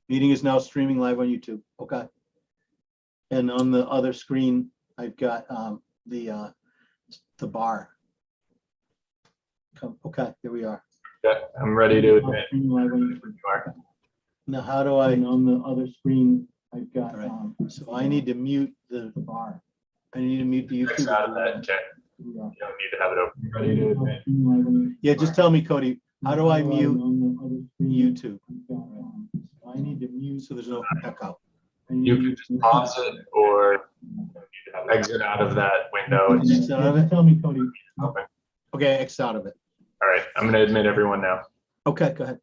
Meeting is now streaming live on YouTube. Okay. And on the other screen, I've got the bar. Okay, here we are. Yeah, I'm ready to admit. Now, how do I? And on the other screen, I've got. Right. So I need to mute the bar. I need to mute the YouTube. Out of that, okay. You don't need to have it open. Ready to admit. Yeah, just tell me, Cody. How do I mute YouTube? I need to mute so there's no echo. You can just pause it or exit out of that window. Exit out of it. Tell me, Cody. Okay. Okay, exit out of it. All right, I'm going to admit everyone now. Okay, go ahead.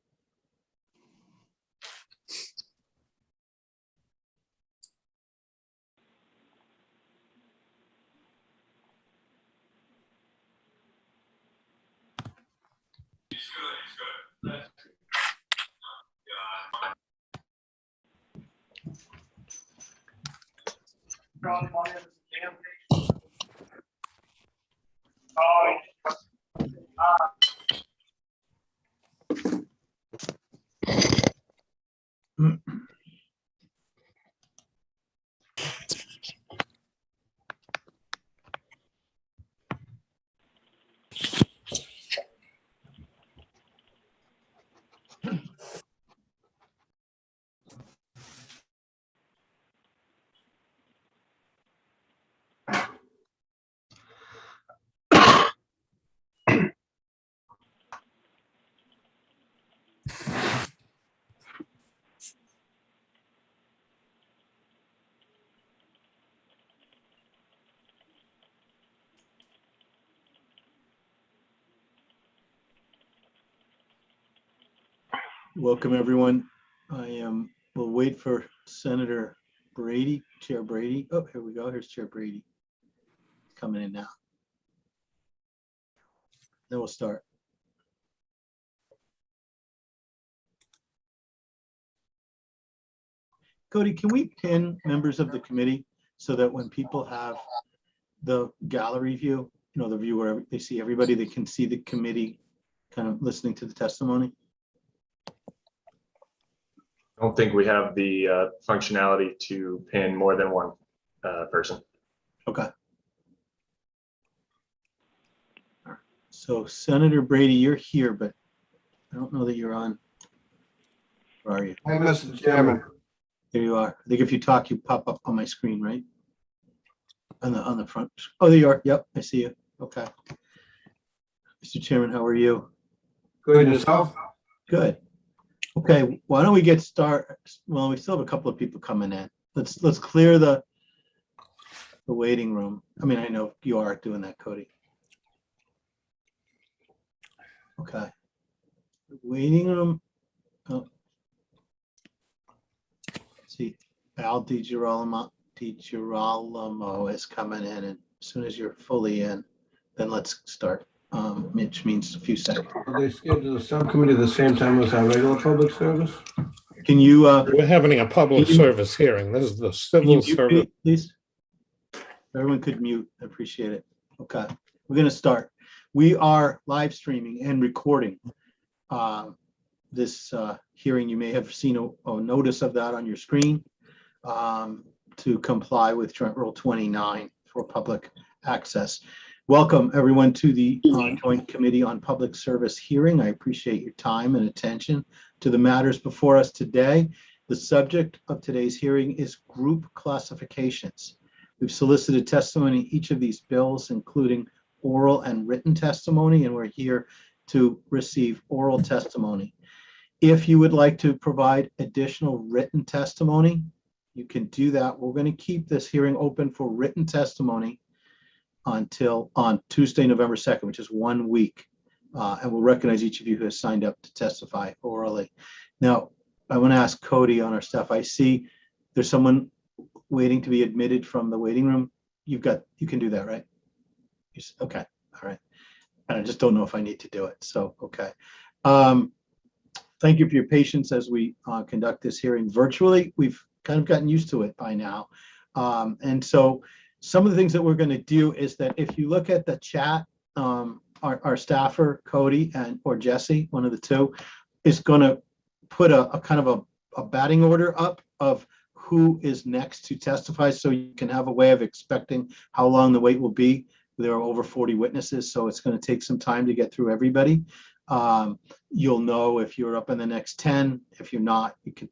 Welcome, everyone. We'll wait for Senator Brady, Chair Brady. Oh, here we go. Here's Chair Brady coming in now. Then we'll start. Cody, can we pin members of the committee so that when people have the gallery view, the view where they see everybody, they can see the committee kind of listening to the testimony? I don't think we have the functionality to pin more than one person. Okay. All right. So Senator Brady, you're here, but I don't know that you're on. Where are you? Hi, Mr. Chairman. There you are. I think if you talk, you pop up on my screen, right? On the front. Oh, there you are. Yep, I see you. Okay. Mr. Chairman, how are you? Good, yourself? Good. Okay, why don't we get started? Well, we still have a couple of people coming in. Let's clear the waiting room. I mean, I know you are doing that, Cody. Okay. Waiting room. Oh. Let's see, Al DiGirolamo is coming in, and as soon as you're fully in, then let's start. Which means a few seconds. They schedule the subcommittee at the same time as our regular public service? Can you? We're having a public service hearing. This is the civil service. Please. Everyone could mute. I appreciate it. Okay, we're going to start. We are live streaming and recording this hearing. You may have seen a notice of that on your screen to comply with Joint Rule 29 for public access. Welcome, everyone, to the Joint Committee on Public Service hearing. I appreciate your time and attention to the matters before us today. The subject of today's hearing is group classifications. We've solicited testimony in each of these bills, including oral and written testimony, and we're here to receive oral testimony. If you would like to provide additional written testimony, you can do that. We're going to keep this hearing open for written testimony until on Tuesday, November 2nd, which is 1 week. And we'll recognize each of you who has signed up to testify orally. Now, I want to ask Cody on our staff. I see there's someone waiting to be admitted from the waiting room. You can do that, right? Okay, all right. And I just don't know if I need to do it, so, okay. Thank you for your patience as we conduct this hearing virtually. We've kind of gotten used to it by now. And so some of the things that we're going to do is that if you look at the chat, our staffer, Cody or Jesse, one of the two, is going to put a kind of a batting order up of who is next to testify, so you can have a way of expecting how long the wait will be. There are over 40 witnesses, so it's going to take some time to get through everybody. You'll know if you're up in the next 10. If you're not, you can,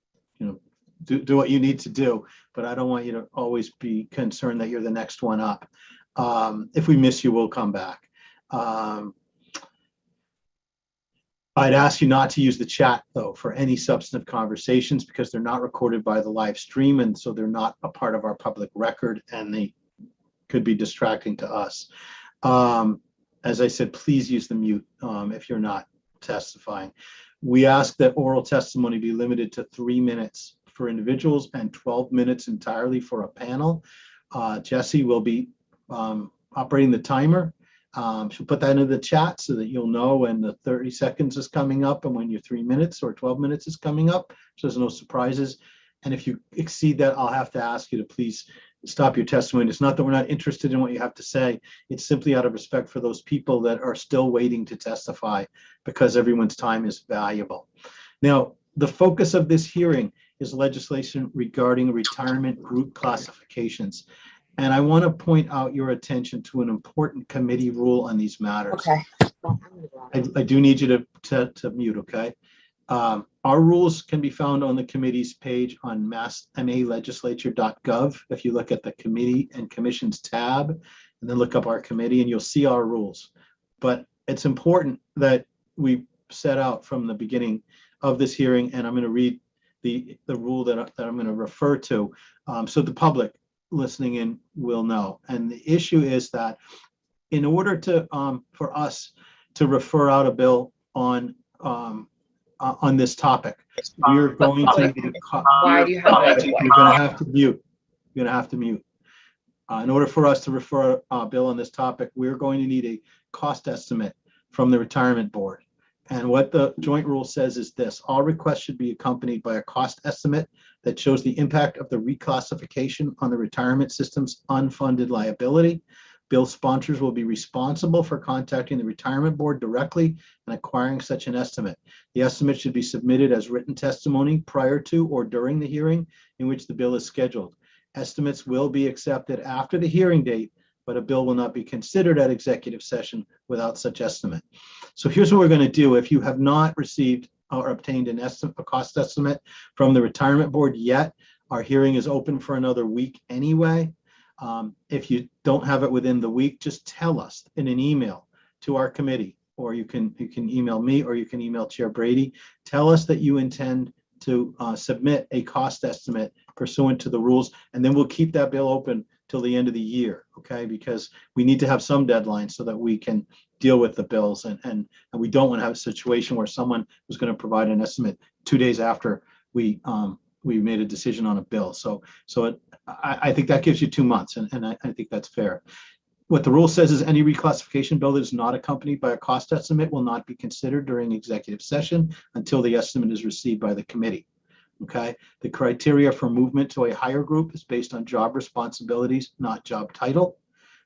do what you need to do. But I don't want you to always be concerned that you're the next one up. If we miss you, we'll come back. I'd ask you not to use the chat, though, for any substantive conversations, because they're not recorded by the live stream, and so they're not a part of our public record, and they could be distracting to us. As I said, please use the mute if you're not testifying. We ask that oral testimony be limited to 3 minutes for individuals and 12 minutes entirely for a panel. Jesse will be operating the timer. She'll put that into the chat so that you'll know when the 30 seconds is coming up and when your 3 minutes or 12 minutes is coming up, so there's no surprises. And if you exceed that, I'll have to ask you to please stop your testimony. It's not that we're not interested in what you have to say. It's simply out of respect for those people that are still waiting to testify, because everyone's time is valuable. Now, the focus of this hearing is legislation regarding retirement group classifications. And I want to point out your attention to an important committee rule on these matters. Okay. I do need you to mute, okay? Our rules can be found on the committee's page on massmalegislature.gov. If you look at the committee and commissions tab, and then look up our committee, and you'll see our rules. But it's important that we set out from the beginning of this hearing, and I'm going to read the rule that I'm going to refer to, so the public listening in will know. And the issue is that in order to for us to refer out a bill on this topic, we're going to Why do you have you're going to have to mute. You're going to have to mute. In order for us to refer a bill on this topic, we're going to need a cost estimate from the retirement board. And what the joint rule says is this: all requests should be accompanied by a cost estimate that shows the impact of the reclassification on the retirement system's unfunded liability. Bill sponsors will be responsible for contacting the retirement board directly and acquiring such an estimate. The estimate should be submitted as written testimony prior to or during the hearing in which the bill is scheduled. Estimates will be accepted after the hearing date, but a bill will not be considered at executive session without such estimate. So here's what we're going to do. If you have not received or obtained a cost estimate from the retirement board yet, our hearing is open for another week anyway. If you don't have it within the week, just tell us in an email to our committee, or you can email me, or you can email Chair Brady. Tell us that you intend to submit a cost estimate pursuant to the rules, and then we'll keep that bill open till the end of the year, okay? Because we need to have some deadline so that we can deal with the bills, and we don't want to have a situation where someone was going to provide an estimate 2 days after we made a decision on a bill. So I think that gives you 2 months, and I think that's fair. What the rule says is any reclassification bill that is not accompanied by a cost estimate will not be considered during executive session until the estimate is received by the committee. Okay, the criteria for movement to a higher group is based on job responsibilities, not job title.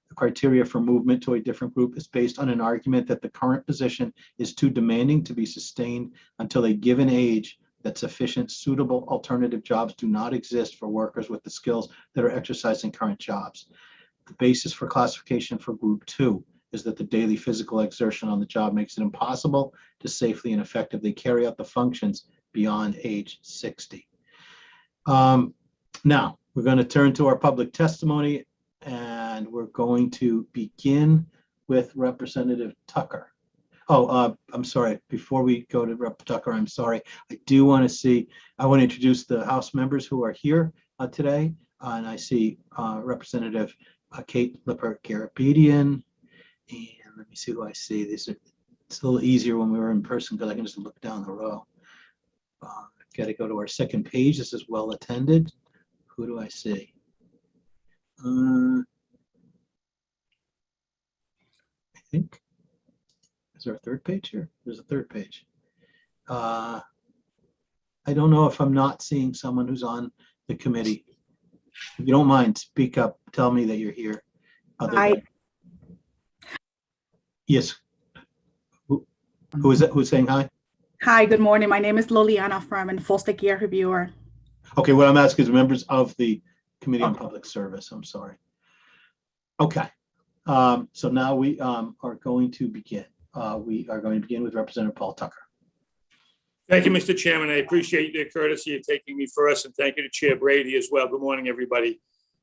The criteria for movement to a different group is based on an argument that the current position is too demanding to be sustained until a given age that sufficient suitable alternative jobs do not exist for workers with the skills that are exercised in current jobs. The basis for classification for group 2 is that the daily physical exertion on the job makes it impossible to safely and effectively carry out the functions beyond age 60. Now, we're going to turn to our public testimony, and we're going to begin with Representative Tucker. Oh, I'm sorry. Before we go to Rep. Tucker, I'm sorry. I want to introduce the House members who are here today. And I see Representative Kate Lippert-Garabedian. And let me see who I see. It's a little easier when we were in person because I can just look down the row. Got to go to our second page. This is well attended. Who do I see? I think. Is there a third page here? There's a third page. I don't know if I'm not seeing someone who's on the committee. If you don't mind, speak up. Tell me that you're here. Yes. Who is that? Who's saying hi? Hi, good morning. My name is Liliana from Enforced Gear Reviewer. Okay, what I'm asking is members of the Committee on Public Service. I'm sorry. Okay, so now we are going to begin. We are going to begin with Representative Paul Tucker. Thank you, Mr. Chairman. I appreciate the courtesy of taking me first, and thank you to Chair Brady as well. Good morning, everybody.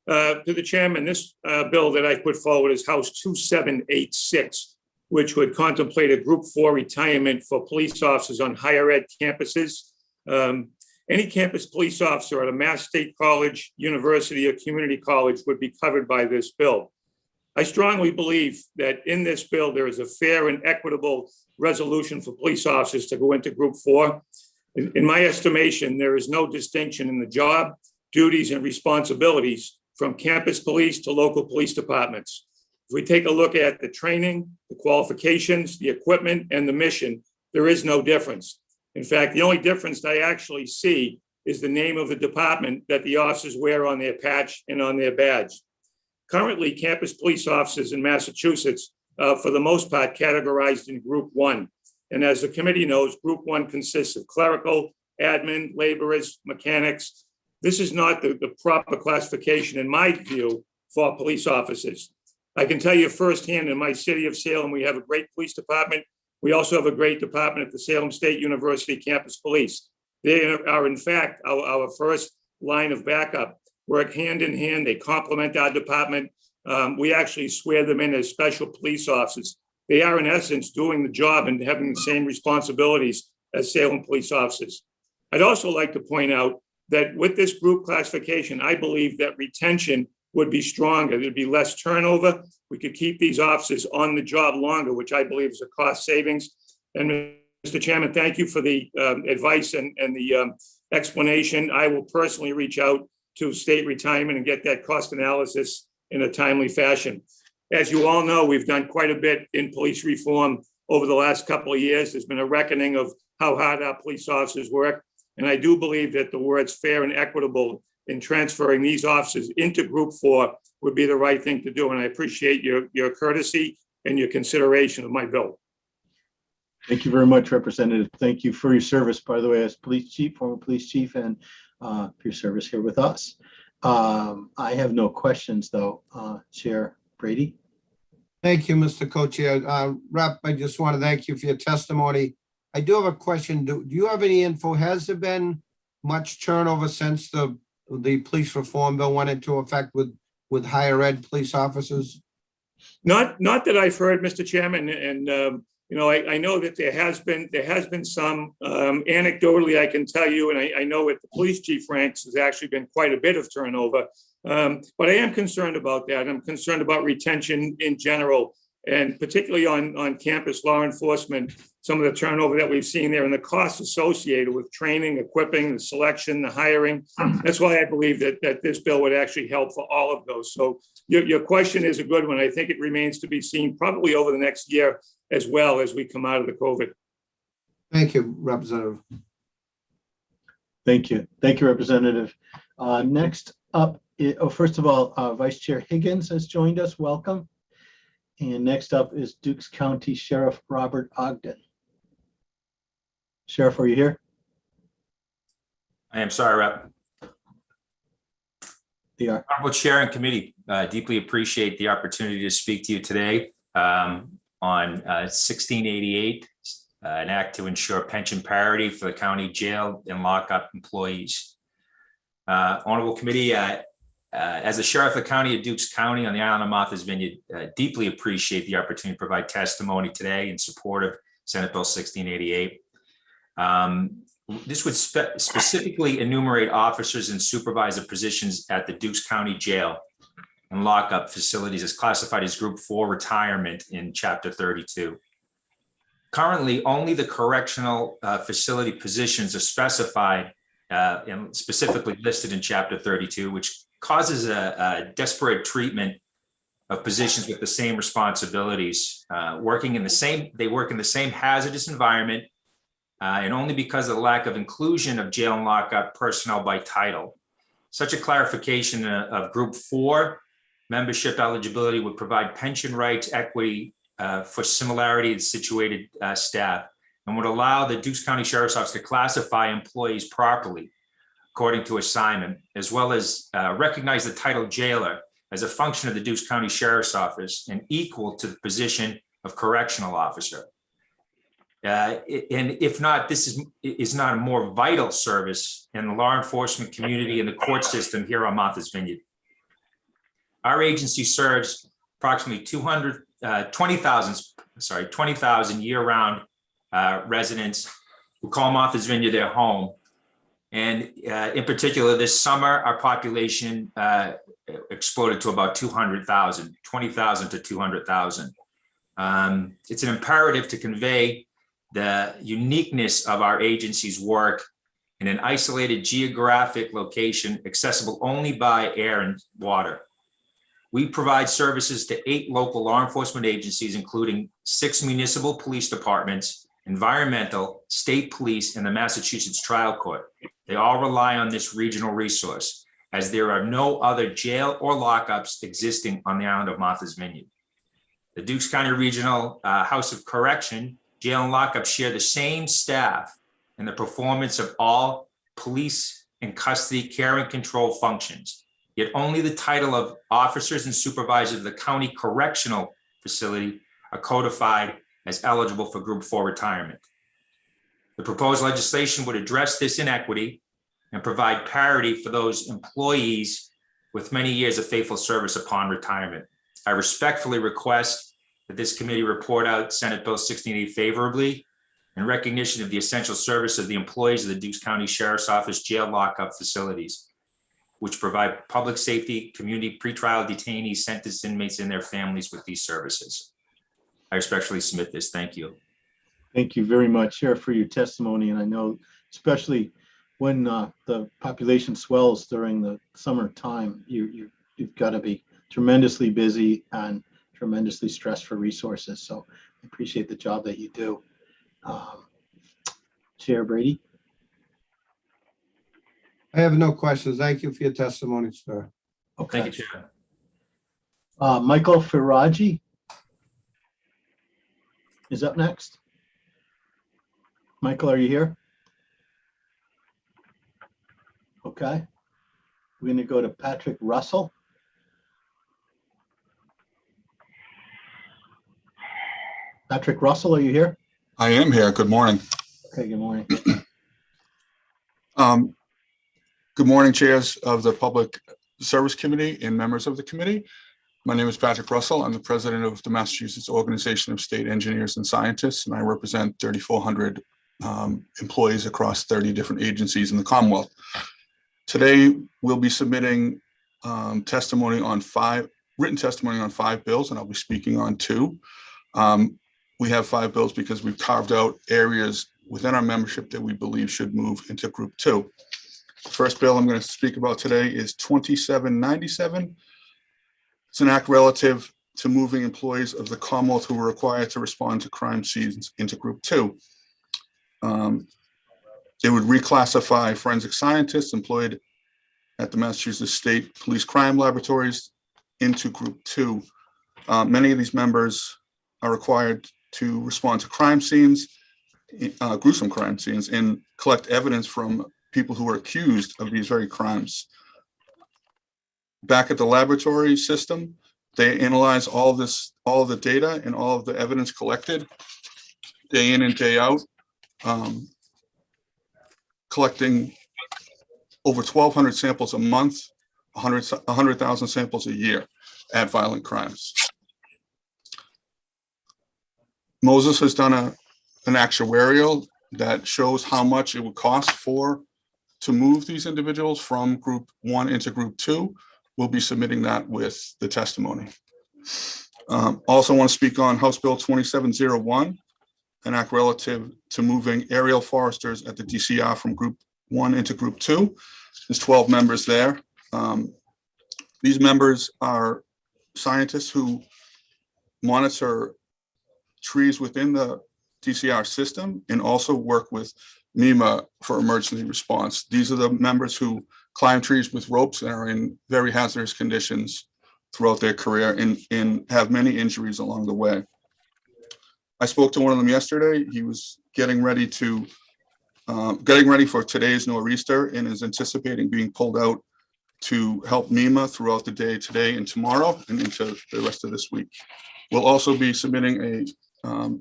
To the chairman, this bill that I put forward is House 2786, which would contemplate a Group 4 retirement for police officers on higher ed campuses. Any campus police officer at a Mass State College, university, or community college would be covered by this bill. I strongly believe that in this bill, there is a fair and equitable resolution for police officers to go into Group 4. In my estimation, there is no distinction in the job, duties, and responsibilities from campus police to local police departments. If we take a look at the training, the qualifications, the equipment, and the mission, there is no difference. In fact, the only difference I actually see is the name of the department that the officers wear on their patch and on their badge. Currently, campus police officers in Massachusetts, for the most part, categorized in Group 1. And as the committee knows, Group 1 consists of clerical, admin, laborers, mechanics. This is not the proper classification, in my view, for police officers. I can tell you firsthand, in my city of Salem, we have a great police department. We also have a great department at the Salem State University Campus Police. They are, in fact, our first line of backup. Work hand in hand. They complement our department. We actually swear them in as special police officers. They are, in essence, doing the job and having the same responsibilities as Salem police officers. I'd also like to point out that with this group classification, I believe that retention would be stronger. There'd be less turnover. We could keep these officers on the job longer, which I believe is a cost savings. And Mr. Chairman, thank you for the advice and the explanation. I will personally reach out to state retirement and get that cost analysis in a timely fashion. As you all know, we've done quite a bit in police reform over the last couple of years. There's been a reckoning of how hard our police officers work. And I do believe that the words fair and equitable in transferring these officers into Group 4 would be the right thing to do. And I appreciate your courtesy and your consideration of my bill. Thank you very much, Representative. Thank you for your service, by the way, as police chief, former police chief, and for your service here with us. I have no questions, though. Chair Brady. Thank you, Mr. Co-Chair. Rep, I just want to thank you for your testimony. I do have a question. Do you have any info? Has there been much turnover since the police reform bill went into effect with higher ed police officers? Not that I've heard, Mr. Chairman, and I know that there has been some anecdotally I can tell you, and I know at the police chief ranks there's actually been quite a bit of turnover, but I am concerned about that. I'm concerned about retention in general, and particularly on campus law enforcement, some of the turnover that we've seen there and the costs associated with training, equipping, the selection, the hiring. That's why I believe that this bill would actually help for all of those. So your question is a good one. I think it remains to be seen probably over the next year as well as we come out of the COVID. Thank you, Representative. Thank you. Thank you, Representative. Next up, first of all, Vice Chair Higgins has joined us. Welcome. And next up is Dukes County Sheriff Robert Ogden. Sheriff, are you here? I am sorry, Rep. Yeah. Honorable Chair and Committee, deeply appreciate the opportunity to speak to you today on 1688, an act to ensure pension parity for the county jail and lockup employees. Honorable Committee, as a sheriff of the county of Dukes County on the island of Martha's Vineyard, deeply appreciate the opportunity to provide testimony today in support of Senate Bill 1688. This would specifically enumerate officers and supervisor positions at the Dukes County Jail and lockup facilities as classified as Group 4 retirement in Chapter 32. Currently, only the correctional facility positions are specified and specifically listed in Chapter 32, which causes a disparate treatment of positions with the same responsibilities, they work in the same hazardous environment, and only because of the lack of inclusion of jail and lockup personnel by title. Such a clarification of Group 4 membership eligibility would provide pension rights equity for similarity in situated staff, and would allow the Dukes County Sheriff's Office to classify employees properly according to assignment, as well as recognize the title jailer as a function of the Dukes County Sheriff's Office and equal to the position of correctional officer. And if not, this is not a more vital service in the law enforcement community and the court system here on Martha's Vineyard. Our agency serves approximately 20,000 year-round residents who call Martha's Vineyard their home. And in particular, this summer, our population exploded to about 200,000, 20,000 to 200,000. It's an imperative to convey the uniqueness of our agency's work in an isolated geographic location accessible only by air and water. We provide services to 8 local law enforcement agencies, including 6 municipal police departments, environmental, state police, and the Massachusetts Trial Court. They all rely on this regional resource, as there are no other jail or lockups existing on the island of Martha's Vineyard. The Dukes County Regional House of Correction, jail and lockup share the same staff and the performance of all police and custody care and control functions. Yet only the title of officers and supervisors of the county correctional facility are codified as eligible for Group 4 retirement. The proposed legislation would address this inequity and provide parity for those employees with many years of faithful service upon retirement. I respectfully request that this committee report out Senate Bill 1680 favorably in recognition of the essential service of the employees of the Dukes County Sheriff's Office jail lockup facilities, which provide public safety, community pretrial detainees, sentenced inmates, and their families with these services. I respectfully submit this. Thank you. Thank you very much, Sheriff, for your testimony. And I know, especially when the population swells during the summertime, you've got to be tremendously busy and tremendously stressed for resources. So I appreciate the job that you do. Chair Brady. I have no questions. Thank you for your testimony, sir. Okay. Thank you, Chair. Michael Faraji is up next. Michael, are you here? Okay. We're going to go to Patrick Russell. Patrick Russell, are you here? I am here. Good morning. Okay, good morning. Good morning, chairs of the Public Service Committee and members of the committee. My name is Patrick Russell. I'm the president of the Massachusetts Organization of State Engineers and Scientists, and I represent 3,400 employees across 30 different agencies in the Commonwealth. Today, we'll be submitting written testimony on 5 bills, and I'll be speaking on 2. We have 5 bills because we've carved out areas within our membership that we believe should move into Group 2. The first bill I'm going to speak about today is 2797. It's an act relative to moving employees of the Commonwealth who were required to respond to crime scenes into Group 2. It would reclassify forensic scientists employed at the Massachusetts State Police Crime Laboratories into Group 2. Many of these members are required to respond to crime scenes, gruesome crime scenes, and collect evidence from people who are accused of these very crimes. Back at the laboratory system, they analyze all the data and all of the evidence collected day in and day out, collecting over 1,200 samples a month, 100,000 samples a year at violent crimes. Moses has done an actuarial that shows how much it would cost to move these individuals from Group 1 into Group 2. We'll be submitting that with the testimony. Also want to speak on House Bill 2701, an act relative to moving aerial foresters at the DCR from Group 1 into Group 2. There's 12 members there. These members are scientists who monitor trees within the DCR system and also work with MEMA for emergency response. These are the members who climb trees with ropes and are in very hazardous conditions throughout their career and have many injuries along the way. I spoke to one of them yesterday. He was getting ready for today's nor'easter and is anticipating being pulled out to help MEMA throughout the day today and tomorrow and into the rest of this week. We'll also be submitting a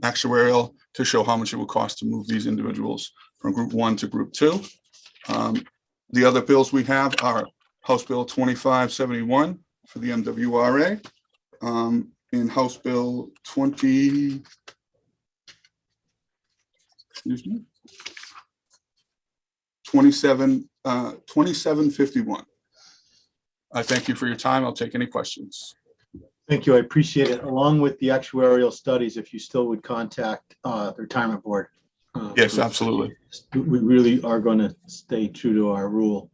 actuarial to show how much it will cost to move these individuals from group 1 to group 2. The other bills we have are House Bill 2571 for the MWRA and House Bill 2751. I thank you for your time. I'll take any questions. Thank you. I appreciate it. Along with the actuarial studies, if you still would contact the retirement board. Yes, absolutely. We really are going to stay true to our rule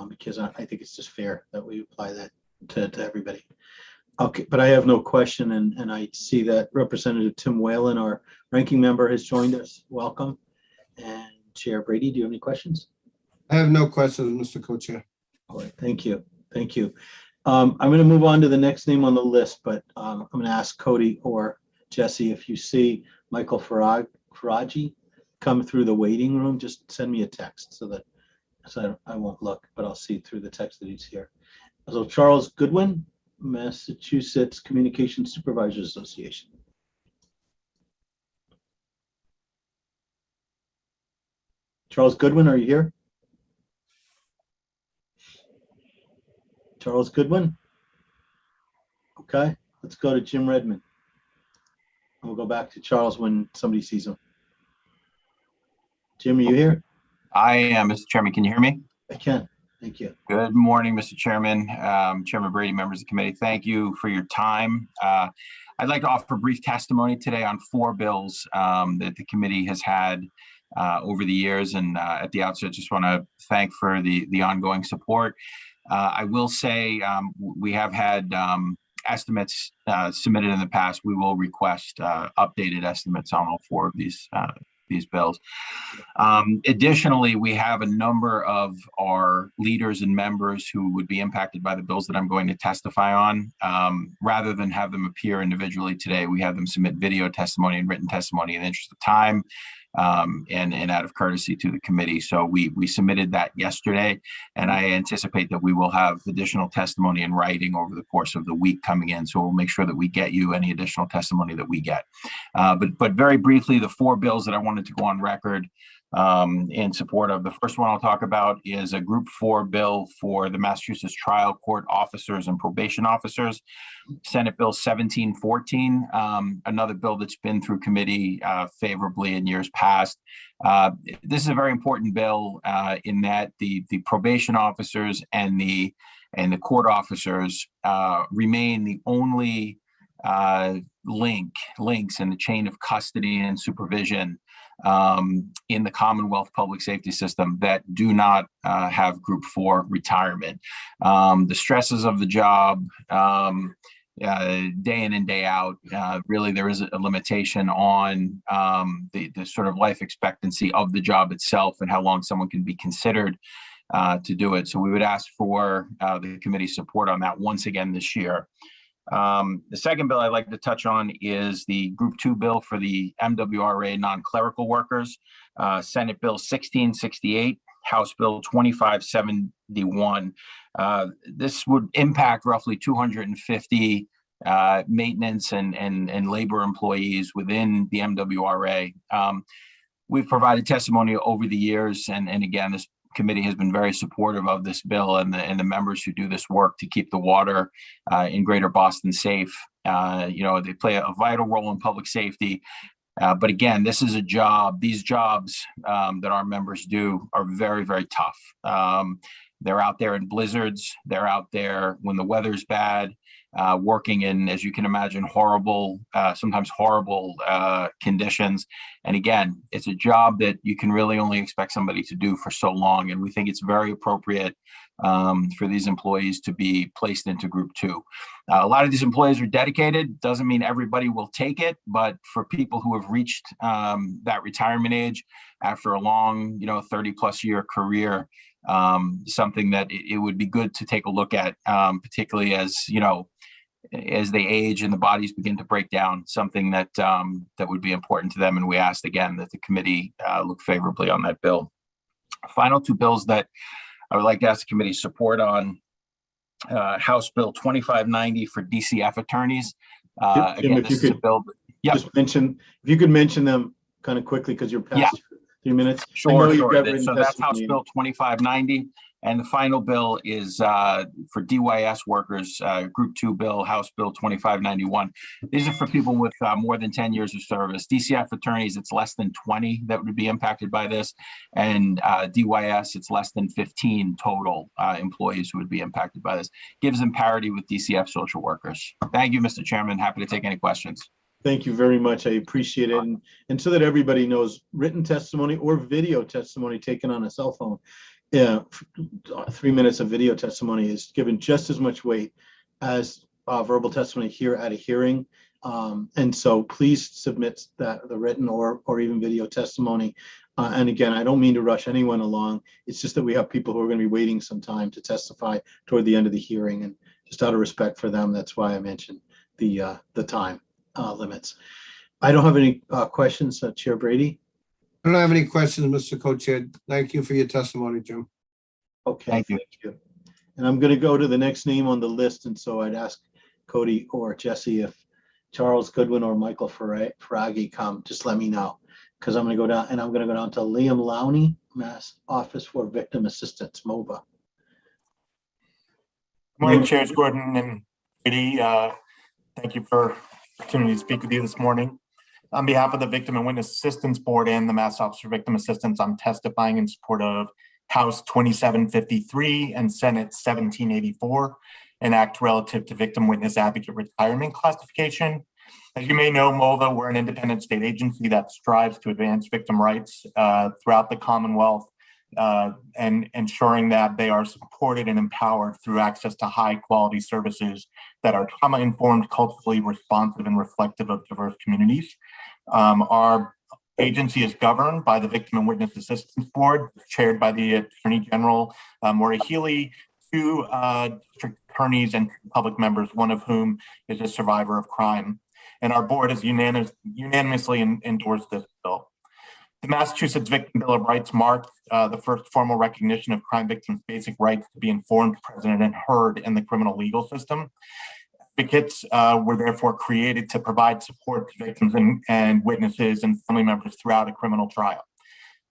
because I think it's just fair that we apply that to everybody. Okay, but I have no question, and I see that Representative Tim Whalen, our ranking member, has joined us. Welcome. And Chair Brady, do you have any questions? I have no questions, Mr. Co-Chair. All right, thank you. Thank you. I'm going to move on to the next name on the list, but I'm going to ask Cody or Jesse, if you see Michael Faraji come through the waiting room, just send me a text so I won't look, but I'll see through the text that he's here. So Charles Goodwin, Massachusetts Communication Supervisors Association. Charles Goodwin, are you here? Charles Goodwin? Okay, let's go to Jim Redmond. We'll go back to Charles when somebody sees him. Jim, are you here? I am, Mr. Chairman. Can you hear me? I can. Thank you. Good morning, Mr. Chairman, Chairman Brady, members of the committee. Thank you for your time. I'd like to offer brief testimony today on 4 bills that the committee has had over the years. And at the outset, just want to thank for the ongoing support. I will say we have had estimates submitted in the past. We will request updated estimates on all 4 of these bills. Additionally, we have a number of our leaders and members who would be impacted by the bills that I'm going to testify on. Rather than have them appear individually today, we have them submit video testimony and written testimony in the interest of time and out of courtesy to the committee. So we submitted that yesterday, and I anticipate that we will have additional testimony in writing over the course of the week coming in. So we'll make sure that we get you any additional testimony that we get. But very briefly, the 4 bills that I wanted to go on record in support of. The first one I'll talk about is a Group 4 bill for the Massachusetts Trial Court Officers and Probation Officers, Senate Bill 1714, another bill that's been through committee favorably in years past. This is a very important bill in that the probation officers and the court officers remain the only links in the chain of custody and supervision in the Commonwealth public safety system that do not have Group 4 retirement. The stresses of the job, day in and day out, really there is a limitation on the sort of life expectancy of the job itself and how long someone can be considered to do it. So we would ask for the committee's support on that once again this year. The second bill I'd like to touch on is the Group 2 bill for the MWRA non-clerical workers, Senate Bill 1668, House Bill 2571. This would impact roughly 250 maintenance and labor employees within the MWRA. We've provided testimony over the years, and again, this committee has been very supportive of this bill and the members who do this work to keep the water in Greater Boston safe. They play a vital role in public safety. But again, this is a job. These jobs that our members do are very, very tough. They're out there in blizzards. They're out there when the weather's bad, working in, as you can imagine, horrible, sometimes horrible conditions. And again, it's a job that you can really only expect somebody to do for so long. And we think it's very appropriate for these employees to be placed into Group 2. A lot of these employees are dedicated. Doesn't mean everybody will take it, but for people who have reached that retirement age after a long, 30+ year career, something that it would be good to take a look at, particularly as, as they age and the bodies begin to break down, something that that would be important to them. And we asked again that the committee look favorably on that bill. Final two bills that I would like to ask the committee support on, House Bill 2590 for DCF attorneys. Jim, Again, if this you is a could bill. Yep. just mention, if you could mention them kind of quickly because you're past 3 minutes. I know Sure, you've sure. got written So that's House testimony. Bill 2590. And the final bill is for DYS workers, Group 2 bill, House Bill 2591. These are for people with more than 10 years of service. DCF attorneys, it's less than 20 that would be impacted by this. And DYS, it's less than 15 total employees who would be impacted by this. Gives them parity with DCF social workers. Thank you, Mr. Chairman. Happy to take any questions. Thank you very much. I appreciate it. And so that everybody knows, written testimony or video testimony taken on a cell phone, 3 minutes of video testimony is given just as much weight as verbal testimony here at a hearing. And so please submit the written or even video testimony. And again, I don't mean to rush anyone along. It's just that we have people who are going to be waiting some time to testify toward the end of the hearing, and just out of respect for them, that's why I mentioned the time limits. I don't have any questions, Chair Brady. I don't have any questions, Mr. Co-Chair. Thank you for your testimony, Jim. Okay, Thank you. And I'm going to go to the next name on the list, and so I'd ask Cody or Jesse if Charles Goodwin or Michael Faragi come, just let me know, because I'm going to go down, and I'm going to go down to Liam Lowney, Mass Office for Victim Assistance, MOVA. Good morning, Chairs Gordon and Brady. Thank you for the opportunity to speak with you this morning. On behalf of the Victim and Witness Assistance Board and the Mass Office for Victim Assistance, I'm testifying in support of House 2753 and Senate 1784, an act relative to victim witness advocate retirement classification. As you may know, MOVA, we're an independent state agency that strives to advance victim rights throughout the Commonwealth and ensuring that they are supported and empowered through access to high quality services that are trauma-informed, culturally responsive, and reflective of diverse communities. Our agency is governed by the Victim and Witness Assistance Board, chaired by the Attorney General, Maura Healy, two district attorneys and public members, one of whom is a survivor of crime. And our board has unanimously endorsed this bill. The Massachusetts Victim Bill of Rights marks the first formal recognition of crime victims' basic rights to be informed, present, and heard in the criminal legal system. Advocates were therefore created to provide support to victims and witnesses and family members throughout a criminal trial.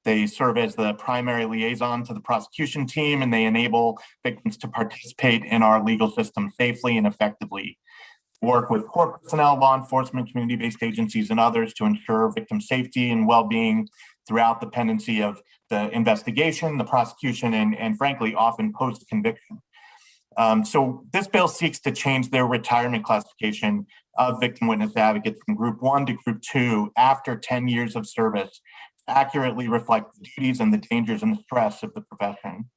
They serve as the primary liaison to the prosecution team, and they enable victims to participate in our legal system safely and effectively. Work with court personnel, law enforcement, community-based agencies, and others to ensure victim safety and well-being throughout the pendency of the investigation, the prosecution, and frankly, often post-conviction. So this bill seeks to change their retirement classification of victim witness advocates from Group 1 to Group 2 after 10 years of service to accurately reflect the duties and the dangers and the stress of the profession.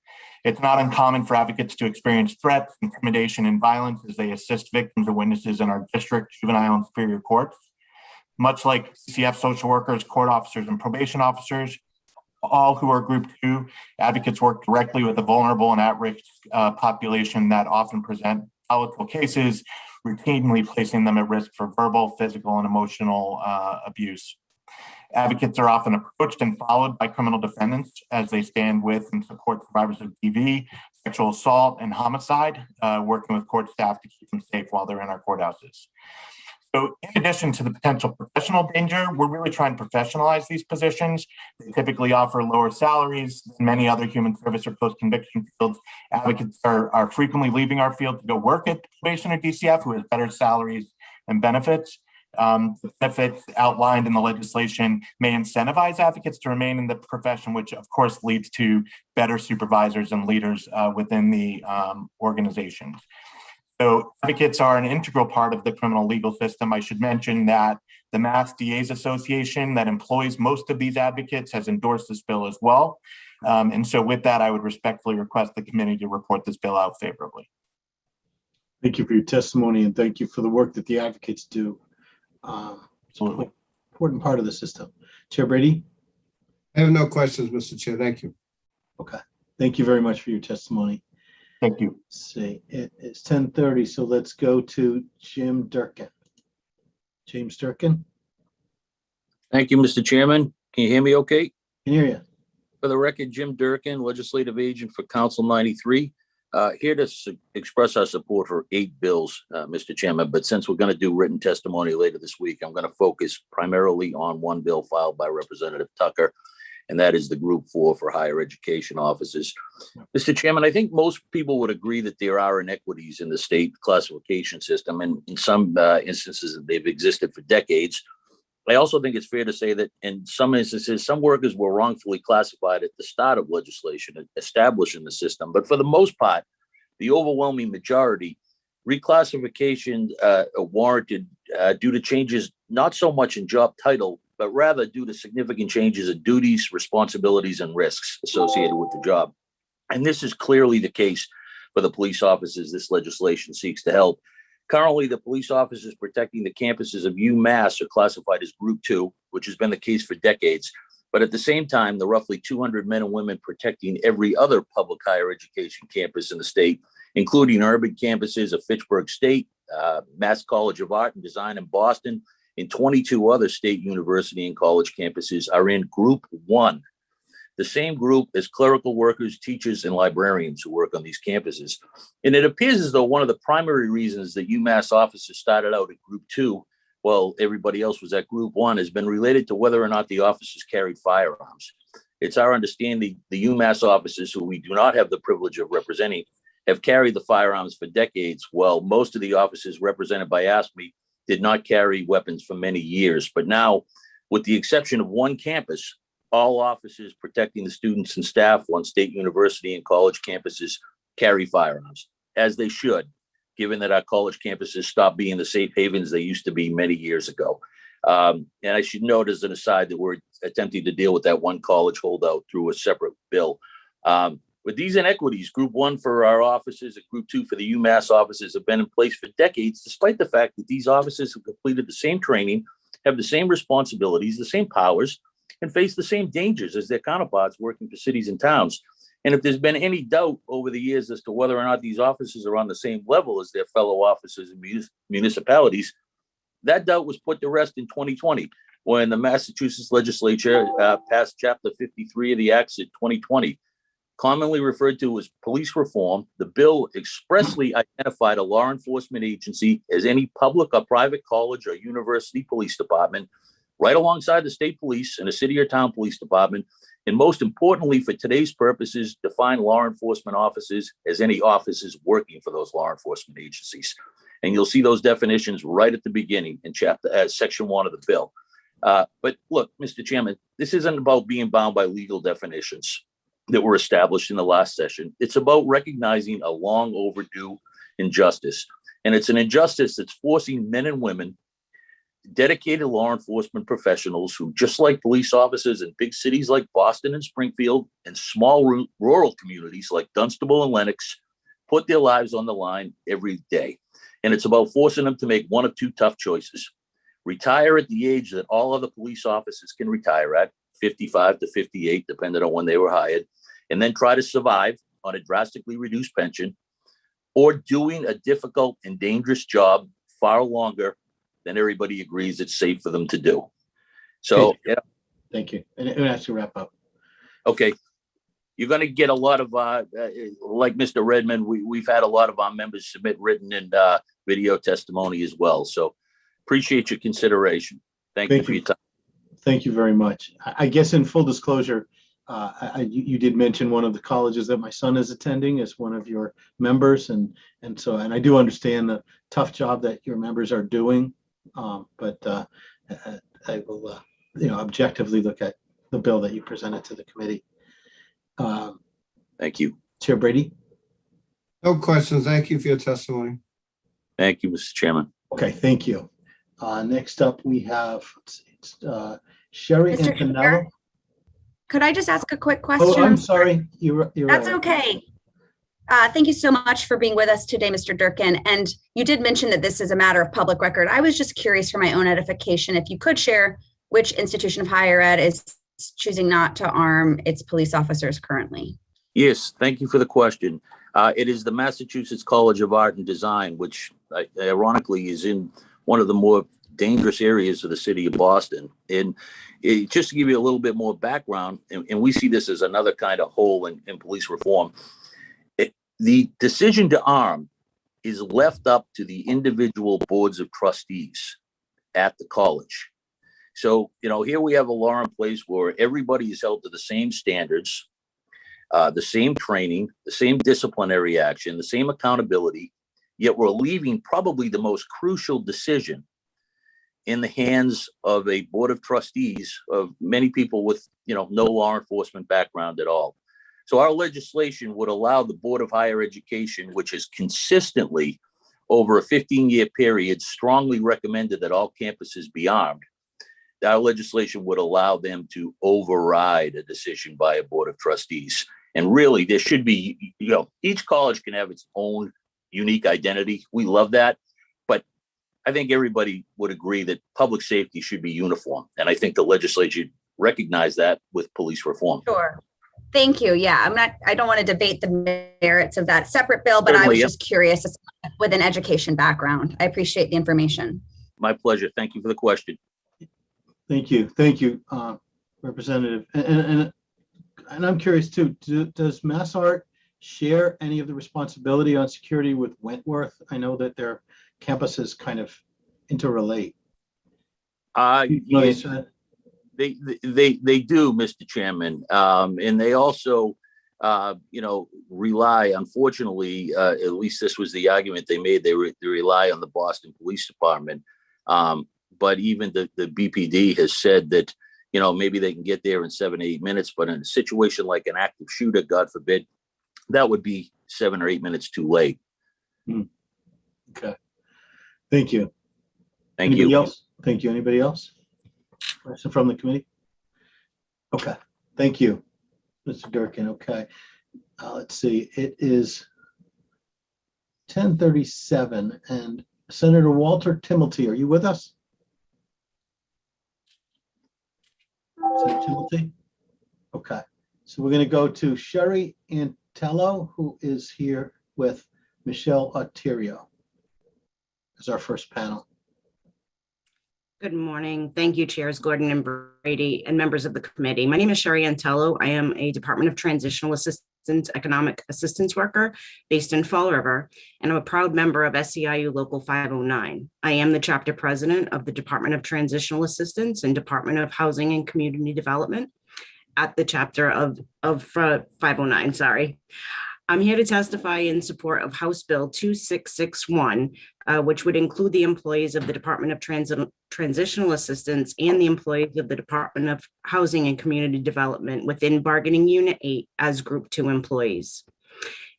It's not uncommon for advocates to experience threats, intimidation, and violence as they assist victims and witnesses in our district, juvenile, and superior courts. Much like DCF social workers, court officers, and probation officers, all who are Group 2, advocates work directly with a vulnerable and at-risk population that often present volatile cases, routinely placing them at risk for verbal, physical, and emotional abuse. Advocates are often approached and followed by criminal defendants as they stand with and support survivors of DV, sexual assault, and homicide, working with court staff to keep them safe while they're in our courthouses. So in addition to the potential professional danger, we're really trying to professionalize these positions. They typically offer lower salaries than many other human service or post-conviction fields. Advocates are frequently leaving our field to go work at probation or DCF, who has better salaries and benefits. The benefits outlined in the legislation may incentivize advocates to remain in the profession, which of course leads to better supervisors and leaders within the organizations. So advocates are an integral part of the criminal legal system. I should mention that the Mass DAs Association that employs most of these advocates has endorsed this bill as well. And so with that, I would respectfully request the committee to report this bill out favorably. Thank you for your testimony, and thank you for the work that the advocates do. It's an important part of the system. Chair Brady? I have no questions, Mr. Chair. Thank you. Okay. Thank you very much for your testimony. Thank you. Let's see, it is 10:30, so let's go to Jim Durkin. James Durkin, Thank you, Mr. Chairman. Can you hear me okay? can hear you. For the record, Jim Durkin, Legislative Agent for Council 93. Here to express our support for 8 bills, Mr. Chairman, but since we're going to do written testimony later this week, I'm going to focus primarily on one bill filed by Representative Tucker, and that is the Group 4 for higher education officers. Mr. Chairman, I think most people would agree that there are inequities in the state classification system, and in some instances, they've existed for decades. I also think it's fair to say that in some instances, some workers were wrongfully classified at the start of legislation establishing the system. But for the most part, the overwhelming majority, reclassification warranted due to changes not so much in job title, but rather due to significant changes in duties, responsibilities, and risks associated with the job. And this is clearly the case for the police officers this legislation seeks to help. Currently, the police officers protecting the campuses of UMass are classified as Group 2, which has been the case for decades. But at the same time, the roughly 200 men and women protecting every other public higher education campus in the state, including urban campuses of Fitchburg State, Mass College of Art and Design in Boston, and 22 other state university and college campuses are in Group 1. The same group as clerical workers, teachers, and librarians who work on these campuses. And it appears as though one of the primary reasons that UMass officers started out at Group 2, while everybody else was at Group 1, has been related to whether or not the officers carried firearms. It's our understanding the UMass officers, who we do not have the privilege of representing, have carried the firearms for decades, while most of the officers represented by ASME did not carry weapons for many years. But now, with the exception of one campus, all officers protecting the students and staff on state university and college campuses carry firearms, as they should, given that our college campuses stopped being the safe havens they used to be many years ago. And I should note as an aside that we're attempting to deal with that one college holdout through a separate bill. With these inequities, Group 1 for our officers and Group 2 for the UMass officers have been in place for decades, despite the fact that these officers have completed the same training, have the same responsibilities, the same powers, and face the same dangers as their counterparts working for cities and towns. And if there's been any doubt over the years as to whether or not these officers are on the same level as their fellow officers in municipalities, that doubt was put to rest in 2020, when the Massachusetts legislature passed Chapter 53 of the Acts of 2020, commonly referred to as police reform. The bill expressly identified a law enforcement agency as any public or private college or university police department, right alongside the state police and a city or town police department. And most importantly, for today's purposes, define law enforcement officers as any officers working for those law enforcement agencies. And you'll see those definitions right at the beginning in section 1 of the bill. But look, Mr. Chairman, this isn't about being bound by legal definitions that were established in the last session. It's about recognizing a long overdue injustice. And it's an injustice that's forcing men and women, dedicated law enforcement professionals who, just like police officers in big cities like Boston and Springfield and small rural communities like Dunstable and Lenox, put their lives on the line every day. And it's about forcing them to make one of two tough choices: retire at the age that all other police officers can retire at, 55 to 58, depending on when they were hired, and then try to survive on a drastically reduced pension, or doing a difficult and dangerous job far longer than everybody agrees it's safe for them to do. So, yeah. Thank you. And that's to wrap up. Okay. You're going to get a lot of, like Mr. Redmond, we've had a lot of our members submit written and video testimony as well. So appreciate your consideration. Thank you for your time. Thank you very much. I guess in full disclosure, you did mention one of the colleges that my son is attending as one of your members. And I do understand the tough job that your members are doing. But I will, objectively look at the bill that you presented to the committee. Thank you. Chair Brady. No questions. Thank you for your testimony. Thank you, Mr. Chairman. Okay, thank you. Next up, we have Sherry Mr. Antonello. Chair, could I just ask a quick question? Oh, I'm sorry. You're That's right. okay. Thank you so much for being with us today, Mr. Durkin. And you did mention that this is a matter of public record. I was just curious for my own edification, if you could share which institution of higher ed is choosing not to arm its police officers currently. Yes, thank you for the question. It is the Massachusetts College of Art and Design, which ironically is in one of the more dangerous areas of the city of Boston. And just to give you a little bit more background, and we see this as another kind of hole in police reform, the decision to arm is left up to the individual boards of trustees at the college. So, here we have a law in place where everybody is held to the same standards, the same training, the same disciplinary action, the same accountability, yet we're leaving probably the most crucial decision in the hands of a board of trustees of many people with, no law enforcement background at all. So our legislation would allow the Board of Higher Education, which has consistently over a 15-year period strongly recommended that all campuses be armed. Our legislation would allow them to override a decision by a board of trustees. And really, there should be, each college can have its own unique identity. We love that. But I think everybody would agree that public safety should be uniform. And I think the legislature recognized that with police reform. Sure. Thank you. Yeah, I don't want to debate the merits of that separate bill, but Certainly, I was just curious with an education background. I appreciate the information. My pleasure. Thank you for the question. Thank you, Representative. And I'm curious too, does MassArt share any of the responsibility on security with Wentworth? I know that their campuses kind of interrelate. Yes, they do, Mr. Chairman. And they also, rely, unfortunately, at least this was the argument they made, they rely on the Boston Police Department. But even the BPD has said that, maybe they can get there in 7 to 8 minutes, but in a situation like an active shooter, God forbid, that would be 7 or 8 minutes too late. Okay. Thank you. Thank Anybody you. else? Thank you. Anybody else? Person from the committee? Okay. Thank you, Mr. Durkin. Okay. Let's see. It is 10:37 and Senator Walter Timilty, are you with us? Senator Timilty? Okay. So we're going to go to Sherry Antello, who is here with Michelle Arterio as our first panel. Good morning. Thank you, Chairs Gordon and Brady and members of the committee. My name is Sherry Antello. I am a Department of Transitional Assistance Economic Assistance Worker based in Fall River, and I'm a proud member of SEIU Local 509. I am the chapter president of the Department of Transitional Assistance and Department of Housing and Community Development at the chapter of 509, sorry. I'm here to testify in support of House Bill 2661, which would include the employees of the Department of Transitional Assistance and the employees of the Department of Housing and Community Development within Bargaining Unit 8 as Group 2 employees.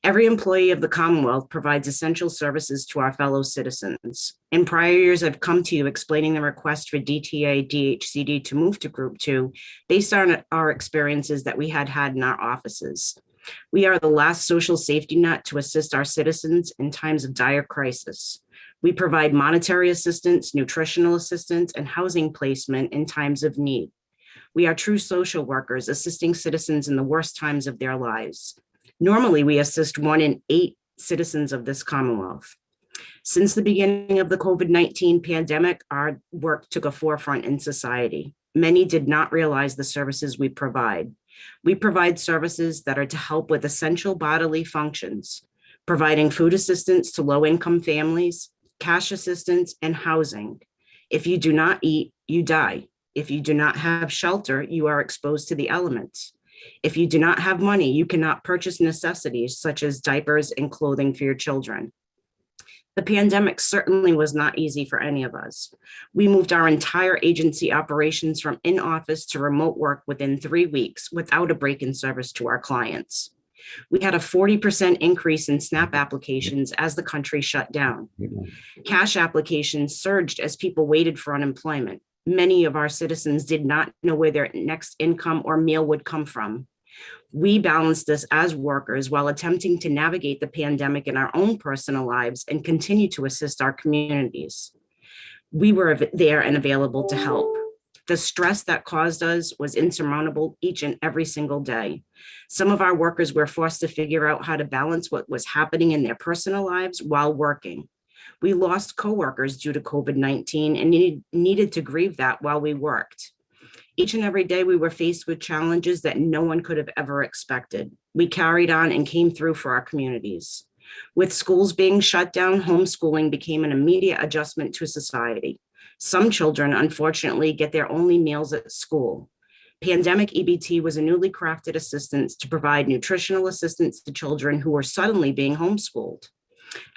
Every employee of the Commonwealth provides essential services to our fellow citizens. In prior years, I've come to you explaining the request for DTA DHCD to move to Group 2 based on our experiences that we had in our offices. We are the last social safety net to assist our citizens in times of dire crisis. We provide monetary assistance, nutritional assistance, and housing placement in times of need. We are true social workers assisting citizens in the worst times of their lives. Normally, we assist 1 in 8 citizens of this Commonwealth. Since the beginning of the COVID-19 pandemic, our work took a forefront in society. Many did not realize the services we provide. We provide services that are to help with essential bodily functions, providing food assistance to low-income families, cash assistance, and housing. If you do not eat, you die. If you do not have shelter, you are exposed to the elements. If you do not have money, you cannot purchase necessities such as diapers and clothing for your children. The pandemic certainly was not easy for any of us. We moved our entire agency operations from in-office to remote work within 3 weeks without a break in service to our clients. We had a 40% increase in SNAP applications as the country shut down. Cash applications surged as people waited for unemployment. Many of our citizens did not know where their next income or meal would come from. We balanced this as workers while attempting to navigate the pandemic in our own personal lives and continue to assist our communities. We were there and available to help. The stress that caused us was insurmountable each and every single day. Some of our workers were forced to figure out how to balance what was happening in their personal lives while working. We lost coworkers due to COVID-19 and needed to grieve that while we worked. Each and every day we were faced with challenges that no one could have ever expected. We carried on and came through for our communities. With schools being shut down, homeschooling became an immediate adjustment to society. Some children, unfortunately, get their only meals at school. Pandemic EBT was a newly crafted assistance to provide nutritional assistance to children who were suddenly being homeschooled.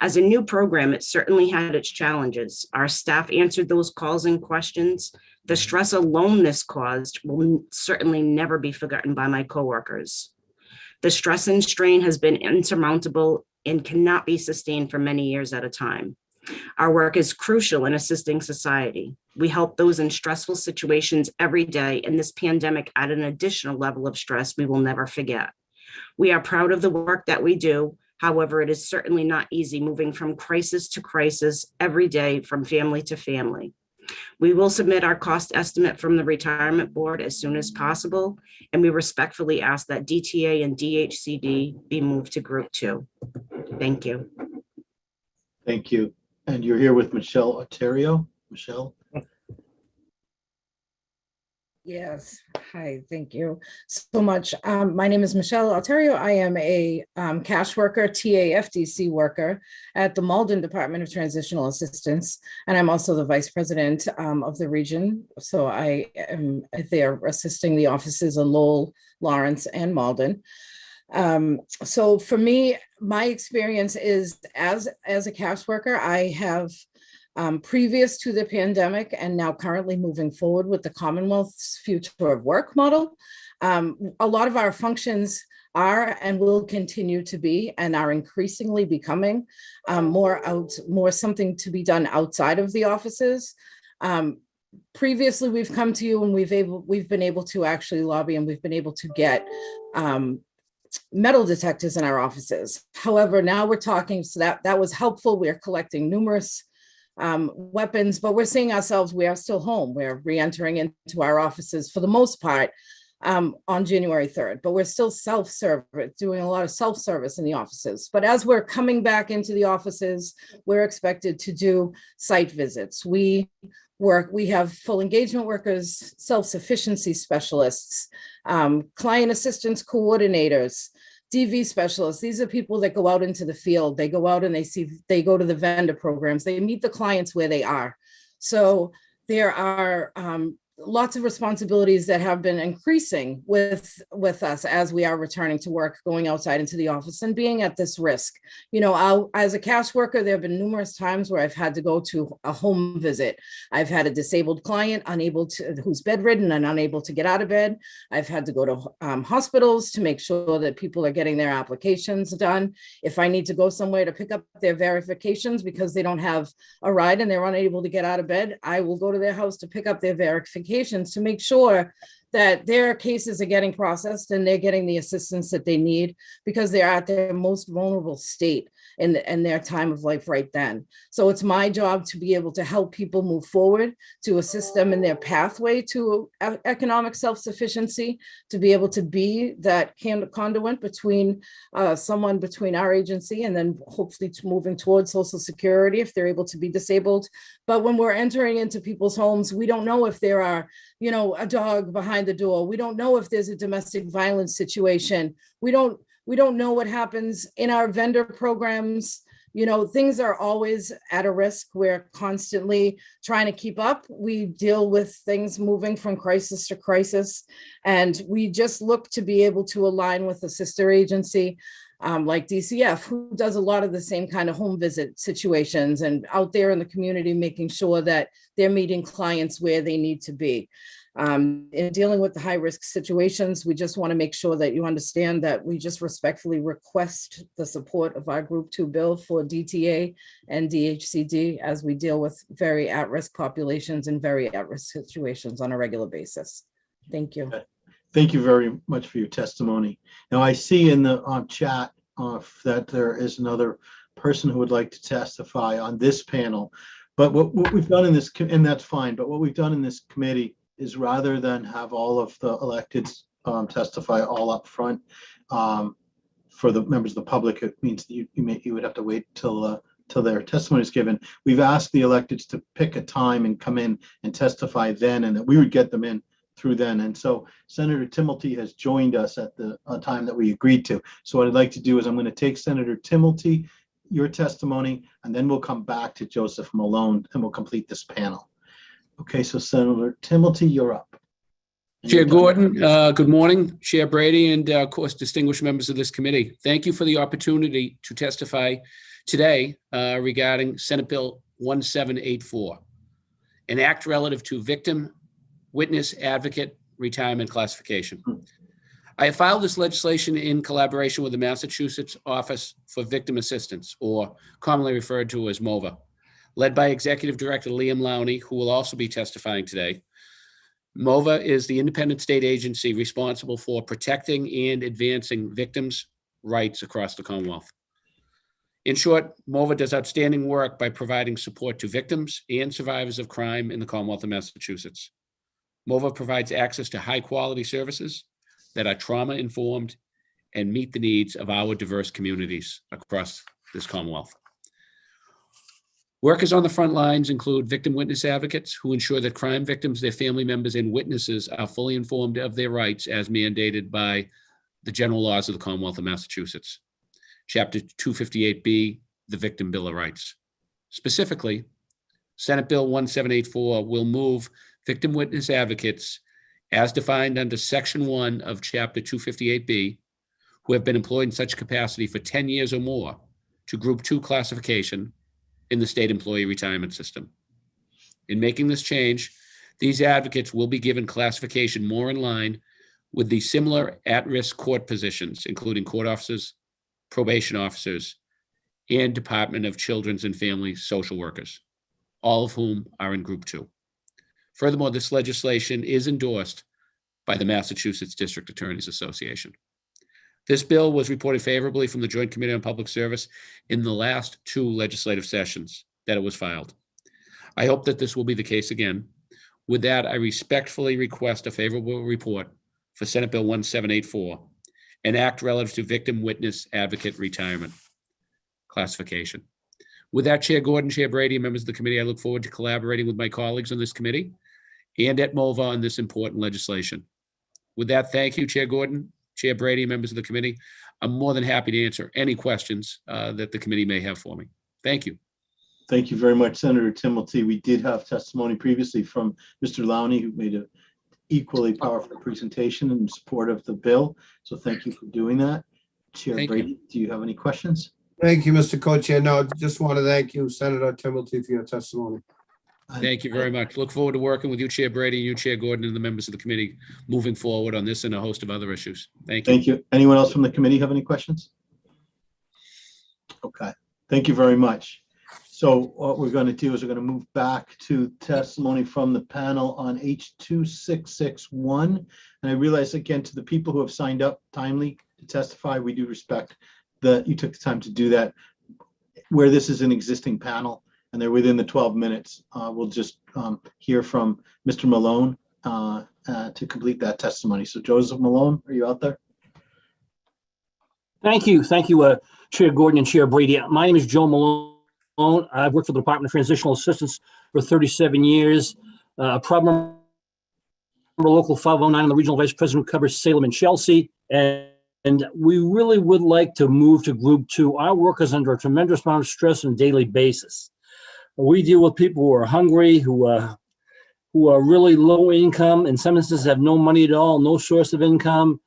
As a new program, it certainly had its challenges. Our staff answered those calls and questions. The stress alone this caused will certainly never be forgotten by my coworkers. The stress and strain has been insurmountable and cannot be sustained for many years at a time. Our work is crucial in assisting society. We help those in stressful situations every day, and this pandemic added an additional level of stress we will never forget. We are proud of the work that we do. However, it is certainly not easy moving from crisis to crisis every day, from family to family. We will submit our cost estimate from the retirement board as soon as possible, and we respectfully ask that DTA and DHCD be moved to Group 2. Thank you. Thank you. And you're here with Michelle Ontario. Michelle? Yes. Hi, thank you so much. My name is Michelle Alterio. I am a cash worker, TAFDC worker at the Malden Department of Transitional Assistance, and I'm also the vice president of the region. So I am there assisting the offices of Lowell, Lawrence, and Malden. So for me, my experience is as a cash worker, I have previous to the pandemic and now currently moving forward with the Commonwealth's future of work model. A lot of our functions are and will continue to be and are increasingly becoming more something to be done outside of the offices. Previously, we've come to you and we've been able to actually lobby, and we've been able to get metal detectors in our offices. However, now we're talking, so that was helpful. We're collecting numerous weapons, but we're seeing ourselves, we are still home. We're re-entering into our offices for the most part on January 3rd, but we're still self-service, doing a lot of self-service in the offices. But as we're coming back into the offices, we're expected to do site visits. We have full engagement workers, self-sufficiency specialists, client assistance coordinators, DV specialists. These are people that go out into the field. They go out and they go to the vendor programs. They meet the clients where they are. So there are lots of responsibilities that have been increasing with us as we are returning to work, going outside into the office and being at this risk. You know, as a cash worker, there have been numerous times where I've had to go to a home visit. I've had a disabled client who's bedridden and unable to get out of bed. I've had to go to hospitals to make sure that people are getting their applications done. If I need to go somewhere to pick up their verifications because they don't have a ride and they're unable to get out of bed, I will go to their house to pick up their verifications to make sure that their cases are getting processed and they're getting the assistance that they need, because they're at their most vulnerable state in their time of life right then. So it's my job to be able to help people move forward, to assist them in their pathway to economic self-sufficiency, to be able to be that conduit between between our agency and then hopefully moving towards Social Security if they're able to be disabled. But when we're entering into people's homes, we don't know if there are, you know, a dog behind the door. We don't know if there's a domestic violence situation. We don't know what happens in our vendor programs. You know, things are always at a risk. We're constantly trying to keep up. We deal with things moving from crisis to crisis, and we just look to be able to align with a sister agency like DCF, who does a lot of the same kind of home visit situations and out there in the community, making sure that they're meeting clients where they need to be. In dealing with the high risk situations, we just want to make sure that you understand that we just respectfully request the support of our Group 2 bill for DTA and DHCD as we deal with very at-risk populations and very at-risk situations on a regular basis. Thank you. Thank you very much for your testimony. Now I see in the chat that there is another person who would like to testify on this panel, but what we've done in this, and that's fine, but what we've done in this committee is rather than have all of the electeds testify all up front, for the members of the public, it means that you would have to wait till their testimony is given. We've asked the electeds to pick a time and come in and testify then, and that we would get them in through then. And so Senator Timilty has joined us at the time that we agreed to. So what I'd like to do is I'm going to take Senator Timilty, your testimony, and then we'll come back to Joseph Malone and we'll complete this panel. Okay, so Senator Timilty, you're up. Chair Gordon, good morning, Chair Brady, and of course, distinguished members of this committee. Thank you for the opportunity to testify today regarding Senate Bill 1784, an act relative to victim, witness, advocate, retirement classification. I have filed this legislation in collaboration with the Massachusetts Office for Victim Assistance, or commonly referred to as MOVA, led by Executive Director Liam Lowney, who will also be testifying today. MOVA is the independent state agency responsible for protecting and advancing victims' rights across the Commonwealth. In short, MOVA does outstanding work by providing support to victims and survivors of crime in the Commonwealth of Massachusetts. MOVA provides access to high-quality services that are trauma-informed and meet the needs of our diverse communities across this Commonwealth. Workers on the front lines include victim witness advocates who ensure that crime victims, their family members, and witnesses are fully informed of their rights as mandated by the general laws of the Commonwealth of Massachusetts. Chapter 258B, the Victim Bill of Rights. Specifically, Senate Bill 1784 will move victim witness advocates as defined under Section 1 of Chapter 258B, who have been employed in such capacity for 10 years or more, to Group 2 classification in the state employee retirement system. In making this change, these advocates will be given classification more in line with the similar at-risk court positions, including court officers, probation officers, and Department of Children's and Family Social Workers, all of whom are in Group 2. Furthermore, this legislation is endorsed by the Massachusetts District Attorneys Association. This bill was reported favorably from the Joint Committee on Public Service in the last 2 legislative sessions that it was filed. I hope that this will be the case again. With that, I respectfully request a favorable report for Senate Bill 1784, an act relative to victim witness advocate retirement classification. With that, Chair Gordon, Chair Brady, and members of the committee, I look forward to collaborating with my colleagues on this committee and at MOVA on this important legislation. With that, thank you, Chair Gordon, Chair Brady, members of the committee. I'm more than happy to answer any questions that the committee may have for me. Thank you. Thank you very much, Senator Timilty. We did have testimony previously from Mr. Lowney, who made an equally powerful presentation in support of the bill. So thank you for doing that. Chair Brady, do you have any questions? Thank you, Mr. Co-Chair. No, just want to thank you, Senator Timilty, for your testimony. Thank you very much. Look forward to working with you, Chair Brady, you, Chair Gordon, and the members of the committee moving forward on this and a host of other issues. Thank you. Thank you. Anyone else from the committee have any questions? Okay, thank you very much. So what we're going to do is we're going to move back to testimony from the panel on H2661. And I realize, again, to the people who have signed up timely to testify, we do respect that you took the time to do that. Where this is an existing panel and they're within the 12 minutes, we'll just hear from Mr. Malone to complete that testimony. So Joseph Malone, are you out there? Thank you. Thank you, Chair Gordon and Chair Brady. My name is Joe Malone. I've worked for the Department of Transitional Assistance for 37 years. A problem local 509, I'm the regional vice president who covers Salem and Chelsea. And we really would like to move to Group 2. Our work is under a tremendous amount of stress on a daily basis. We deal with people who are hungry, who are really low income, in some instances have no money at all, no source of income,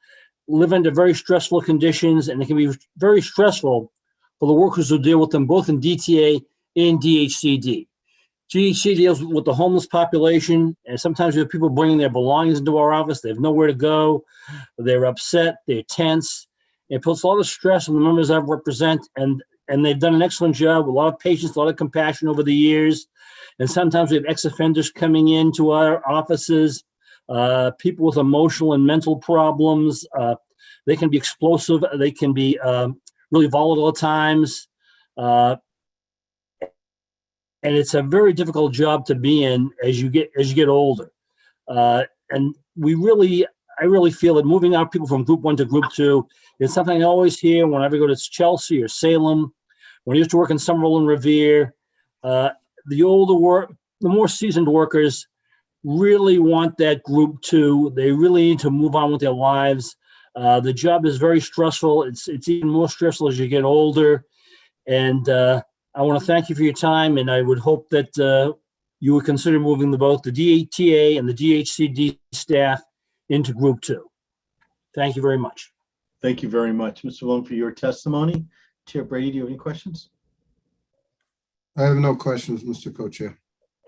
live under very stressful conditions, and it can be very stressful for the workers who deal with them both in DTA and DHCD. DHCD deals with the homeless population, and sometimes we have people bringing their belongings into our office. They have nowhere to go. They're upset. They're tense. It puts a lot of stress on the members I represent, and they've done an excellent job. A lot of patience, a lot of compassion over the years. And sometimes we have ex-offenders coming into our offices, people with emotional and mental problems. They can be explosive. They can be really volatile at times. And it's a very difficult job to be in as you get older. And I really feel that moving our people from group 1 to group 2 is something I always hear whenever I go to Chelsea or Salem. When I used to work in Somerville and Revere, the more seasoned workers really want that group 2. They really need to move on with their lives. The job is very stressful. It's even more stressful as you get older. And I want to thank you for your time, and I would hope that you would consider moving both the DATA and the DHCD staff into group 2. Thank you very much. Thank you very much, Mr. Malone, for your testimony. Chair Brady, do you have any questions? I have no questions, Mr. Co-Chair.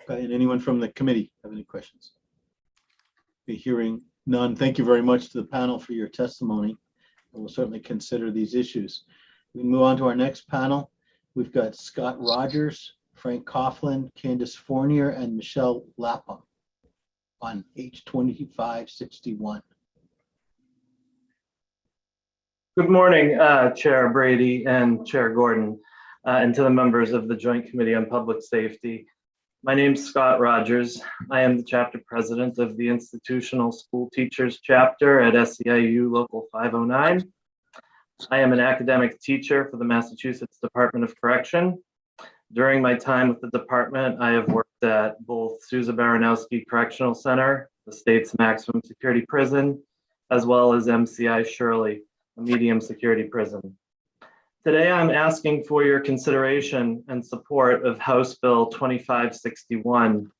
Okay, and anyone from the committee have any questions? Be hearing none. Thank you very much to the panel for your testimony. We'll certainly consider these issues. We move on to our next panel. We've got Scott Rogers, Frank Coughlin, Candace Fournier, and Michelle Lapham on H 2561. Good morning, Chair Brady and Chair Gordon, and to the members of the Joint Committee on Public Safety. My name's Scott Rogers. I am the chapter president of the Institutional School Teachers chapter at SEIU Local 509. I am an academic teacher for the Massachusetts Department of Correction. During my time with the department, I have worked at both Sousa Baranowski Correctional Center, the state's maximum security prison, as well as MCI Shirley, a medium security prison. Today, I'm asking for your consideration and support of House Bill 2561,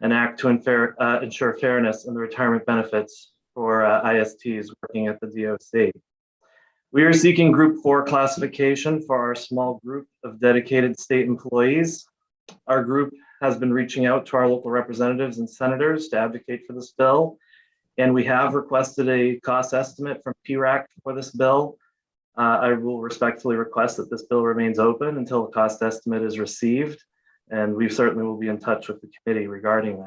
an act to ensure fairness in the retirement benefits for ISTs working at the DOC. We are seeking Group 4 classification for our small group of dedicated state employees. Our group has been reaching out to our local representatives and senators to advocate for this bill, and we have requested a cost estimate from PRAC for this bill. I will respectfully request that this bill remains open until a cost estimate is received, and we certainly will be in touch with the committee regarding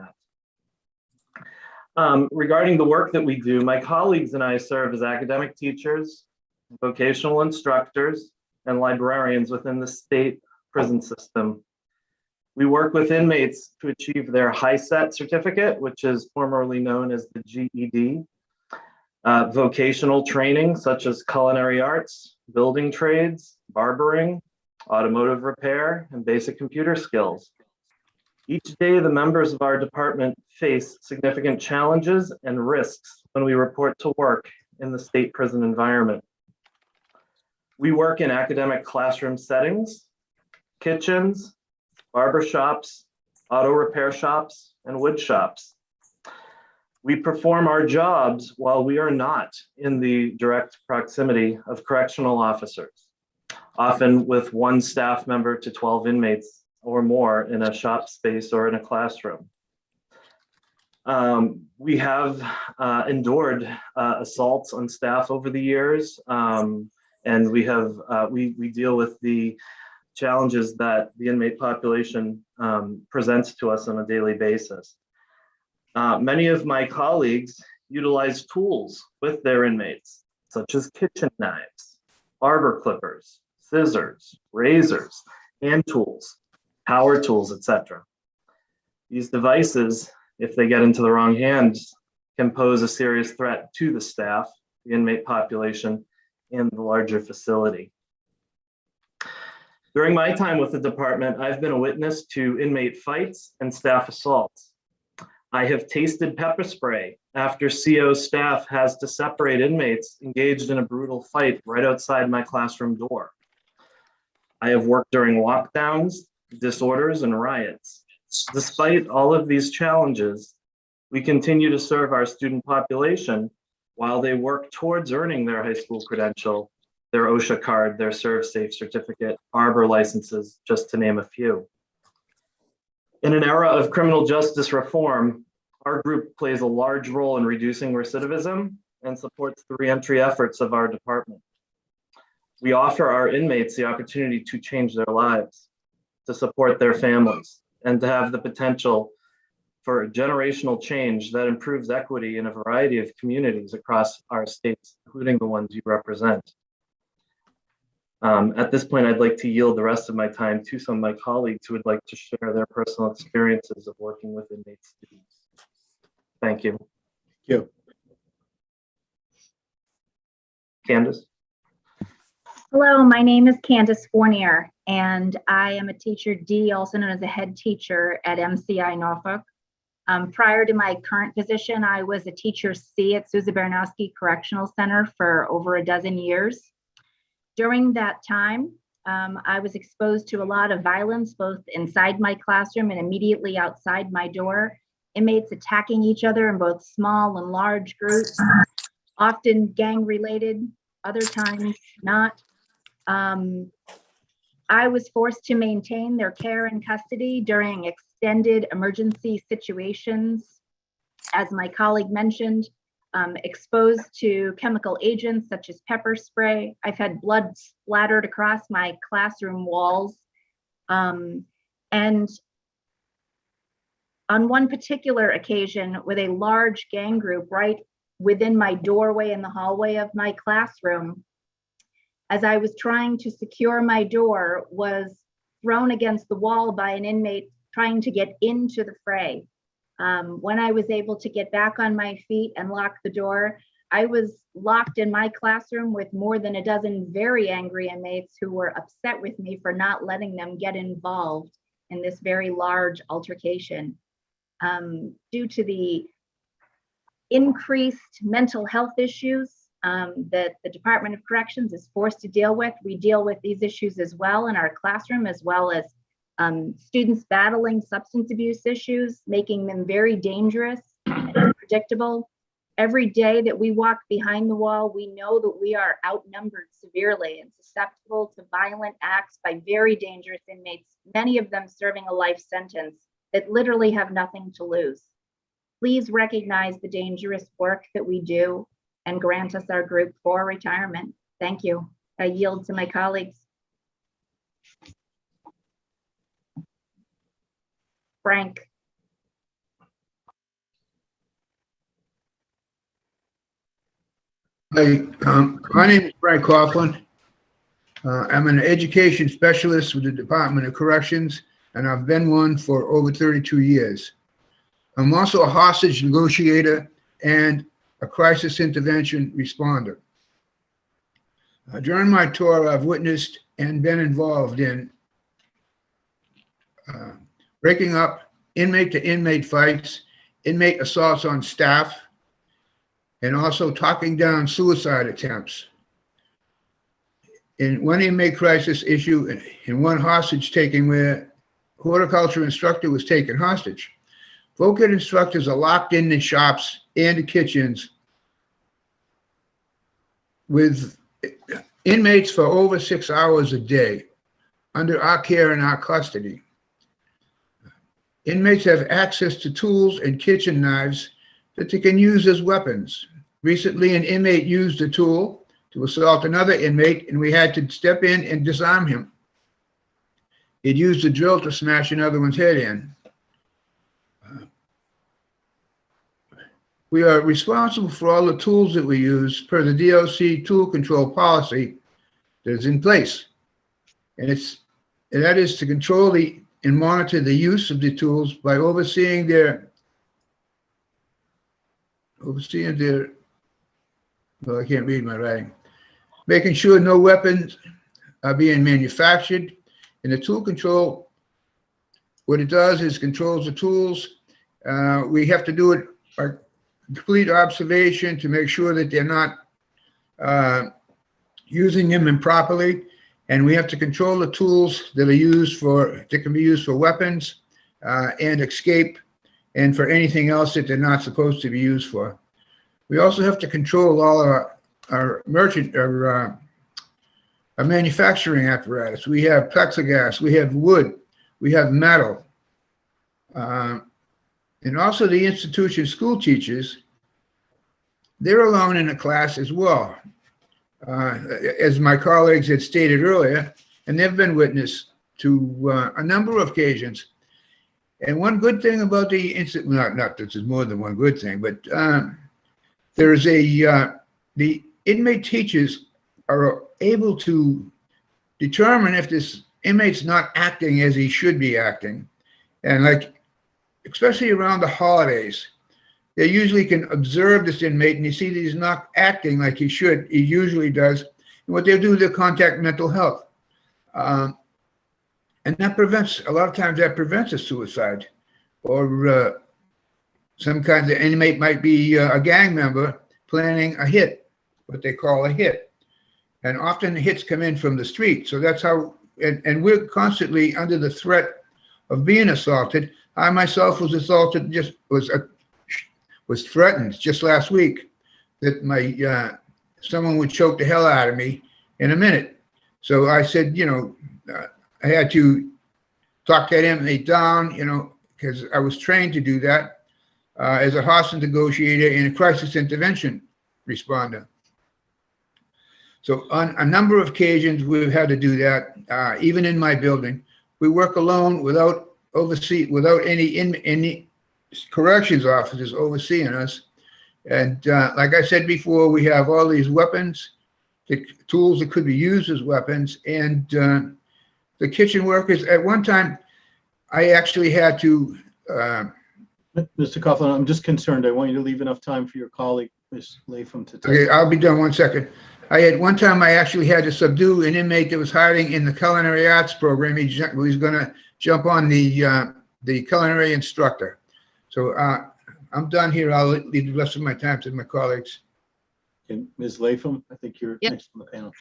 that. Regarding the work that we do, my colleagues and I serve as academic teachers, vocational instructors, and librarians within the state prison system. We work with inmates to achieve their HiSET certificate, which is formerly known as the GED. Vocational training such as culinary arts, building trades, barbering, automotive repair, and basic computer skills. Each day, the members of our department face significant challenges and risks when we report to work in the state prison environment. We work in academic classroom settings, kitchens, barber shops, auto repair shops, and wood shops. We perform our jobs while we are not in the direct proximity of correctional officers, often with one staff member to 12 inmates or more in a shop space or in a classroom. We have endured assaults on staff over the years, and we deal with the challenges that the inmate population presents to us on a daily basis. Many of my colleagues utilize tools with their inmates, such as kitchen knives, barber clippers, scissors, razors, hand tools, power tools, etc. These devices, if they get into the wrong hands, can pose a serious threat to the staff, the inmate population, and the larger facility. During my time with the department, I've been a witness to inmate fights and staff assaults. I have tasted pepper spray after CO staff has to separate inmates engaged in a brutal fight right outside my classroom door. I have worked during lockdowns, disorders, and riots. Despite all of these challenges, we continue to serve our student population while they work towards earning their high school credential, their OSHA card, their ServSafe certificate, Arbor licenses, just to name a few. In an era of criminal justice reform, our group plays a large role in reducing recidivism and supports the reentry efforts of our department. We offer our inmates the opportunity to change their lives, to support their families, and to have the potential for generational change that improves equity in a variety of communities across our states, including the ones you represent. At this point, I'd like to yield the rest of my time to some of my colleagues who would like to share their personal experiences of working with inmate students. Thank you. Thank you. Candace? Hello, my name is Candace Fournier, and I am a teacher D, also known as a head teacher at MCI Norfolk. Prior to my current position, I was a teacher C at Susan Baranowski Correctional Center for over a dozen years. During that time, I was exposed to a lot of violence, both inside my classroom and immediately outside my door. Inmates attacking each other in both small and large groups, often gang-related, other times not. I was forced to maintain their care and custody during extended emergency situations. As my colleague mentioned, exposed to chemical agents such as pepper spray. I've had blood splattered across my classroom walls. And on one particular occasion with a large gang group right within my doorway in the hallway of my classroom, as I was trying to secure my door, was thrown against the wall by an inmate trying to get into the fray. When I was able to get back on my feet and lock the door, I was locked in my classroom with more than a dozen very angry inmates who were upset with me for not letting them get involved in this very large altercation. Due to the increased mental health issues that the Department of Corrections is forced to deal with, we deal with these issues as well in our classroom, as well as students battling substance abuse issues, making them very dangerous and unpredictable. Every day that we walk behind the wall, we know that we are outnumbered severely and susceptible to violent acts by very dangerous inmates, many of them serving a life sentence that literally have nothing to lose. Please recognize the dangerous work that we do and grant us our group for retirement. Thank you. I yield to my colleagues. Frank. Hi, my name is Frank Coughlin. I'm an education specialist with the Department of Corrections, and I've been one for over 32 years. I'm also a hostage negotiator and a crisis intervention responder. During my tour, I've witnessed and been involved in breaking up inmate-to-inmate fights, inmate assaults on staff, and also talking down suicide attempts. In one inmate crisis issue, in one hostage taking where horticulture instructor was taken hostage, VOCAD instructors are locked in the shops and the kitchens with inmates for over 6 hours a day under our care and our custody. Inmates have access to tools and kitchen knives that they can use as weapons. Recently, an inmate used a tool to assault another inmate, and we had to step in and disarm him. It used a drill to smash another one's head in. We are responsible for all the tools that we use per the DOC tool control policy that is in place. And that is to control and monitor the use of the tools by overseeing their, well, I can't read my writing, making sure no weapons are being manufactured. And the tool control, what it does is controls the tools. We have to do it by complete observation to make sure that they're not using them improperly. And we have to control the tools that can be used for weapons and escape, and for anything else that they're not supposed to be used for. We also have to control all our manufacturing apparatus. We have plexiglass, we have wood, we have metal. And also the institution school teachers, they're alone in a class as well. As my colleagues had stated earlier, and they've been witness to a number of occasions. And one good thing about the institute, not this is more than one good thing, but there's the inmate teachers are able to determine if this inmate's not acting as he should be acting. And like, especially around the holidays, they usually can observe this inmate and you see that he's not acting like he usually does. And what they'll do, they'll contact mental health. And that prevents, a lot of times that prevents a suicide, or some kind of inmate might be a gang member planning a hit, what they call a hit. And often the hits come in from the street. So that's how, and we're constantly under the threat of being assaulted. I myself was assaulted, was threatened just last week that someone would choke the hell out of me in a minute. So I said, I had to talk that inmate down, because I was trained to do that as a hostage negotiator and a crisis intervention responder. So on a number of occasions, we've had to do that, even in my building. We work alone without any corrections officers overseeing us. And like I said before, we have all these weapons, the tools that could be used as weapons. And the kitchen workers, at one time, I actually had to. Mr. Coughlin, I'm just concerned. I want you to leave enough time for your colleague, Ms. Latham, to tell. Okay, I'll be done 1 second. One time I actually had to subdue an inmate that was hiding in the culinary arts program. He was going to jump on the culinary instructor. So I'm done here. I'll leave the rest of my time to my colleagues. Okay, Ms. Latham, I think you're Yep. next on the panel.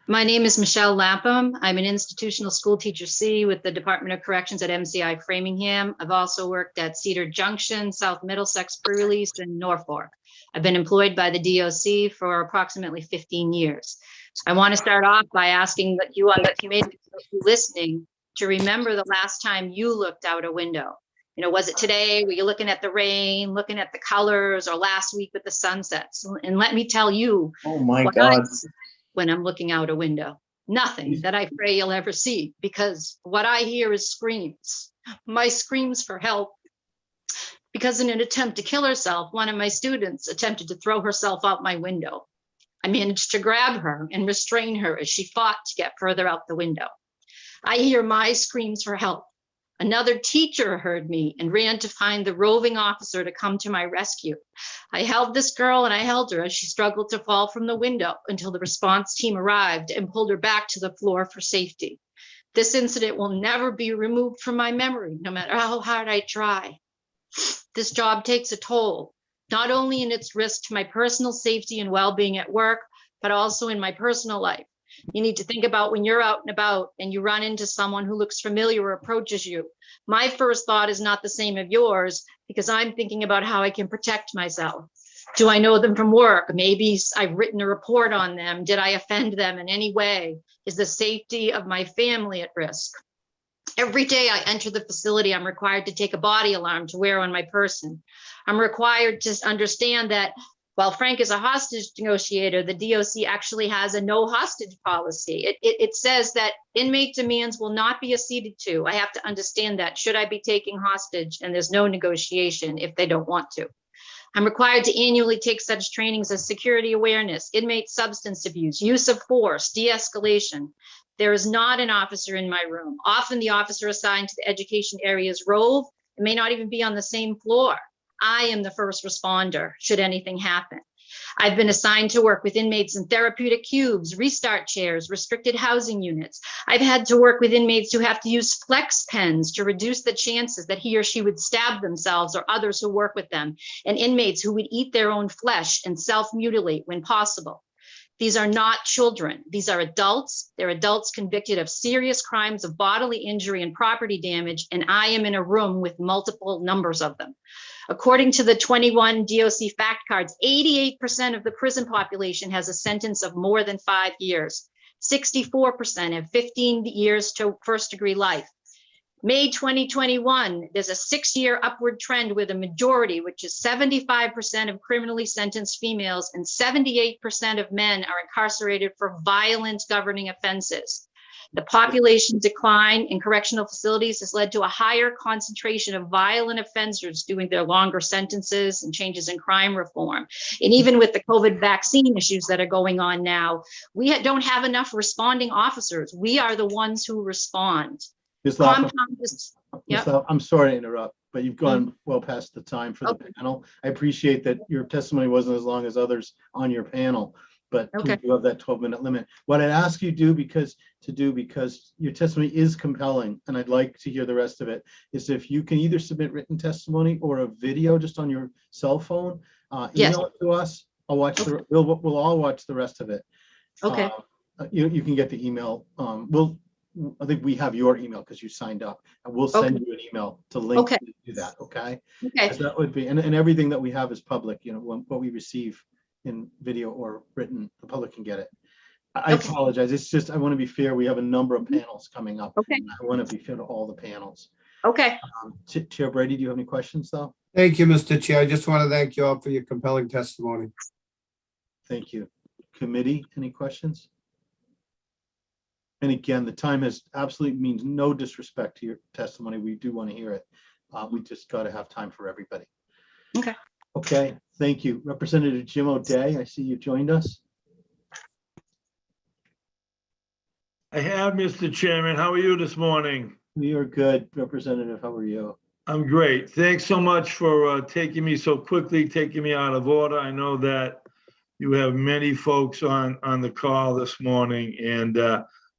My name is Michelle Lapham. I'm an institutional school teacher C with the Department of Corrections at MCI Framingham. I've also worked at Cedar Junction, South Middlesex pre-release, and Norfolk. I've been employed by the DOC for approximately 15 years. I want to start off by asking that you on the committee listening to remember the last time you looked out a window. Was it today? Were you looking at the rain, looking at the colors, or last week with the sunsets? And let me tell you, Oh my what I God. see when I'm looking out a window, nothing that I pray you'll ever see, because what I hear is screams, my screams for help. Because in an attempt to kill herself, one of my students attempted to throw herself out my window. I managed to grab her and restrain her as she fought to get further out the window. I hear my screams for help. Another teacher heard me and ran to find the roving officer to come to my rescue. I held this girl and I held her as she struggled to fall from the window until the response team arrived and pulled her back to the floor for safety. This incident will never be removed from my memory, no matter how hard I try. This job takes a toll, not only in its risk to my personal safety and well-being at work, but also in my personal life. You need to think about when you're out and about and you run into someone who looks familiar or approaches you. My first thought is not the same as yours, because I'm thinking about how I can protect myself. Do I know them from work? Maybe I've written a report on them. Did I offend them in any way? Is the safety of my family at risk? Every day I enter the facility, I'm required to take a body alarm to wear on my person. I'm required to understand that while Frank is a hostage negotiator, the DOC actually has a no hostage policy. It says that inmate demands will not be acceded to. I have to understand that should I be taking hostage, and there's no negotiation if they don't want to. I'm required to annually take such trainings as security awareness, inmate substance abuse, use of force, de-escalation. There is not an officer in my room. Often the officer assigned to the education areas rove and may not even be on the same floor. I am the first responder should anything happen. I've been assigned to work with inmates in therapeutic cubes, restart chairs, restricted housing units. I've had to work with inmates who have to use flex pens to reduce the chances that he or she would stab themselves or others who work with them, and inmates who would eat their own flesh and self-mutilate when possible. These are not children. These are adults. They're adults convicted of serious crimes of bodily injury and property damage, and I am in a room with multiple numbers of them. According to the 21 DOC fact cards, 88% of the prison population has a sentence of more than 5 years. 64% have 15 years to first-degree life. May 2021, there's a 6-year upward trend with a majority, which is 75% of criminally sentenced females and 78% of men are incarcerated for violent governing offenses. The population decline in correctional facilities has led to a higher concentration of violent offenders doing their longer sentences and changes in crime reform. And even with the COVID vaccine issues that are going on now, we don't have enough responding officers. We are the ones who respond. Ms. Lapham, Compound is, Ms. yep. Lapham, I'm sorry to interrupt. but you've gone well past the time for the panel. I appreciate that your testimony wasn't as long as others on your panel, but we do have that 12-minute limit. What I'd ask you because your testimony is compelling, and I'd like to hear the rest of it, is if you can either submit written testimony or a video just on your cell phone, email it to us. I'll watch we'll all watch the rest of it. Okay. You can get the email. I think we have your email because you signed up, and we'll send you an email to link to do that. Okay. Okay. That would be, and everything that we have is public. What we receive in video or written, the public can get it. I apologize. It's just, I want to be fair. We have a number of panels coming up. Okay. I want to be fair to all the panels. Okay. Chair Brady, do you have any questions though? Thank you, Mr. Chair. I just want to thank you all for your compelling testimony. Thank you. Committee, any questions? And again, the time has absolutely means no disrespect to your testimony. We do want to hear it. We just got to have time for everybody. Okay. Okay, thank you. Representative Jim O'Day, I see you joined us. I have, Mr. Chairman. How are you this morning? We are good. Representative, how are you? I'm great. Thanks so much for taking me so quickly, taking me out of order. I know that you have many folks on the call this morning, and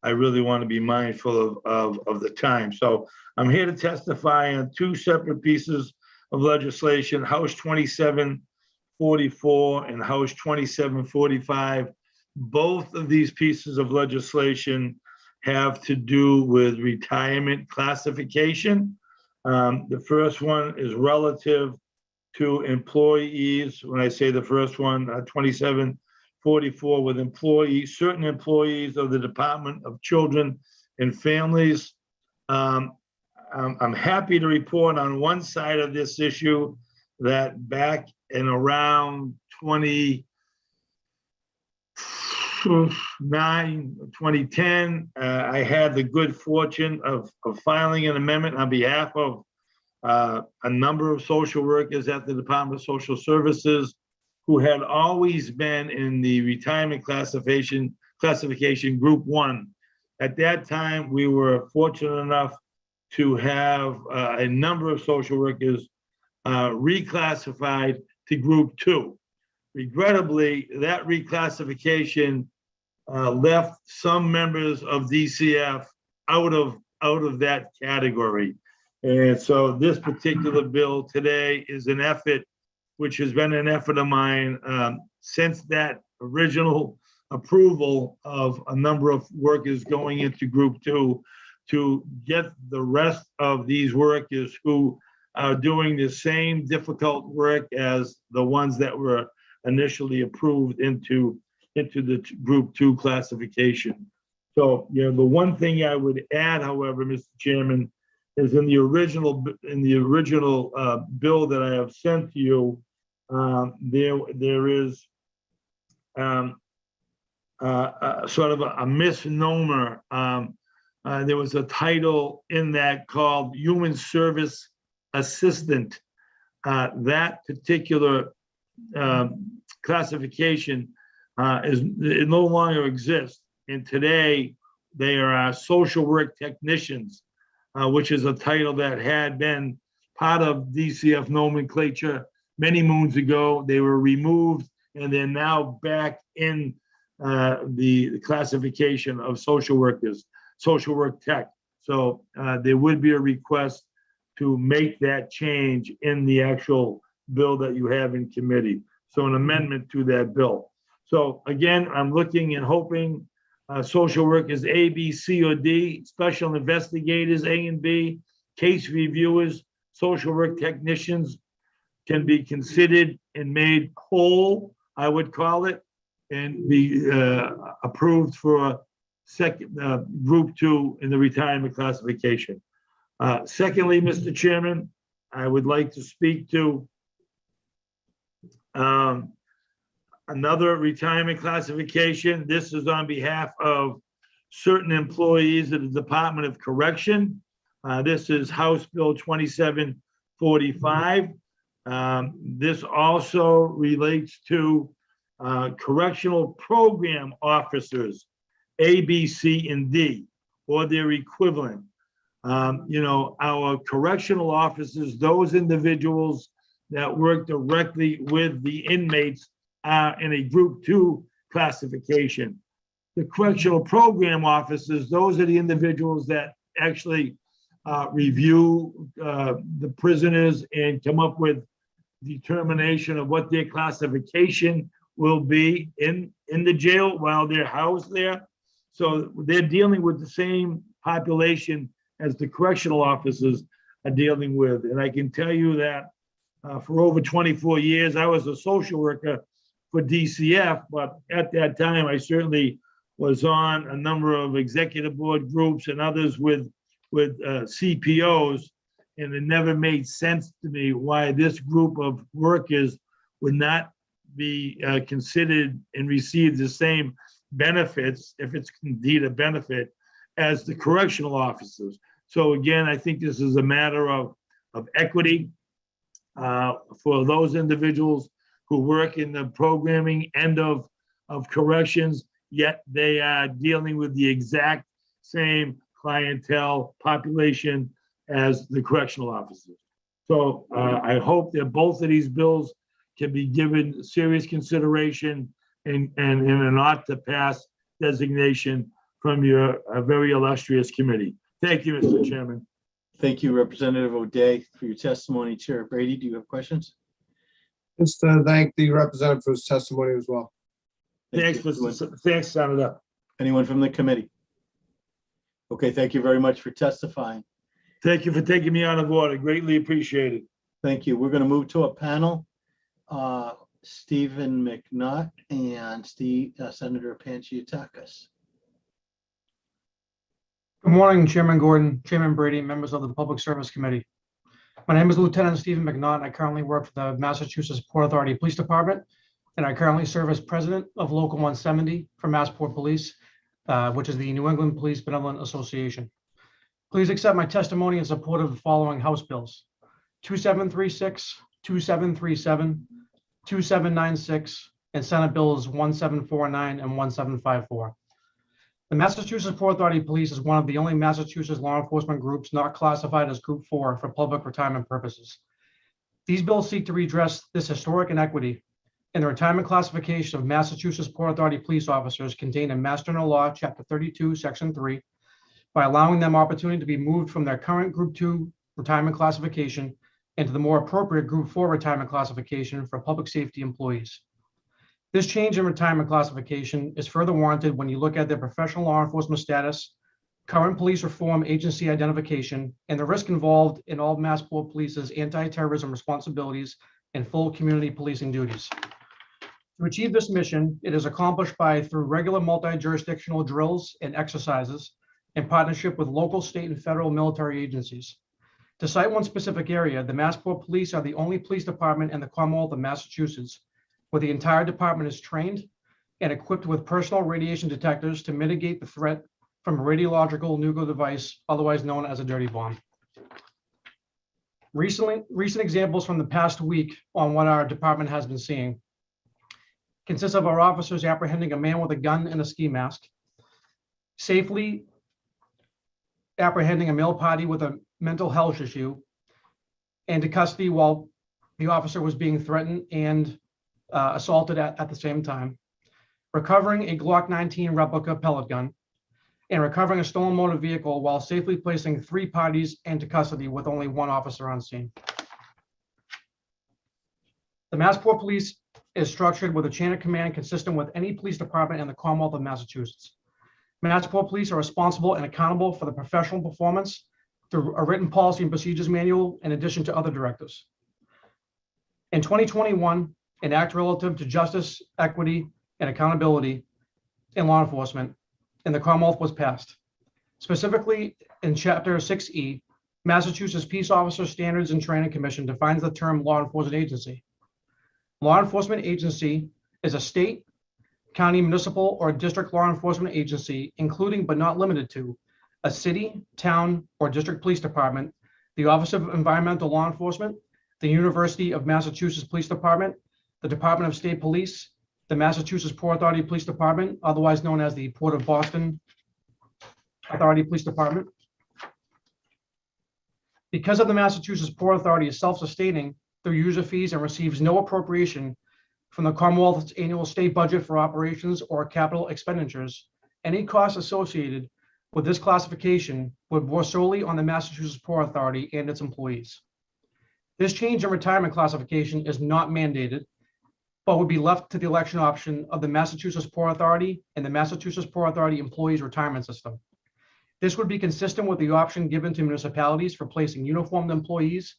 I really want to be mindful of the time. So I'm here to testify on two separate pieces of legislation, House 2744 and House 2745. Both of these pieces of legislation have to do with retirement classification. The first one is relative to employees. When I say the first one, 2744 with certain employees of the Department of Children and Families. I'm happy to report on one side of this issue that back in around 2010, I had the good fortune of filing an amendment on behalf of a number of social workers at the Department of Social Services who had always been in the retirement classification group 1. At that time, we were fortunate enough to have a number of social workers reclassified to group 2. Regrettably, that reclassification left some members of DCF out of that category. And so this particular bill today is an effort, which has been an effort of mine since that original approval of a number of workers going into group 2 to get the rest of these workers who are doing the same difficult work as the ones that were initially approved into the group 2 classification. So, the one thing I would add, however, Mr. Chairman, is in the original bill that I have sent to you, there is sort of a misnomer. There was a title in that called Human Service Assistant. That particular classification it no longer exists. And today they are social work technicians, which is a title that had been part of DCF nomenclature many moons ago. They were removed and they're now back in the classification of social workers, social work tech. So there would be a request to make that change in the actual bill that you have in committee. So an amendment to that bill. So again, I'm looking and hoping social workers A, B, C, or D, special investigators A and B, case reviewers, social work technicians can be considered and made whole, I would call it, and be approved for a second group 2 in the retirement classification. Secondly, Mr. Chairman, I would like to speak to another retirement classification. This is on behalf of certain employees of the Department of Correction. This is House Bill 2745. This also relates to correctional program officers, A, B, C, and D, or their equivalent. Our correctional officers, those individuals that work directly with the inmates are in a group 2 classification. The correctional program officers, those are the individuals that actually review the prisoners and come up with determination of what their classification will be in the jail while they're housed there. So they're dealing with the same population as the correctional officers are dealing with. And I can tell you that for over 24 years, I was a social worker for DCF, but at that time, I certainly was on a number of executive board groups and others with CPOs, and it never made sense to me why this group of workers would not be considered and receive the same benefits, if it's indeed a benefit, as the correctional officers. So again, I think this is a matter of equity for those individuals who work in the programming end of corrections, yet they are dealing with the exact same clientele population as the correctional officers. So I hope that both of these bills can be given serious consideration and an ought to pass designation from your very illustrious committee. Thank you, Mr. Chairman. Thank you, Representative O'Day, for your testimony. Chair Brady, do you have questions? Just to thank the representative for his testimony as well. Thanks, Senator. Anyone from the committee? Okay, thank you very much for testifying. Thank you for taking me out of order. Greatly appreciated. Thank you. We're going to move to a panel. Stephen McNutt and Senator Pangiatakis. Good morning, Chairman Gordon, Chairman Brady, members of the Public Service Committee. My name is Lieutenant Stephen McNutt. I currently work for the Massachusetts Port Authority Police Department, and I currently serve as president of Local 170 for Massport Police, which is the New England Police Benevolent Association. Please accept my testimony in support of the following House bills: 2736, 2737, 2796, and Senate Bills 1749 and 1754. The Massachusetts Port Authority Police is one of the only Massachusetts law enforcement groups not classified as Group 4 for public retirement purposes. These bills seek to redress this historic inequity in the retirement classification of Massachusetts Port Authority police officers contained in Mass General Law, Chapter 32, Section 3, by allowing them opportunity to be moved from their current Group 2 retirement classification into the more appropriate Group 4 retirement classification for public safety employees. This change in retirement classification is further warranted when you look at their professional law enforcement status, current police reform agency identification, and the risk involved in all Massport Police's anti-terrorism responsibilities and full community policing duties. To achieve this mission, it is accomplished through regular multi-jurisdictional drills and exercises in partnership with local, state, and federal military agencies. To cite one specific area, the Massport Police are the only police department in the Commonwealth of Massachusetts where the entire department is trained and equipped with personal radiation detectors to mitigate the threat from a radiological nuclear device, otherwise known as a dirty bomb. Recent examples from the past week on what our department has been seeing consists of our officers apprehending a man with a gun and a ski mask, safely apprehending a male party with a mental health issue, into custody while the officer was being threatened and assaulted at the same time, recovering a Glock 19 replica pellet gun, and recovering a stolen motor vehicle while safely placing 3 parties into custody with only 1 officer on scene. The Massport Police is structured with a chain of command consistent with any police department in the Commonwealth of Massachusetts. Massport Police are responsible and accountable for the professional performance through a written policy and procedures manual in addition to other directives. In 2021, an act relative to justice, equity, and accountability in law enforcement in the Commonwealth was passed. Specifically, in Chapter 6E, Massachusetts Peace Officer Standards and Training Commission defines the term law enforcement agency. Law enforcement agency is a state, county, municipal, or district law enforcement agency, including but not limited to a city, town, or district police department, the Office of Environmental Law Enforcement, the University of Massachusetts Police Department, the Department of State Police, the Massachusetts Port Authority Police Department, otherwise known as the Port of Boston Authority Police Department, Because of the Massachusetts Port Authority is self-sustaining through user fees and receives no appropriation from the Commonwealth's annual state budget for operations or capital expenditures, any costs associated with this classification would bore solely on the Massachusetts Port Authority and its employees. This change in retirement classification is not mandated, but would be left to the election option of the Massachusetts Port Authority and the Massachusetts Port Authority Employees Retirement System. This would be consistent with the option given to municipalities for placing uniformed employees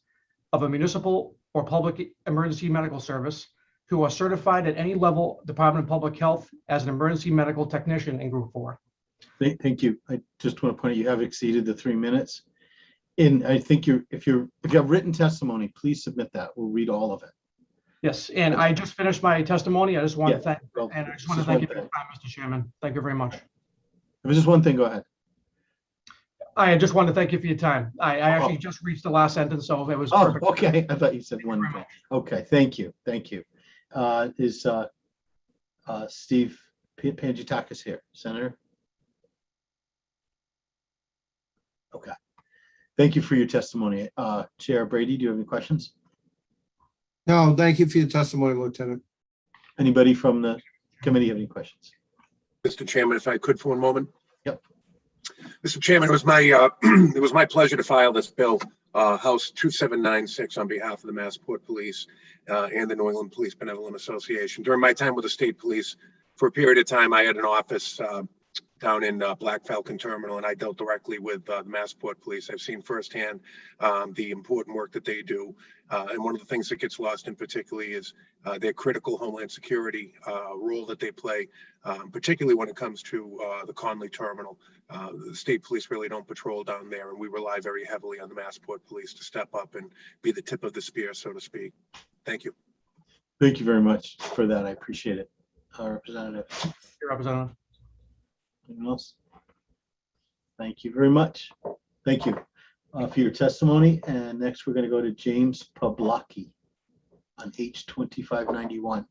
of a municipal or public emergency medical service who are certified at any level Department of Public Health as an emergency medical technician in Group 4. Thank you. I just want to point out you have exceeded the 3 minutes. And I think if you have written testimony, please submit that. We'll read all of it. Yes, and I just finished my testimony. I just want to thank, well, and I just want to thank you for your time, Mr. Chairman. Thank you very much. If there's just one thing, go ahead. I just want to thank you for your time. I actually just reached the last sentence, so it was Oh, perfect. okay. I thought you said one thing. Okay, thank you. Thank you. Is Steve Pangitakis here, Senator? Okay. Thank you for your testimony. Chair Brady, do you have any questions? No, thank you for your testimony, Lieutenant. Anybody from the committee have any questions? Mr. Chairman, if I could for one moment. Yep. Mr. Chairman, it was my it was my pleasure to file this bill, House 2796, on behalf of the Massport Police and the New England Police Benevolent Association. During my time with the state police, for a period of time, I had an office down in Black Falcon Terminal, and I dealt directly with the Massport Police. I've seen firsthand the important work that they do. And one of the things that gets lost in particularly is their critical Homeland Security role that they play, particularly when it comes to the Conley Terminal. The state police really don't patrol down there, and we rely very heavily on the Massport Police to step up and be the tip of the spear, so to speak. Thank you. Thank you very much for that. I appreciate it. Representative. Your Representative. Anyone else? Thank you very much. Thank you for your testimony. And next, we're going to go to James Pawlowski on H 2591.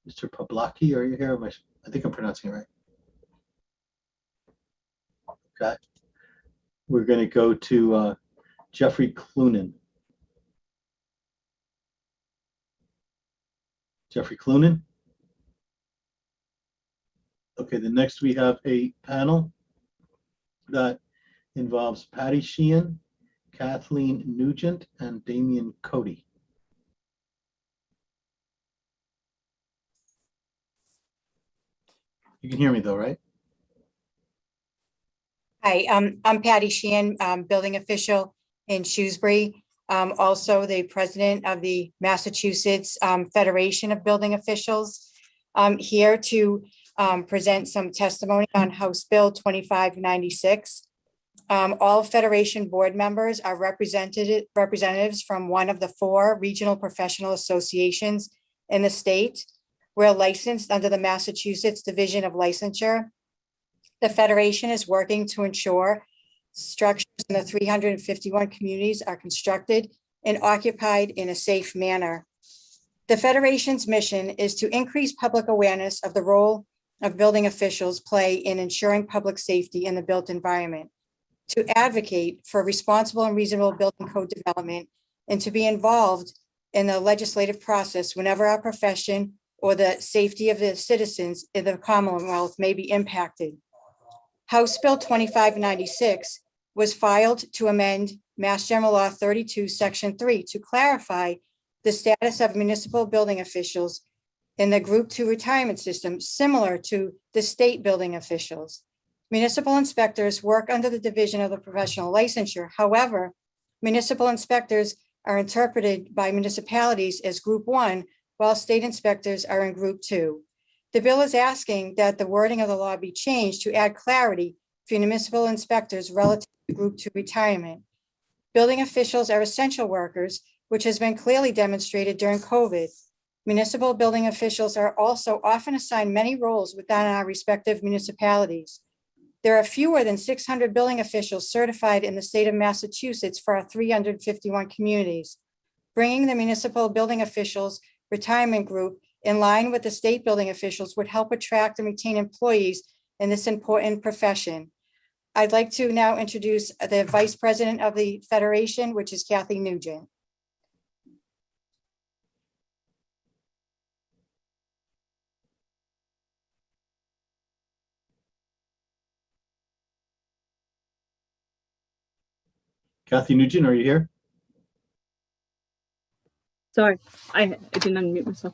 Mr. Pawlowski, are you here? I think I'm pronouncing it right. Okay. We're going to go to Jeffrey Clunan. Jeffrey Clunan. Okay, the next we have a panel that involves Patty Sheehan, Kathleen Nugent, and Damian Cody. You can hear me though, right? Hi, I'm Patty Sheehan, building official in Shrewsbury. Also the president of the Massachusetts Federation of Building Officials. Here to present some testimony on House Bill 2596. All Federation board members are representatives from one of the 4 regional professional associations in the state. We're licensed under the Massachusetts Division of Licensure. The Federation is working to ensure structures in the 351 communities are constructed and occupied in a safe manner. The Federation's mission is to increase public awareness of the role of building officials play in ensuring public safety in the built environment, to advocate for responsible and reasonable building code development, and to be involved in the legislative process whenever our profession or the safety of the citizens in the Commonwealth may be impacted. House Bill 2596 was filed to amend Mass General Law 32, Section 3 to clarify the status of municipal building officials in the Group 2 retirement system, similar to the state building officials. Municipal inspectors work under the division of the professional licensure. However, municipal inspectors are interpreted by municipalities as Group 1, while state inspectors are in Group 2. The bill is asking that the wording of the law be changed to add clarity for municipal inspectors relative to Group 2 retirement. Building officials are essential workers, which has been clearly demonstrated during COVID. Municipal building officials are also often assigned many roles within our respective municipalities. There are fewer than 600 building officials certified in the state of Massachusetts for our 351 communities. Bringing the municipal building officials retirement group in line with the state building officials would help attract and retain employees in this important profession. I'd like to now introduce the Vice President of the Federation, which is Kathy Nugent. Kathy Nugent, are you here? Sorry, I didn't unmute myself.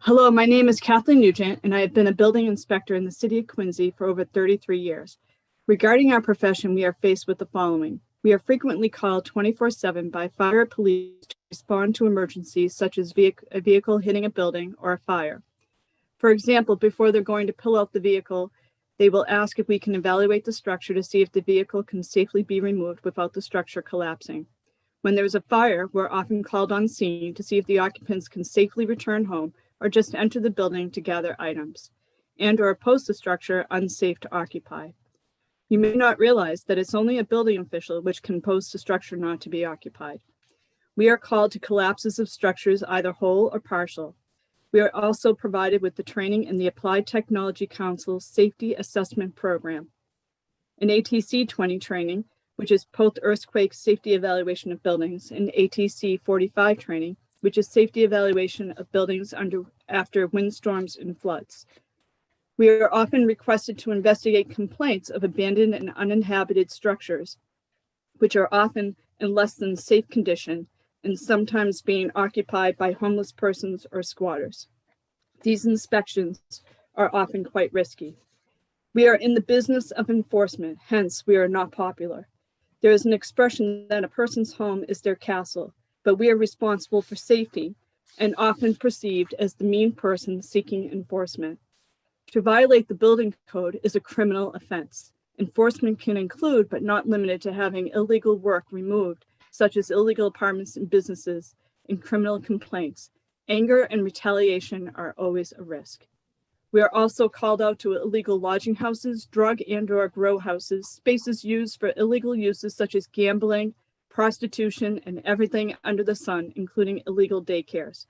Hello, my name is Kathleen Nugent, and I have been a building inspector in the city of Quincy for over 33 years. Regarding our profession, we are faced with the following. We are frequently called 24/7 by fire or police to respond to emergencies such as a vehicle hitting a building or a fire. For example, before they're going to pull out the vehicle, they will ask if we can evaluate the structure to see if the vehicle can safely be removed without the structure collapsing. When there is a fire, we're often called on scene to see if the occupants can safely return home or just enter the building to gather items, and or post the structure unsafe to occupy. You may not realize that it's only a building official which can post a structure not to be occupied. We are called to collapses of structures, either whole or partial. We are also provided with the training in the Applied Technology Council Safety Assessment Program. An ATC 20 training, which is post-earthquake safety evaluation of buildings, and ATC 45 training, which is safety evaluation of buildings after windstorms and floods. We are often requested to investigate complaints of abandoned and uninhabited structures, which are often in less than safe condition and sometimes being occupied by homeless persons or squatters. These inspections are often quite risky. We are in the business of enforcement, hence we are not popular. There is an expression that a person's home is their castle, but we are responsible for safety and often perceived as the mean person seeking enforcement. To violate the building code is a criminal offense. Enforcement can include, but not limited to, having illegal work removed, such as illegal apartments and businesses, and criminal complaints. Anger and retaliation are always a risk. We are also called out to illegal lodging houses, drug and/or grow houses, spaces used for illegal uses such as gambling, prostitution, and everything under the sun, including illegal daycares.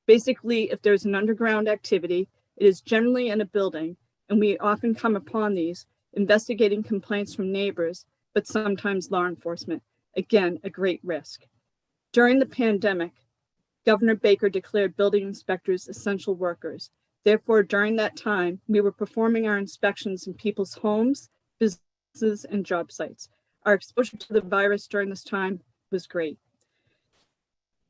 Basically, if there's an underground activity, it is generally in a building, and we often come upon these, investigating complaints from neighbors, but sometimes law enforcement. Again, a great risk. During the pandemic, Governor Baker declared building inspectors essential workers. Therefore, during that time, we were performing our inspections in people's homes, businesses, and job sites. Our exposure to the virus during this time was great.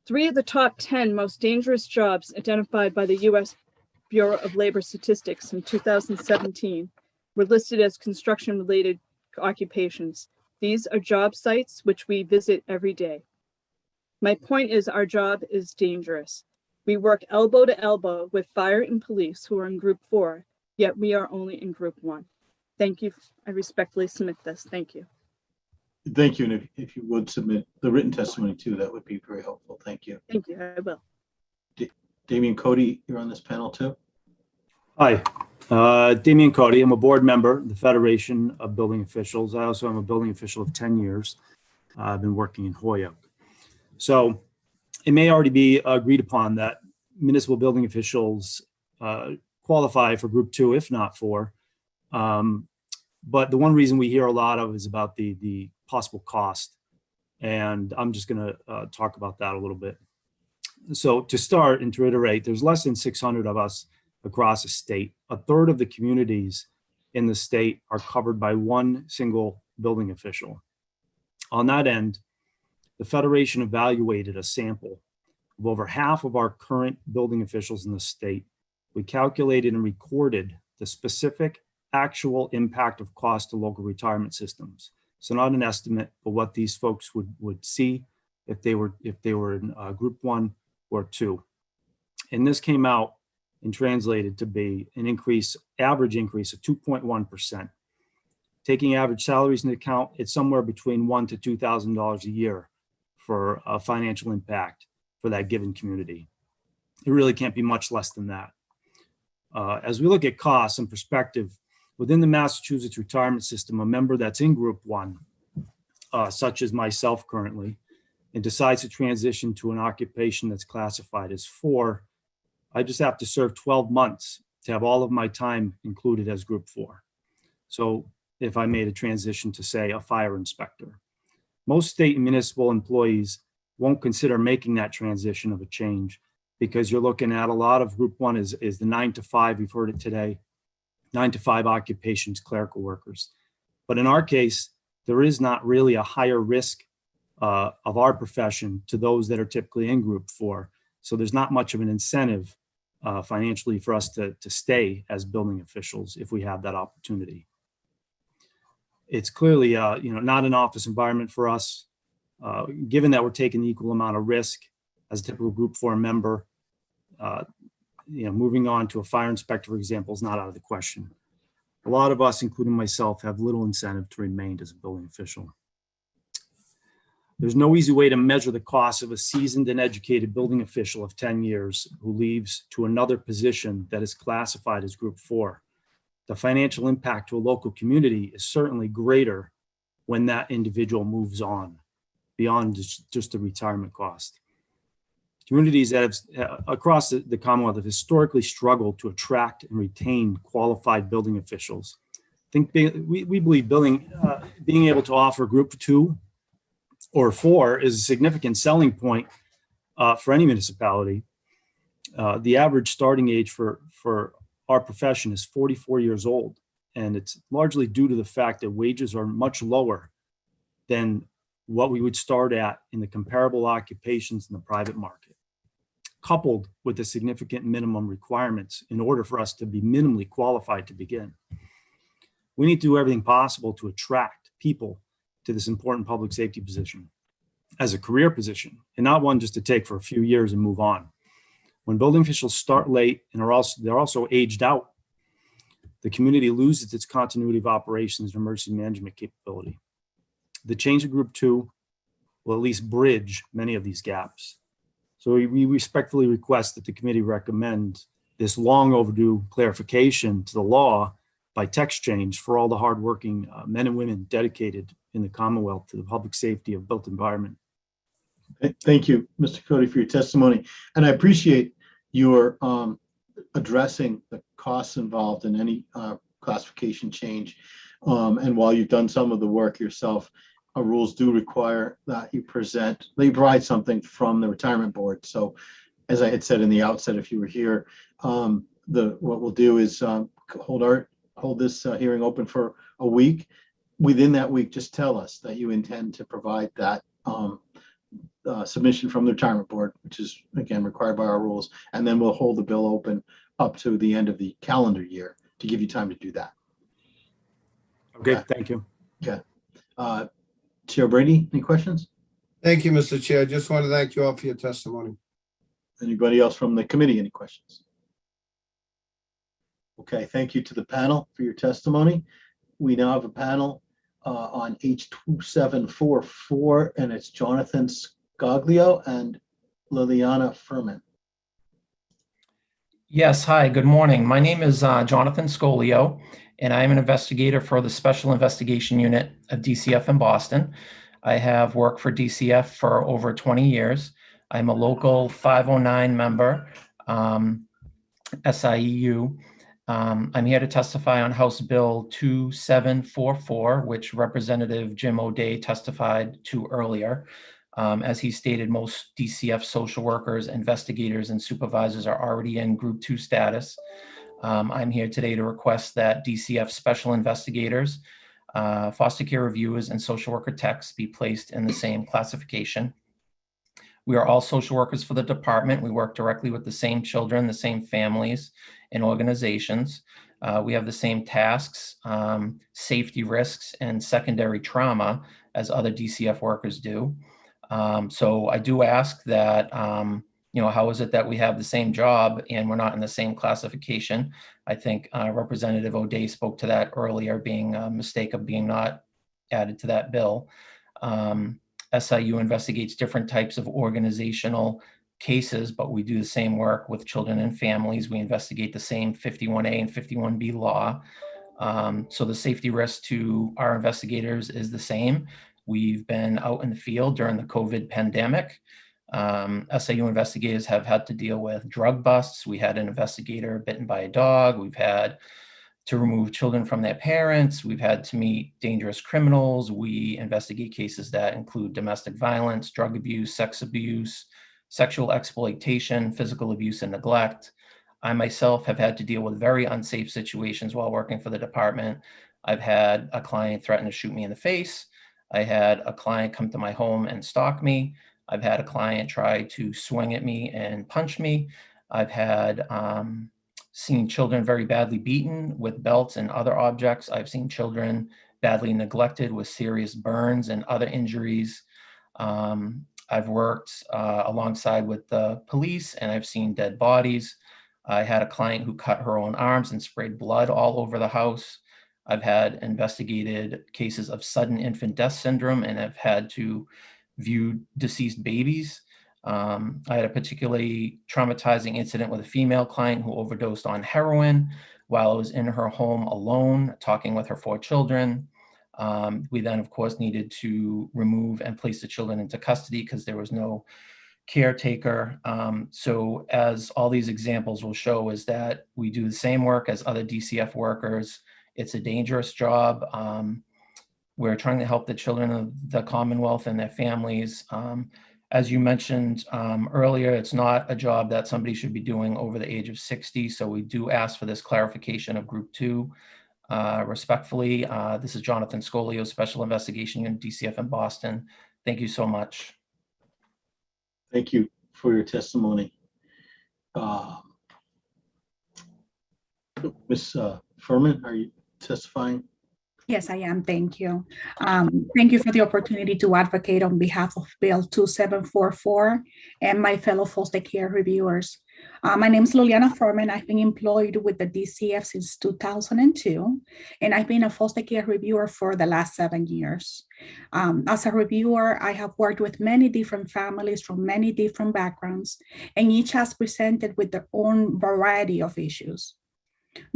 3 of the top 10 most dangerous jobs identified by the U.S. Bureau of Labor Statistics in 2017 were listed as construction-related occupations. These are job sites which we visit every day. My point is, our job is dangerous. We work elbow to elbow with fire and police who are in group 4, yet we are only in group 1. Thank you. I respectfully submit this. Thank you. Thank you. And if you would submit the written testimony too, that would be very helpful. Thank you. Thank you. I will. Damian Cody, you're on this panel too. Hi, Damian Cody. I'm a board member of the Federation of Building Officials. I also am a building official of 10 years. I've been working in Holyoke. So it may already be agreed upon that municipal building officials qualify for group 2, if not 4. But the one reason we hear a lot of is about the possible cost. And I'm just going to talk about that a little bit. So to start and to reiterate, there's less than 600 of us across the state. A third of the communities in the state are covered by one single building official. On that end, the Federation evaluated a sample of over half of our current building officials in the state. We calculated and recorded the specific actual impact of cost to local retirement systems. So not an estimate, but what these folks would see if they were in group 1 or 2. And this came out and translated to be an average increase of 2.1%. Taking average salaries into account, it's somewhere between $1,000 to $2,000 a year for a financial impact for that given community. It really can't be much less than that. As we look at costs and perspective, within the Massachusetts retirement system, a member that's in group 1, such as myself currently, and decides to transition to an occupation that's classified as 4, I just have to serve 12 months to have all of my time included as group 4. So if I made a transition to, say, a fire inspector. Most state and municipal employees won't consider making that transition of a change because you're looking at a lot of group one is the 9 to 5, we've heard it today, 9 to 5 occupations, clerical workers. But in our case, there is not really a higher risk of our profession to those that are typically in group 4. So there's not much of an incentive financially for us to stay as building officials if we have that opportunity. It's clearly not an office environment for us, given that we're taking the equal amount of risk as a typical group 4 member. Moving on to a fire inspector, for example, is not out of the question. A lot of us, including myself, have little incentive to remain as a building official. There's no easy way to measure the cost of a seasoned and educated building official of 10 years who leaves to another position that is classified as group 4. The financial impact to a local community is certainly greater when that individual moves on beyond just the retirement cost. Communities that have across the Commonwealth have historically struggled to attract and retain qualified building officials. We believe being able to offer group 2 or 4 is a significant selling point for any municipality. The average starting age for our profession is 44 years old, and it's largely due to the fact that wages are much lower than what we would start at in the comparable occupations in the private market, coupled with the significant minimum requirements in order for us to be minimally qualified to begin. We need to do everything possible to attract people to this important public safety position as a career position, and not one just to take for a few years and move on. When building officials start late and they're also aged out, the community loses its continuity of operations and emergency management capability. The change of group 2 will at least bridge many of these gaps. So we respectfully request that the committee recommend this long overdue clarification to the law by text change for all the hardworking men and women dedicated in the Commonwealth to the public safety of built environment. Thank you, Mr. Cody, for your testimony. And I appreciate your addressing the costs involved in any classification change. And while you've done some of the work yourself, our rules do require that you provide something from the retirement board. So as I had said in the outset, if you were here, what we'll do is hold this hearing open for a week. Within that week, just tell us that you intend to provide that submission from the retirement board, which is again required by our rules, and then we'll hold the bill open up to the end of the calendar year to give you time to do that. Okay, thank you. Okay. Chair Brady, any questions? Thank you, Mr. Chair. Just want to thank you all for your testimony. Anybody else from the committee, any questions? Okay, thank you to the panel for your testimony. We now have a panel on H2744, and it's Jonathan Scoglio and Liliana Furman. Yes, hi, good morning. My name is Jonathan Scoglio, and I am an investigator for the Special Investigation Unit of DCF in Boston. I have worked for DCF for over 20 years. I'm a local 509 member, SIEU. I'm here to testify on House Bill 2744, which Representative Jim O'Day testified to earlier. As he stated, most DCF social workers, investigators, and supervisors are already in Group 2 status. I'm here today to request that DCF special investigators, foster care reviewers, and social worker techs be placed in the same classification. We are all social workers for the department. We work directly with the same children, the same families and organizations. We have the same tasks, safety risks, and secondary trauma as other DCF workers do. So I do ask that, how is it that we have the same job and we're not in the same classification? I think Representative O'Day spoke to that earlier, being a mistake of being not added to that bill. SIU investigates different types of organizational cases, but we do the same work with children and families. We investigate the same 51A and 51B law. So the safety risk to our investigators is the same. We've been out in the field during the COVID pandemic. SIU investigators have had to deal with drug busts. We had an investigator bitten by a dog. We've had to remove children from their parents. We've had to meet dangerous criminals. We investigate cases that include domestic violence, drug abuse, sex abuse, sexual exploitation, physical abuse, and neglect. I myself have had to deal with very unsafe situations while working for the department. I've had a client threaten to shoot me in the face. I had a client come to my home and stalk me. I've had a client try to swing at me and punch me. I've had seen children very badly beaten with belts and other objects. I've seen children badly neglected with serious burns and other injuries. I've worked alongside with the police, and I've seen dead bodies. I had a client who cut her own arms and sprayed blood all over the house. I've had investigated cases of sudden infant death syndrome and have had to view deceased babies. I had a particularly traumatizing incident with a female client who overdosed on heroin while I was in her home alone, talking with her 4 children. We then, of course, needed to remove and place the children into custody because there was no caretaker. So as all these examples will show, is that we do the same work as other DCF workers. It's a dangerous job. We're trying to help the children of the Commonwealth and their families. As you mentioned earlier, it's not a job that somebody should be doing over the age of 60. So we do ask for this clarification of Group 2. Respectfully, this is Jonathan Scolio, Special Investigation Unit, DCF in Boston. Thank you so much. Thank you for your testimony. Ms. Furman, are you testifying? Yes, I am. Thank you. Thank you for the opportunity to advocate on behalf of Bill 2744 and my fellow foster care reviewers. My name is Liliana Furman. I've been employed with the DCF since 2002, and I've been a foster care reviewer for the last 7 years. As a reviewer, I have worked with many different families from many different backgrounds, and each has presented with their own variety of issues.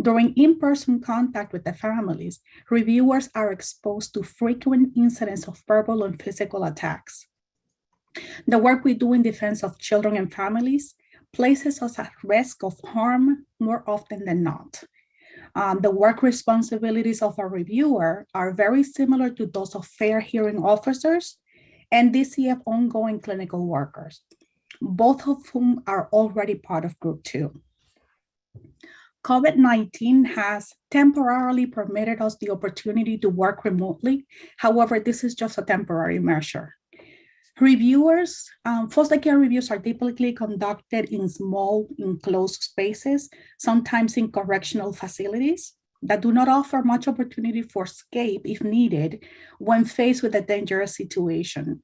During in-person contact with the families, reviewers are exposed to frequent incidents of verbal and physical attacks. The work we do in defense of children and families places us at risk of harm more often than not. The work responsibilities of a reviewer are very similar to those of fair hearing officers and DCF ongoing clinical workers, both of whom are already part of Group 2. COVID-19 has temporarily permitted us the opportunity to work remotely. However, this is just a temporary measure. Reviewers, foster care reviews are typically conducted in small enclosed spaces, sometimes in correctional facilities that do not offer much opportunity for escape if needed when faced with a dangerous situation.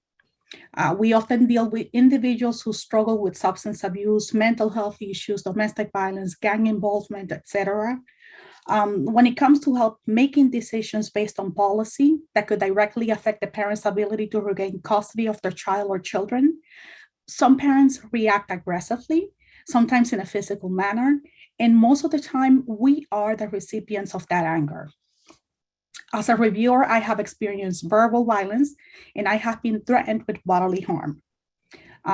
We often deal with individuals who struggle with substance abuse, mental health issues, domestic violence, gang involvement, etc. When it comes to help making decisions based on policy that could directly affect the parent's ability to regain custody of their child or children, some parents react aggressively, sometimes in a physical manner, and most of the time we are the recipients of that anger. As a reviewer, I have experienced verbal violence and I have been threatened with bodily harm.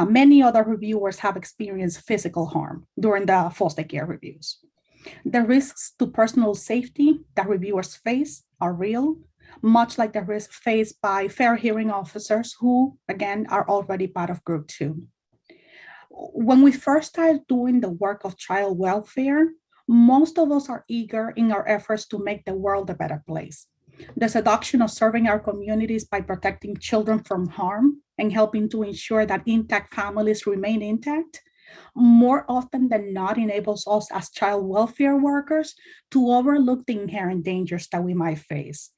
Many other reviewers have experienced physical harm during the foster care reviews. The risks to personal safety that reviewers face are real, much like the risks faced by fair hearing officers who, again, are already part of Group 2. When we first started doing the work of child welfare, most of us are eager in our efforts to make the world a better place. The seduction of serving our communities by protecting children from harm and helping to ensure that intact families remain intact more often than not enables us as child welfare workers to overlook the inherent dangers that we might face.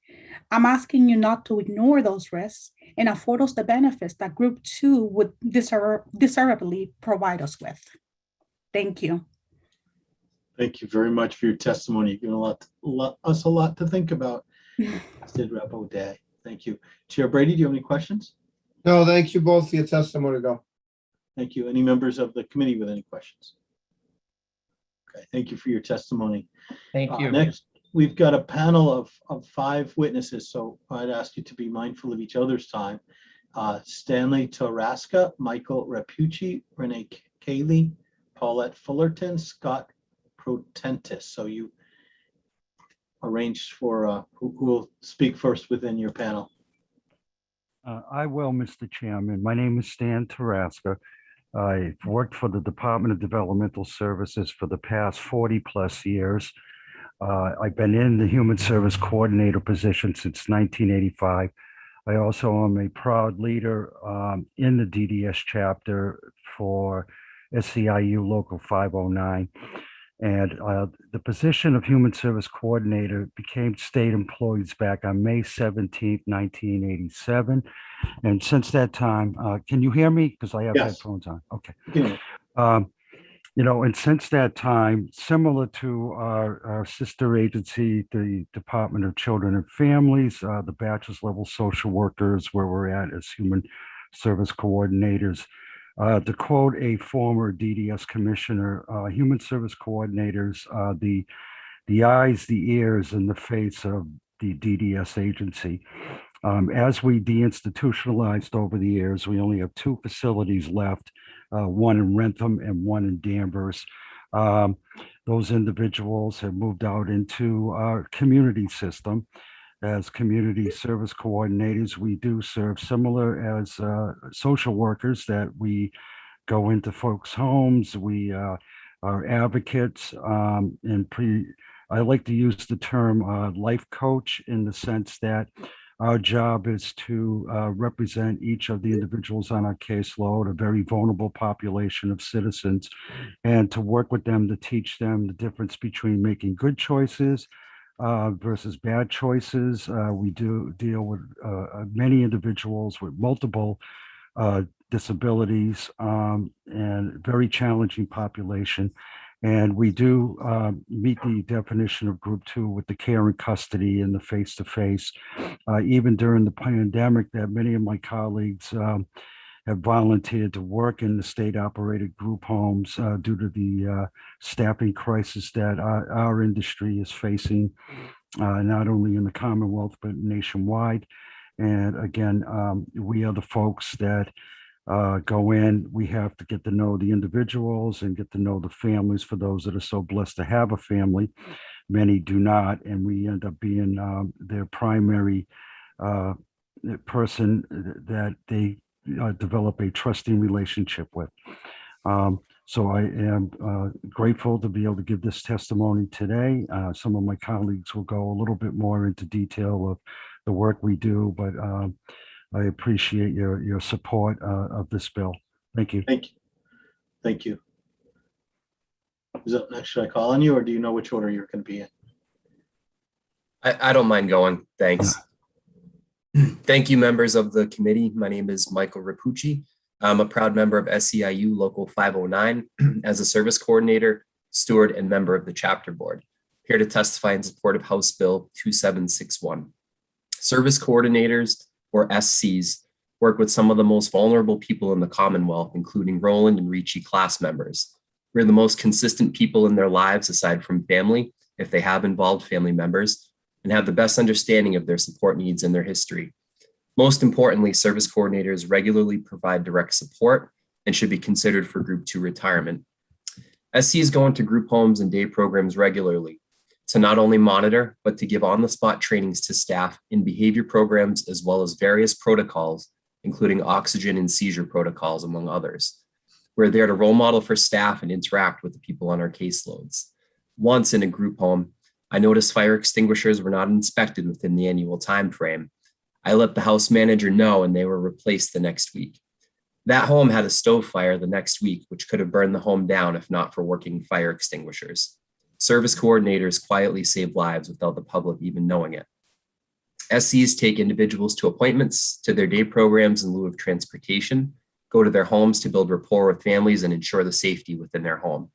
I'm asking you not to ignore those risks and afford us the benefits that Group 2 would deservedly provide us with. Thank you. Thank you very much for your testimony. You've given us a lot to think about. Did Rep. O'Day. Thank you. Chair Brady, do you have any questions? No, thank you both for your testimony, though. Thank you. Any members of the committee with any questions? Okay, thank you for your testimony. Thank you. Next, we've got a panel of 5 witnesses, so I'd ask you to be mindful of each other's time. Stanley Taraska, Michael Rapucci, Renee Cayley, Paulette Fullerton, Scott Protentis. So you arrange for who will speak first within your panel. I will, Mr. Chairman. My name is Stan Taraska. I've worked for the Department of Developmental Services for the past 40+ years. I've been in the Human Service Coordinator position since 1985. I also am a proud leader in the DDS chapter for SEIU Local 509. And the position of Human Service Coordinator became state employees back on May 17th, 1987. And since that time, can you hear me? Because I have Yes. headphones on. Okay. Yeah. And since that time, similar to our sister agency, the Department of Children and Families, the bachelor's level social workers, where we're at as Human Service Coordinators, to quote a former DDS commissioner, human service coordinators are the eyes, the ears, and the face of the DDS agency. As we deinstitutionalized over the years, we only have 2 facilities left, one in Rentham and one in Danvers. Those individuals have moved out into our community system. As community service coordinators, we do serve similar as social workers, that we go into folks' homes. We are advocates, I like to use the term life coach, in the sense that our job is to represent each of the individuals on our caseload, a very vulnerable population of citizens, and to work with them to teach them the difference between making good choices versus bad choices. We do deal with many individuals with multiple disabilities and very challenging population. And we do meet the definition of group 2 with the care and custody and the face-to-face. Even during the pandemic, that many of my colleagues have volunteered to work in the state-operated group homes due to the staffing crisis that our industry is facing, not only in the Commonwealth, but nationwide. And again, we are the folks that go in. We have to get to know the individuals and get to know the families, for those that are so blessed to have a family. Many do not, and we end up being their primary person that they develop a trusting relationship with. So I am grateful to be able to give this testimony today. Some of my colleagues will go a little bit more into detail of the work we do, but I appreciate your support of this bill. Thank you. Thank you. Thank you. Who's up next? Should I call on you, or do you know which order you're going to be in? I don't mind going. Thanks. Thank you, members of the committee. My name is Michael Rapucci. I'm a proud member of SEIU Local 509 as a service coordinator, steward, and member of the chapter board. Here to testify in support of House Bill 2761. Service coordinators, or SCs, work with some of the most vulnerable people in the Commonwealth, including Roland and Ricci class members. We're the most consistent people in their lives aside from family, if they have involved family members, and have the best understanding of their support needs and their history. Most importantly, service coordinators regularly provide direct support and should be considered for Group 2 retirement. SCs go into group homes and day programs regularly to not only monitor, but to give on-the-spot trainings to staff in behavior programs, as well as various protocols, including oxygen and seizure protocols, among others. We're there to role model for staff and interact with the people on our caseloads. Once in a group home, I noticed fire extinguishers were not inspected within the annual time frame. I let the house manager know, and they were replaced the next week. That home had a stove fire the next week, which could have burned the home down if not for working fire extinguishers. Service coordinators quietly save lives without the public even knowing it. SCs take individuals to appointments, to their day programs in lieu of transportation, go to their homes to build rapport with families and ensure the safety within their home.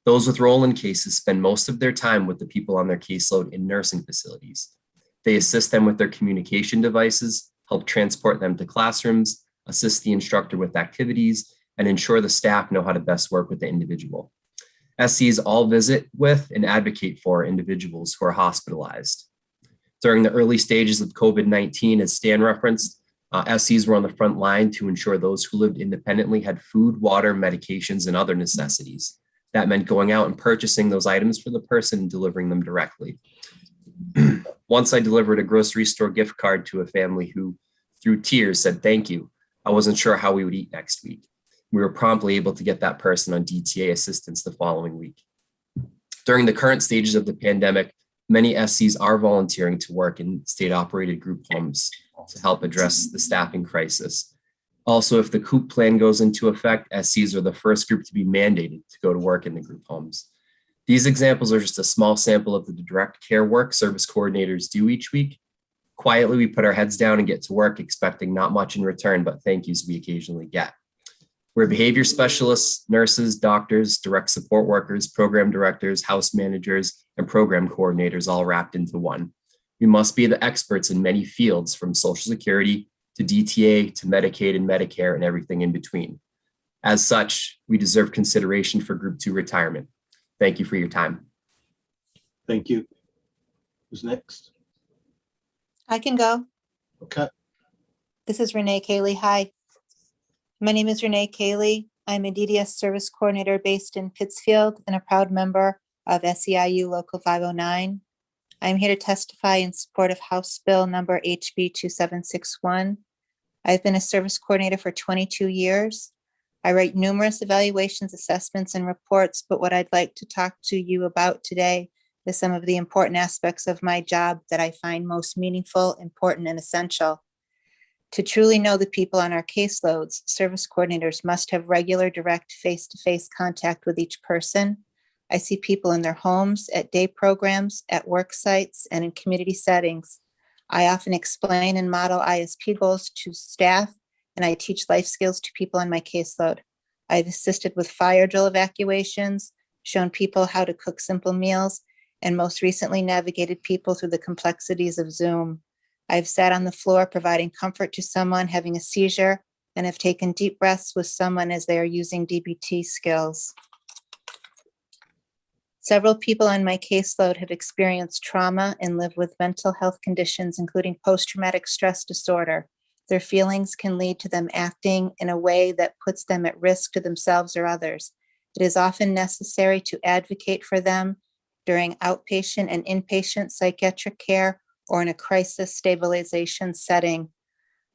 Those with Roland cases spend most of their time with the people on their caseload in nursing facilities. They assist them with their communication devices, help transport them to classrooms, assist the instructor with activities, and ensure the staff know how to best work with the individual. SCs all visit with and advocate for individuals who are hospitalized. During the early stages of COVID-19, as Stan referenced, SCs were on the front line to ensure those who lived independently had food, water, medications, and other necessities. That meant going out and purchasing those items for the person and delivering them directly. Once I delivered a grocery store gift card to a family who, through tears, said thank you. I wasn't sure how we would eat next week. We were promptly able to get that person on DTA assistance the following week. During the current stages of the pandemic, many SCs are volunteering to work in state-operated group homes to help address the staffing crisis. Also, if the COOP plan goes into effect, SCs are the first group to be mandated to go to work in the group homes. These examples are just a small sample of the direct care work service coordinators do each week. Quietly, we put our heads down and get to work, expecting not much in return, but thank yous we occasionally get. We're behavior specialists, nurses, doctors, direct support workers, program directors, house managers, and program coordinators all wrapped into one. We must be the experts in many fields, from Social Security to DTA to Medicaid and Medicare and everything in between. As such, we deserve consideration for Group 2 retirement. Thank you for your time. Thank you. Who's next? I can go. Okay. This is Renee Cayley. Hi. My name is Renee Cayley. I'm a DDS service coordinator based in Pittsfield and a proud member of SEIU Local 509. I'm here to testify in support of House Bill number HB 2761. I've been a service coordinator for 22 years. I write numerous evaluations, assessments, and reports, but what I'd like to talk to you about today is some of the important aspects of my job that I find most meaningful, important, and essential. To truly know the people on our caseloads, service coordinators must have regular, direct, face-to-face contact with each person. I see people in their homes, at day programs, at work sites, and in community settings. I often explain and model ISP goals to staff, and I teach life skills to people on my caseload. I've assisted with fire drill evacuations, shown people how to cook simple meals, and most recently navigated people through the complexities of Zoom. I've sat on the floor providing comfort to someone having a seizure and have taken deep breaths with someone as they are using DBT skills. Several people on my caseload have experienced trauma and live with mental health conditions, including post-traumatic stress disorder. Their feelings can lead to them acting in a way that puts them at risk to themselves or others. It is often necessary to advocate for them during outpatient and inpatient psychiatric care or in a crisis stabilization setting.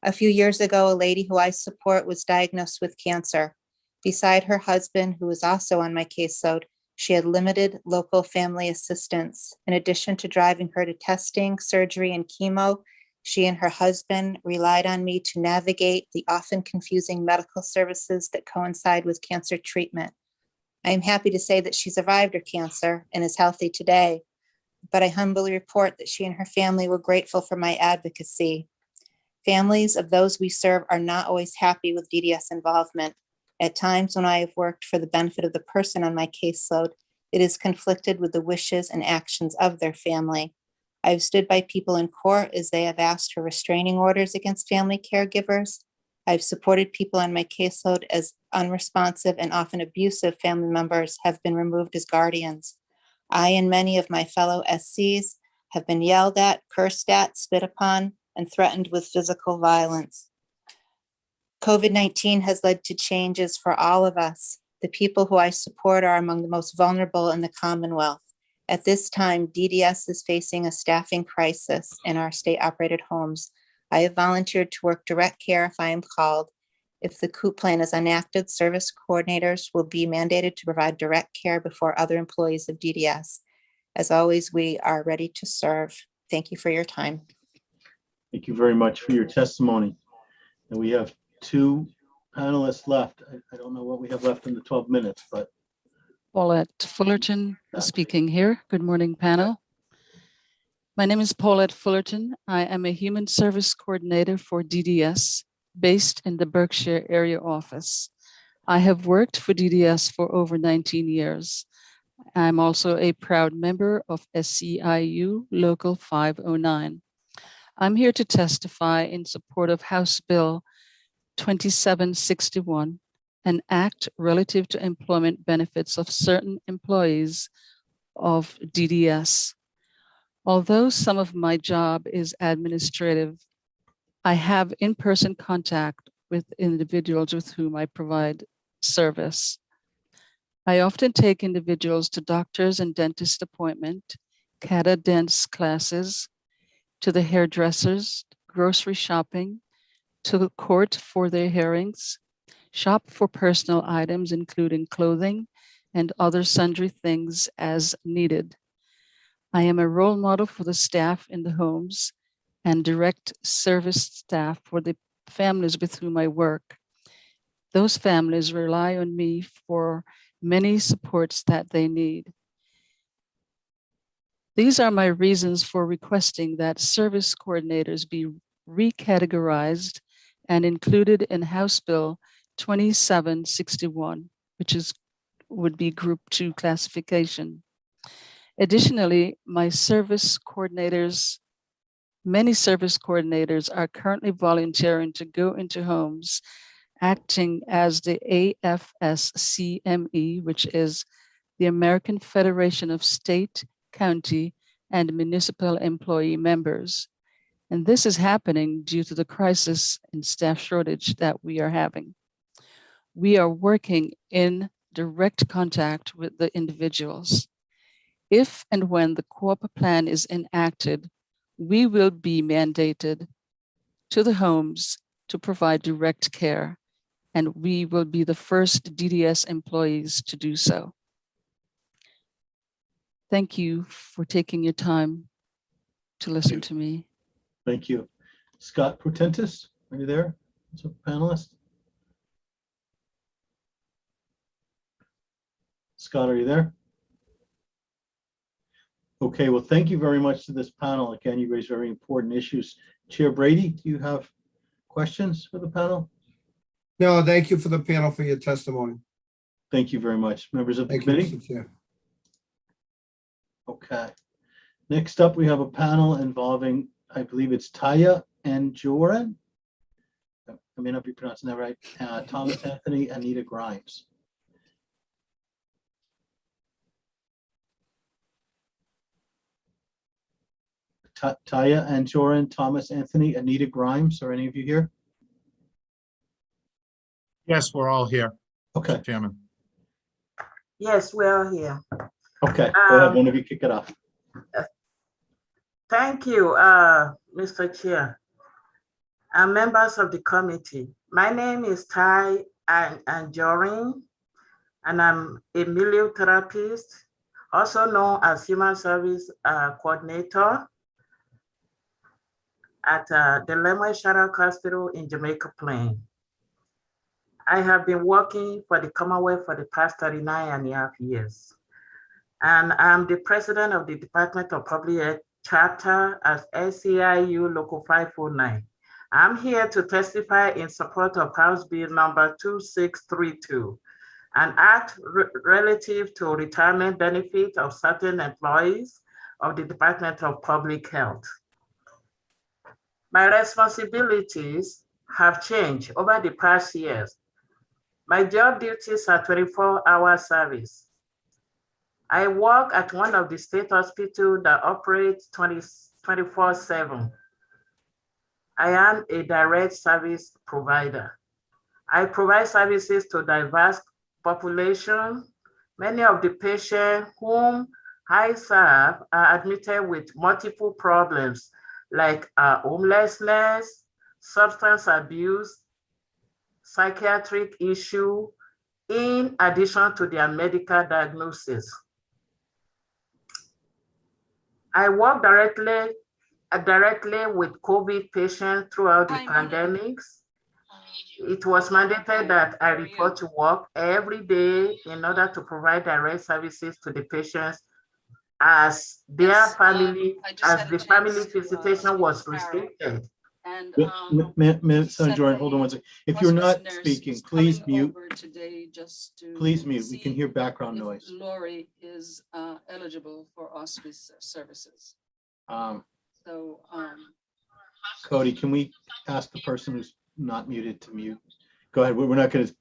A few years ago, a lady who I support was diagnosed with cancer. Beside her husband, who was also on my caseload, she had limited local family assistance. In addition to driving her to testing, surgery, and chemo, she and her husband relied on me to navigate the often confusing medical services that coincide with cancer treatment. I am happy to say that she survived her cancer and is healthy today, but I humbly report that she and her family were grateful for my advocacy. Families of those we serve are not always happy with DDS involvement. At times when I have worked for the benefit of the person on my caseload, it is conflicted with the wishes and actions of their family. I've stood by people in court as they have asked for restraining orders against family caregivers. I've supported people on my caseload as unresponsive and often abusive family members have been removed as guardians. I and many of my fellow SCs have been yelled at, cursed at, spit upon, and threatened with physical violence. COVID-19 has led to changes for all of us. The people who I support are among the most vulnerable in the Commonwealth. At this time, DDS is facing a staffing crisis in our state-operated homes. I have volunteered to work direct care if I am called. If the COOP plan is enacted, service coordinators will be mandated to provide direct care before other employees of DDS. As always, we are ready to serve. Thank you for your time. Thank you very much for your testimony. And we have two panelists left. I don't know what we have left in the 12 minutes, but. Paulette Fullerton speaking here. Good morning, panel. My name is Paulette Fullerton. I am a human service coordinator for DDS based in the Berkshire area office. I have worked for DDS for over 19 years. I'm also a proud member of SEIU Local 509. I'm here to testify in support of House Bill 2761, an act relative to employment benefits of certain employees of DDS. Although some of my job is administrative, I have in-person contact with individuals with whom I provide service. I often take individuals to doctors and dentist appointment, kata dance classes, to the hairdressers, grocery shopping, to the court for their hearings, shop for personal items, including clothing and other sundry things as needed. I am a role model for the staff in the homes and direct service staff for the families with whom I work. Those families rely on me for many supports that they need. These are my reasons for requesting that service coordinators be recategorized and included in House Bill 2761, which would be Group 2 classification. Additionally, many service coordinators are currently volunteering to go into homes, acting as the AFSCME, which is the American Federation of State, County, and Municipal Employee Members. And this is happening due to the crisis and staff shortage that we are having. We are working in direct contact with the individuals. If and when the co-op plan is enacted, we will be mandated to the homes to provide direct care, and we will be the first DDS employees to do so. Thank you for taking your time to listen to me. Thank you. Scott Protentis, are you there? As a panelist? Scott, are you there? Okay, well, thank you very much to this panel. Again, you raised very important issues. Chair Brady, do you have questions for the panel? No, thank you for the panel for your testimony. Thank you very much. Members of the Thank you, committee? Mr. Chair. Okay. Next up, we have a panel involving, I believe it's Taya and Joran. I may not be pronouncing that right. Thomas Anthony, Anita Grimes. Taya and Joran, Thomas Anthony, Anita Grimes. Are any of you here? Yes, we're all here. Okay. Mr. Chairman. Yes, we are here. Okay, go ahead, one of you kick it off. Thank you, Mr. Chair and members of the committee. My name is Ty Anjorin, and I'm a miliotherapist, also known as Human Service Coordinator at the Lemoyne Shadow Hospital in Jamaica Plain. I have been working for the Commonwealth for the past 39.5 years. And I'm the president of the Department of Public Health chapter at SEIU Local 509. I'm here to testify in support of House Bill number 2632, an act relative to retirement benefit of certain employees of the Department of Public Health. My responsibilities have changed over the past years. My job duties are 24-hour service. I work at one of the state hospitals that operates 24/7. I am a direct service provider. I provide services to diverse population. Many of the patients whom I serve are admitted with multiple problems like homelessness, substance abuse, psychiatric issue, in addition to their medical diagnosis. I work directly with COVID patients throughout the pandemics. It was mandated that I report to work every day in order to provide direct services to the patients as their family, as the family visitation was restricted. And Senator Jordan, hold on one second. If you're not speaking, please mute. Today just to Please mute. We can see hear background if noise. Lori is eligible for hospice services. So Cody, can we ask the person who's not muted to mute? Go ahead. We're not going to.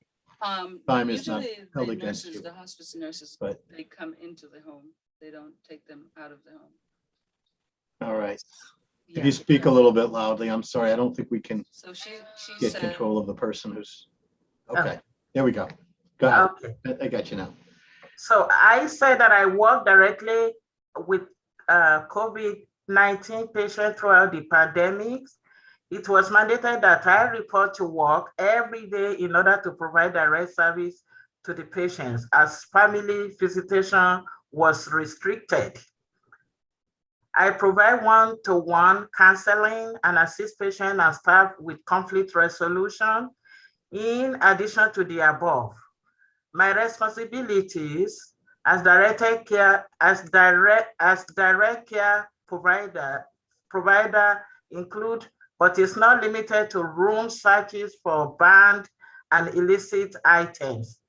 Time is not usually held the against nurses, you. the hospice nurses, but- they come into the home. They don't take them out of the home. All right. If Yeah. you speak a little bit loudly, I'm sorry. I don't think we can So she get said, control of the person who's. Okay, there we go. Go ahead. Okay. I got you now. So I say that I work directly with COVID-19 patient throughout the pandemic, it was mandated that I report to work every day in order to provide direct service to the patients as family visitation was restricted. I provide one-to-one counseling and assist patients and staff with conflict resolution. In addition to the above, my responsibilities as direct care provider include, but is not limited to, room searches for banned and illicit items,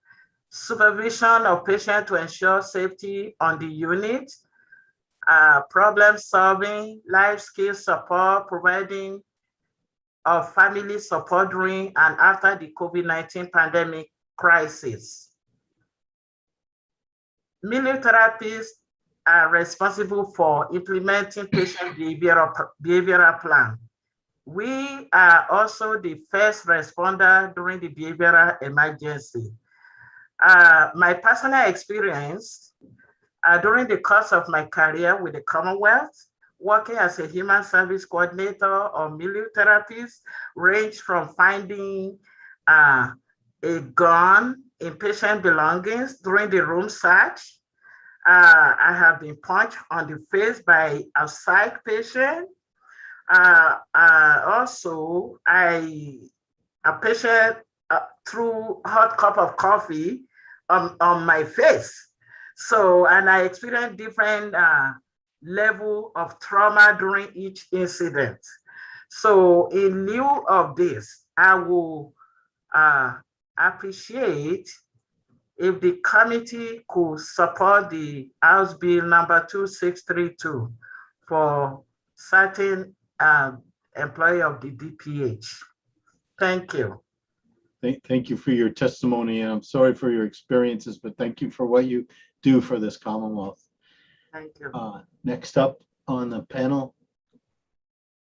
supervision of patients to ensure safety on the unit, problem solving, life skills support, providing of family support during and after the COVID-19 pandemic crisis. Meal therapists are responsible for implementing patient behavioral plan. We are also the first responder during the behavioral emergency. My personal experience during the course of my career with the Commonwealth, working as a human service coordinator or milieu therapist, range from finding a gun in patient belongings during the room search. I have been punched on the face by a psych patient. Also, a patient threw a hot cup of coffee on my face. So, and I experienced different level of trauma during each incident. So in lieu of this, I will appreciate if the committee could support the House Bill number 2632 for certain employee of the DPH. Thank you. Thank you for your testimony, and I'm sorry for your experiences, but thank you for what you do for this Commonwealth. Thank you. Next up on the panel,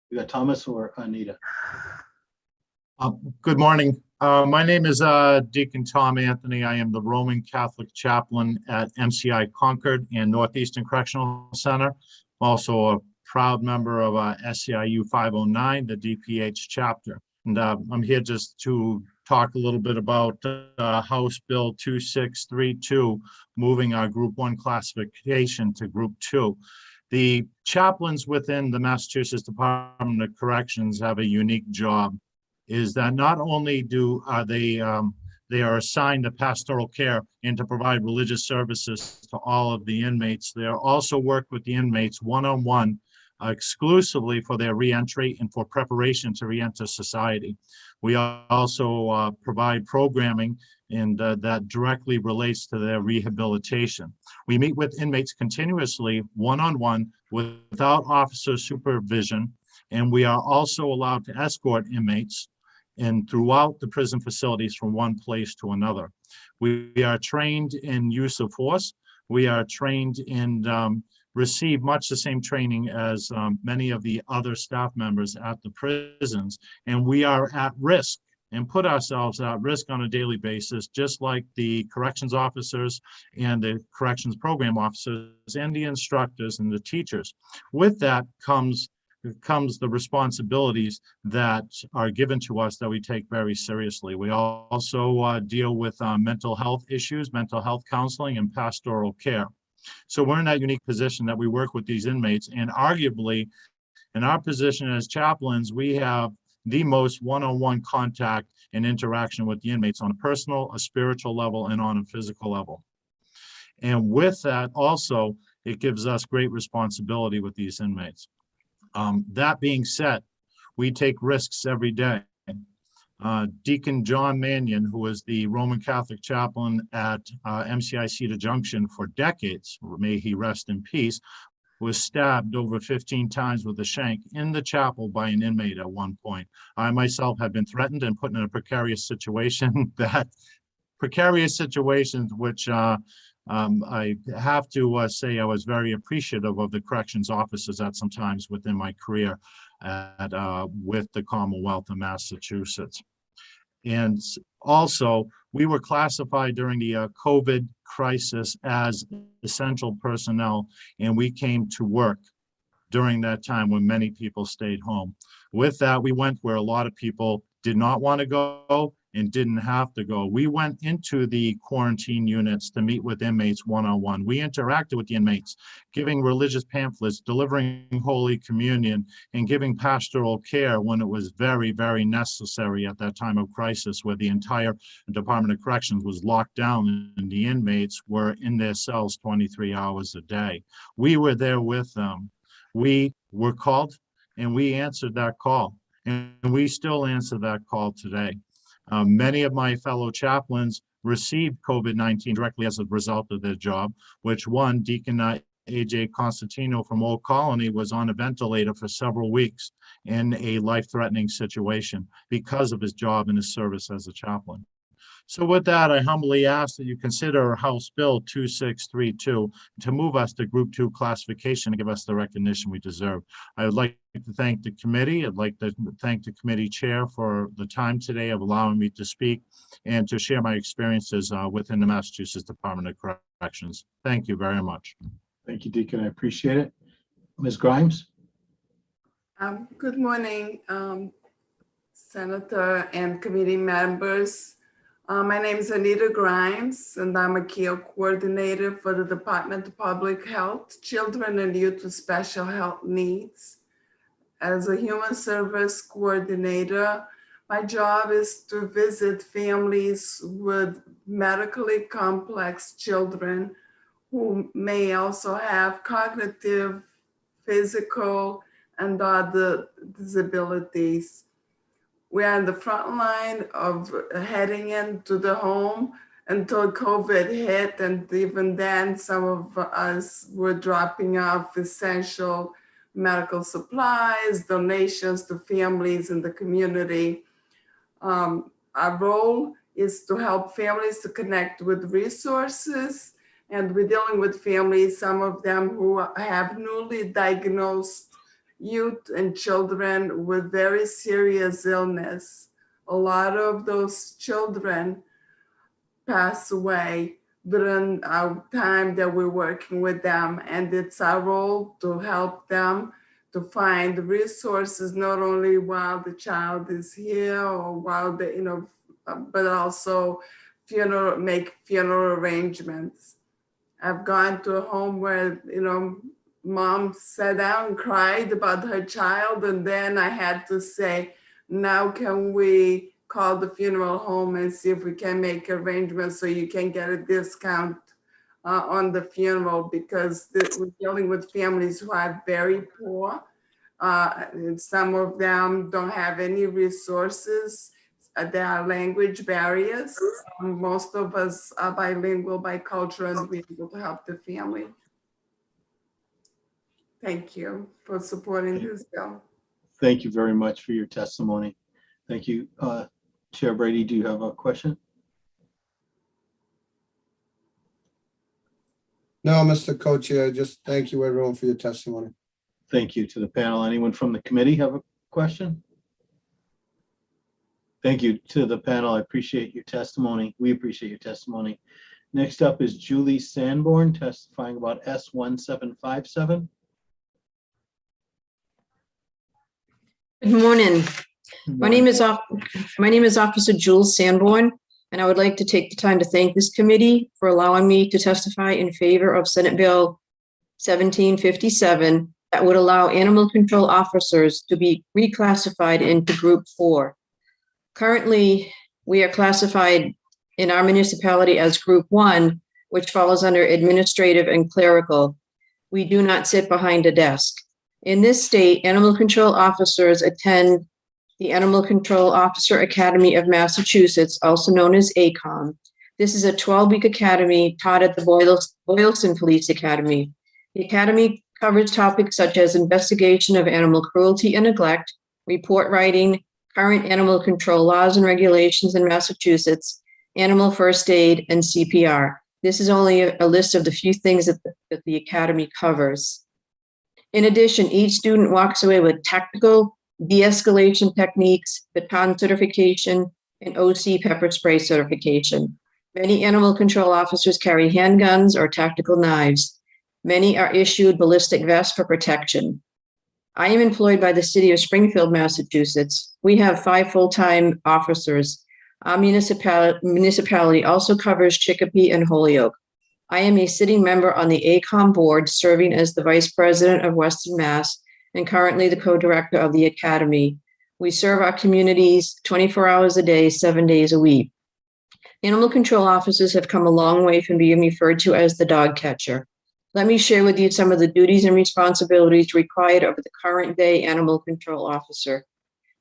we got Thomas or Anita. Good morning. My name is Deacon Tom Anthony. I am the Roman Catholic chaplain at MCI Concord and Northeastern Correctional Center. I'm also a proud member of SEIU 509, the DPH chapter. And I'm here just to talk a little bit about House Bill 2632, moving our Group 1 classification to Group 2. The chaplains within the Massachusetts Department of Corrections have a unique job, is that not only they are assigned to pastoral care and to provide religious services to all of the inmates, they also work with the inmates one-on-one exclusively for their reentry and for preparation to reenter society. We also provide programming and that directly relates to their rehabilitation. We meet with inmates continuously one-on-one without officer supervision, and we are also allowed to escort inmates and throughout the prison facilities from one place to another. We are trained in use of force. We are trained in receive much the same training as many of the other staff members at the prisons, and we are at risk and put ourselves at risk on a daily basis, just like the corrections officers and the corrections program officers and the instructors and the teachers. With that comes the responsibilities that are given to us that we take very seriously. We also deal with mental health issues, mental health counseling, and pastoral care. So we're in that unique position that we work with these inmates, and arguably in our position as chaplains, we have the most one-on-one contact and interaction with the inmates on a personal, a spiritual level, and on a physical level. And with that also, it gives us great responsibility with these inmates. That being said, we take risks every day. Deacon John Mannion, who was the Roman Catholic chaplain at MCI Cedar Junction for decades, may he rest in peace, was stabbed over 15 times with a shank in the chapel by an inmate at one point. I myself have been threatened and put in a precarious situation, which I have to say I was very appreciative of the corrections officers at some times within my career with the Commonwealth of Massachusetts. And also, we were classified during the COVID crisis as essential personnel, and we came to work during that time when many people stayed home. With that, we went where a lot of people did not want to go and didn't have to go. We went into the quarantine units to meet with inmates one-on-one. We interacted with the inmates, giving religious pamphlets, delivering Holy Communion, and giving pastoral care when it was very, very necessary at that time of crisis, where the entire Department of Corrections was locked down and the inmates were in their cells 23 hours a day. We were there with them. We were called and we answered that call, and we still answer that call today. Many of my fellow chaplains received COVID-19 directly as a result of their job, which one, Deacon AJ Constantino from Old Colony, was on a ventilator for several weeks in a life-threatening situation because of his job and his service as a chaplain. So with that, I humbly ask that you consider House Bill 2632 to move us to Group 2 classification and give us the recognition we deserve. I would like to thank the committee. I'd like to thank the committee chair for the time today of allowing me to speak and to share my experiences within the Massachusetts Department of Corrections. Thank you very much. Thank you, Deacon. I appreciate it. Ms. Grimes? Good morning, Senator and committee members. My name is Anita Grimes, and I'm a care coordinator for the Department of Public Health, Children and Youth with Special Health Needs. As a human service coordinator, my job is to visit families with medically complex children who may also have cognitive, physical, and other disabilities. We are in the front line of heading into the home until COVID hit, and even then, some of us were dropping off essential medical supplies, donations to families in the community. Our role is to help families to connect with resources, and we're dealing with families, some of them who have newly diagnosed youth and children with very serious illness. A lot of those children pass away during our time that we're working with them, and it's our role to help them to find resources, not only while the child is here or while they, but also make funeral arrangements. I've gone to a home where, mom sat down and cried about her child, and then I had to say, now can we call the funeral home and see if we can make arrangements so you can get a discount on the funeral, because we're dealing with families who are very poor. And some of them don't have any resources. There are language barriers. Most of us are bilingual, bicultural, and we're able to help the family. Thank you for supporting this bill. Thank you very much for your testimony. Thank you. Chair Brady, do you have a question? No, Mr. Co-Chair, just thank you everyone for your testimony. Thank you to the panel. Anyone from the committee have a question? Thank you to the panel. I appreciate your testimony. We appreciate your testimony. Next up is Julie Sanborn testifying about S1757. Good morning. My name is Officer Jules Sanborn, and I would like to take the time to thank this committee for allowing me to testify in favor of Senate Bill 1757 that would allow animal control officers to be reclassified into Group 4. Currently, we are classified in our municipality as Group 1, which falls under administrative and clerical. We do not sit behind a desk. In this state, animal control officers attend the Animal Control Officer Academy of Massachusetts, also known as ACOM. This is a 12-week academy taught at the Boylston Police Academy. The academy covers topics such as investigation of animal cruelty and neglect, report writing, current animal control laws and regulations in Massachusetts, animal first aid, and CPR. This is only a list of the few things that the academy covers. In addition, each student walks away with tactical de-escalation techniques, baton certification, and OC pepper spray certification. Many animal control officers carry handguns or tactical knives. Many are issued ballistic vests for protection. I am employed by the city of Springfield, Massachusetts. We have 5 full-time officers. Our municipality also covers Chicopee and Holyoke. I am a sitting member on the ACOM board, serving as the vice president of Western Mass and currently the co-director of the academy. We serve our communities 24 hours a day, 7 days a week. Animal control officers have come a long way from being referred to as the dog catcher. Let me share with you some of the duties and responsibilities required of the current day animal control officer.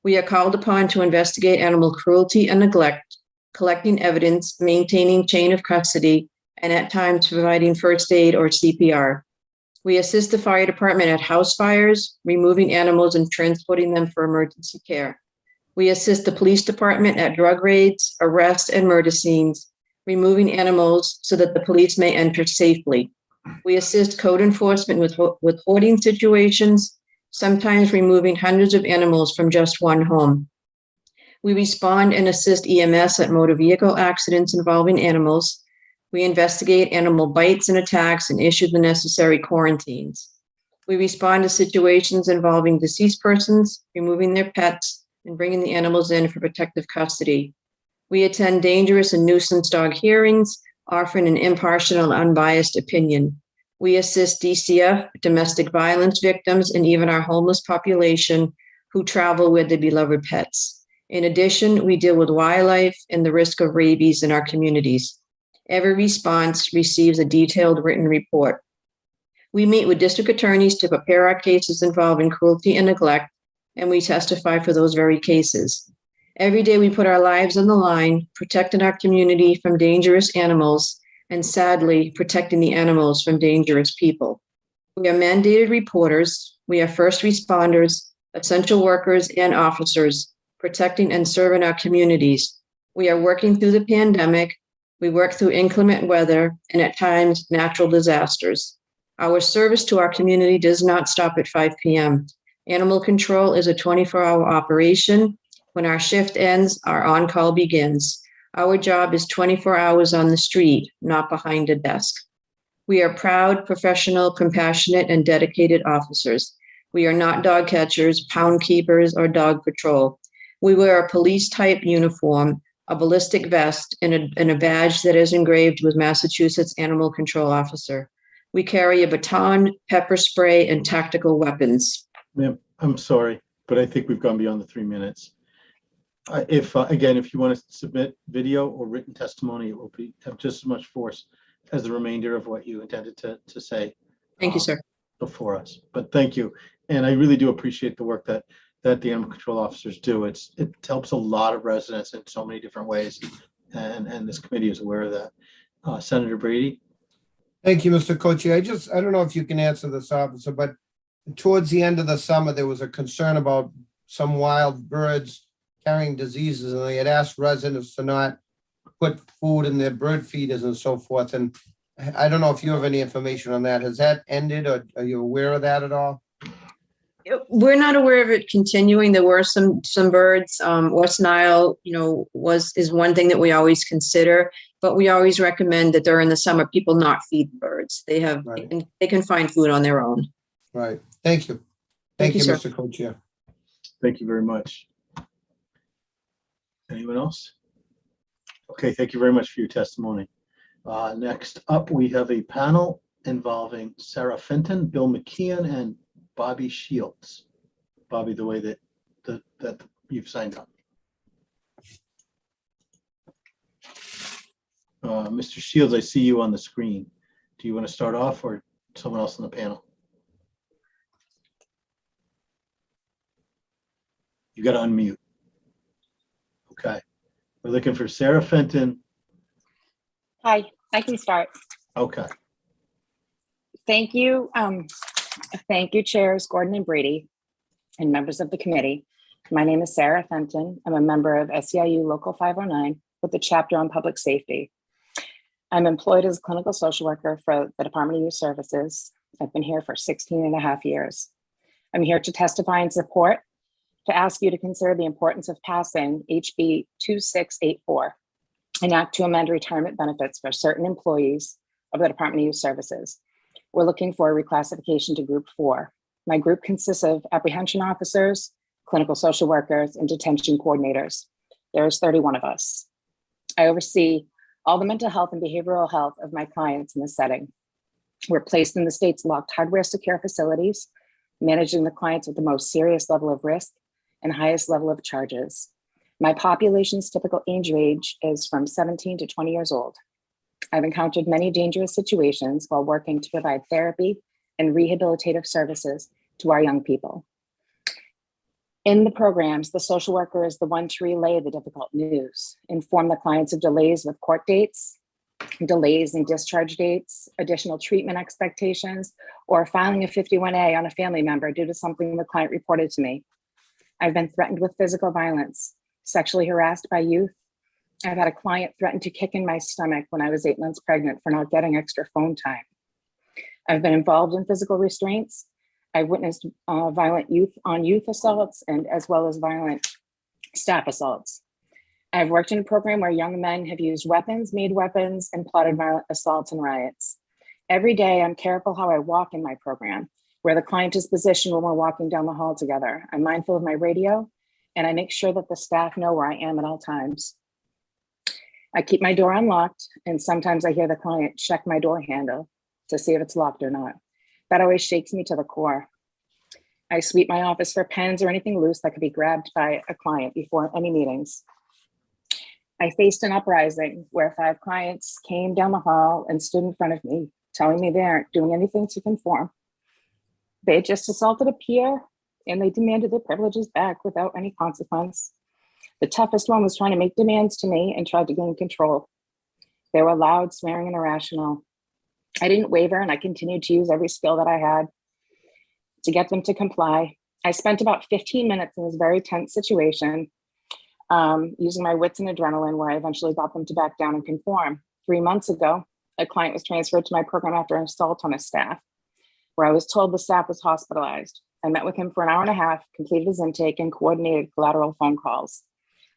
We are called upon to investigate animal cruelty and neglect, collecting evidence, maintaining chain of custody, and at times providing first aid or CPR. We assist the fire department at house fires, removing animals and transporting them for emergency care. We assist the police department at drug raids, arrests, and murder scenes, removing animals so that the police may enter safely. We assist code enforcement with hoarding situations, sometimes removing hundreds of animals from just one home. We respond and assist EMS at motor vehicle accidents involving animals. We investigate animal bites and attacks and issue the necessary quarantines. We respond to situations involving deceased persons, removing their pets, and bringing the animals in for protective custody. We attend dangerous and nuisance dog hearings, offering an impartial and unbiased opinion. We assist DCF, domestic violence victims, and even our homeless population who travel with their beloved pets. In addition, we deal with wildlife and the risk of rabies in our communities. Every response receives a detailed written report. We meet with district attorneys to prepare our cases involving cruelty and neglect, and we testify for those very cases. Every day we put our lives on the line, protecting our community from dangerous animals, and sadly, protecting the animals from dangerous people. We are mandated reporters. We are first responders, essential workers, and officers, protecting and serving our communities. We are working through the pandemic. We work through inclement weather and at times natural disasters. Our service to our community does not stop at 5 p.m. Animal control is a 24-hour operation. When our shift ends, our on-call begins. Our job is 24 hours on the street, not behind a desk. We are proud, professional, compassionate, and dedicated officers. We are not dog catchers, pound keepers, or dog patrol. We wear a police-type uniform, a ballistic vest, and a badge that is engraved with Massachusetts Animal Control Officer. We carry a baton, pepper spray, and tactical weapons. Ma'am, I'm sorry, but I think we've gone beyond the 3 minutes. Again, if you want to submit video or written testimony, it will have just as much force as the remainder of what you intended to say. Thank you, sir. Before us, but thank you. And I really do appreciate the work that the animal control officers do. It helps a lot of residents in so many different ways. And this committee is aware of that. Senator Brady. Thank you, Mr. Cochi. I don't know if you can answer this, officer, but towards the end of the summer, there was a concern about some wild birds carrying diseases, and they had asked residents to not put food in their bird feeders and so forth. And I don't know if you have any information on that. Has that ended, or are you aware of that at all? We're not aware of it continuing. There were some birds. West Nile, is one thing that we always consider, but we always recommend that during the summer people not feed birds. They can find food on their own. Right. Thank you. Thank you, Mr. Co-Chair. Thank you very much. Anyone else? Okay, thank you very much for your testimony. Next up, we have a panel involving Sarah Fenton, Bill McKeon, and Bobby Shields. Bobby, the way that you've signed up. Mr. Shields, I see you on the screen. Do you want to start off, or someone else on the panel? You got to unmute. Okay. We're looking for Sarah Fenton. Hi, I can start. Okay. Thank you. Thank you, Chairs Gordon and Brady, and members of the committee. My name is Sarah Fenton. I'm a member of SEIU Local 509 with the chapter on public safety. I'm employed as a clinical social worker for the Department of Youth Services. I've been here for 16 and a half years. I'm here to testify in support, to ask you to consider the importance of passing HB 2684. An act to amend retirement benefits for certain employees of the Department of Youth Services. We're looking for a reclassification to Group 4. My group consists of apprehension officers, clinical social workers, and detention coordinators. There's 31 of us. I oversee all the mental health and behavioral health of my clients in this setting. We're placed in the state's locked hardware secure facilities, managing the clients with the most serious level of risk and highest level of charges. My population's typical age range is from 17 to 20 years old. I've encountered many dangerous situations while working to provide therapy and rehabilitative services to our young people. In the programs, the social worker is the one to relay the difficult news, inform the clients of delays with court dates, delays in discharge dates, additional treatment expectations, or filing a 51A on a family member due to something the client reported to me. I've been threatened with physical violence, sexually harassed by youth. I've had a client threaten to kick in my stomach when I was 8 months pregnant for not getting extra phone time. I've been involved in physical restraints. I've witnessed violent youth assaults and as well as violent staff assaults. I've worked in a program where young men have used weapons, made weapons, and plotted violent assaults and riots. Every day, I'm careful how I walk in my program, where the client is positioned when we're walking down the hall together. I'm mindful of my radio, and I make sure that the staff know where I am at all times. I keep my door unlocked, and sometimes I hear the client check my door handle to see if it's locked or not. That always shakes me to the core. I sweep my office for pens or anything loose that could be grabbed by a client before any meetings. I faced an uprising where 5 clients came down the hall and stood in front of me, telling me they aren't doing anything to conform. They had just assaulted a peer, and they demanded their privileges back without any consequence. The toughest one was trying to make demands to me and tried to gain control. They were loud, swearing, and irrational. I didn't waver, and I continued to use every skill that I had to get them to comply. I spent about 15 minutes in this very tense situation, using my wits and adrenaline, where I eventually got them to back down and conform. 3 months ago, a client was transferred to my program after an assault on his staff, where I was told the staff was hospitalized. I met with him for an hour and a half, completed his intake, and coordinated collateral phone calls.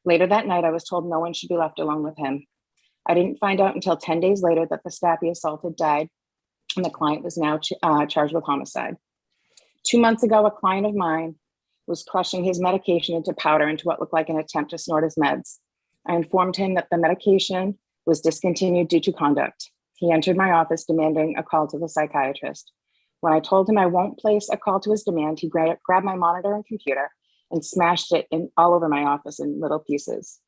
Later that night, I was told no one should be left alone with him. I didn't find out until 10 days later that the staff he assaulted died, and the client was now charged with homicide. 2 months ago, a client of mine was crushing his medication into powder into what looked like an attempt to snort his meds. I informed him that the medication was discontinued due to conduct. He entered my office demanding a call to the psychiatrist. When I told him I won't place a call to his demand, he grabbed my monitor and computer and smashed it all over my office in little pieces.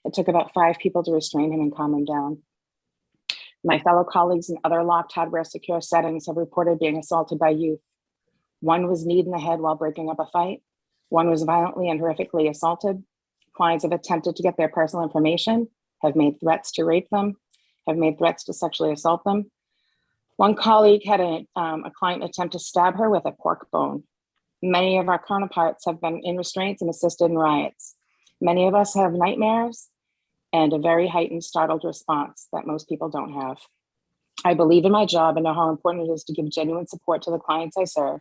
It took about 5 people to restrain him and calm him down. My fellow colleagues in other locked hardware secure settings have reported being assaulted by youth. One was kneed in the head while breaking up a fight. One was violently and horrifically assaulted. Clients have attempted to get their personal information, have made threats to rape them, have made threats to sexually assault them. One colleague had a client attempt to stab her with a pork bone. Many of our counterparts have been in restraints and assisted in riots. Many of us have nightmares and a very heightened startled response that most people don't have. I believe in my job and know how important it is to give genuine support to the clients I serve.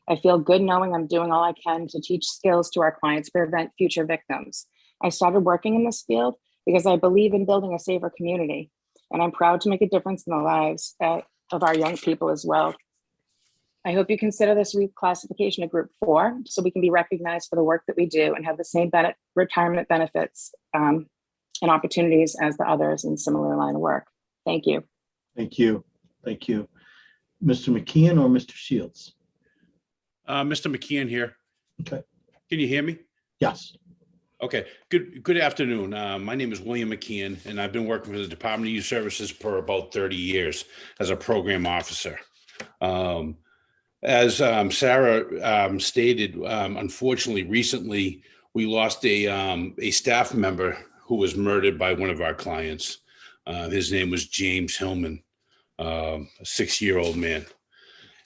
I feel good knowing I'm doing all I can to teach skills to our clients to prevent future victims. I started working in this field because I believe in building a safer community, and I'm proud to make a difference in the lives of our young people as well. I hope you consider this reclassification of Group 4 so we can be recognized for the work that we do and have the same retirement benefits and opportunities as the others in similar line of work. Thank you. Thank you. Thank you. Mr. McKeon or Mr. Shields? Mr. McKeon here. Okay. Can you hear me? Yes. Okay. Good afternoon. My name is William McKeon, and I've been working for the Department of Youth Services for about 30 years as a program officer. As Sarah stated, unfortunately, recently we lost a staff member who was murdered by one of our clients. His name was James Hillman, a 6-year-old man.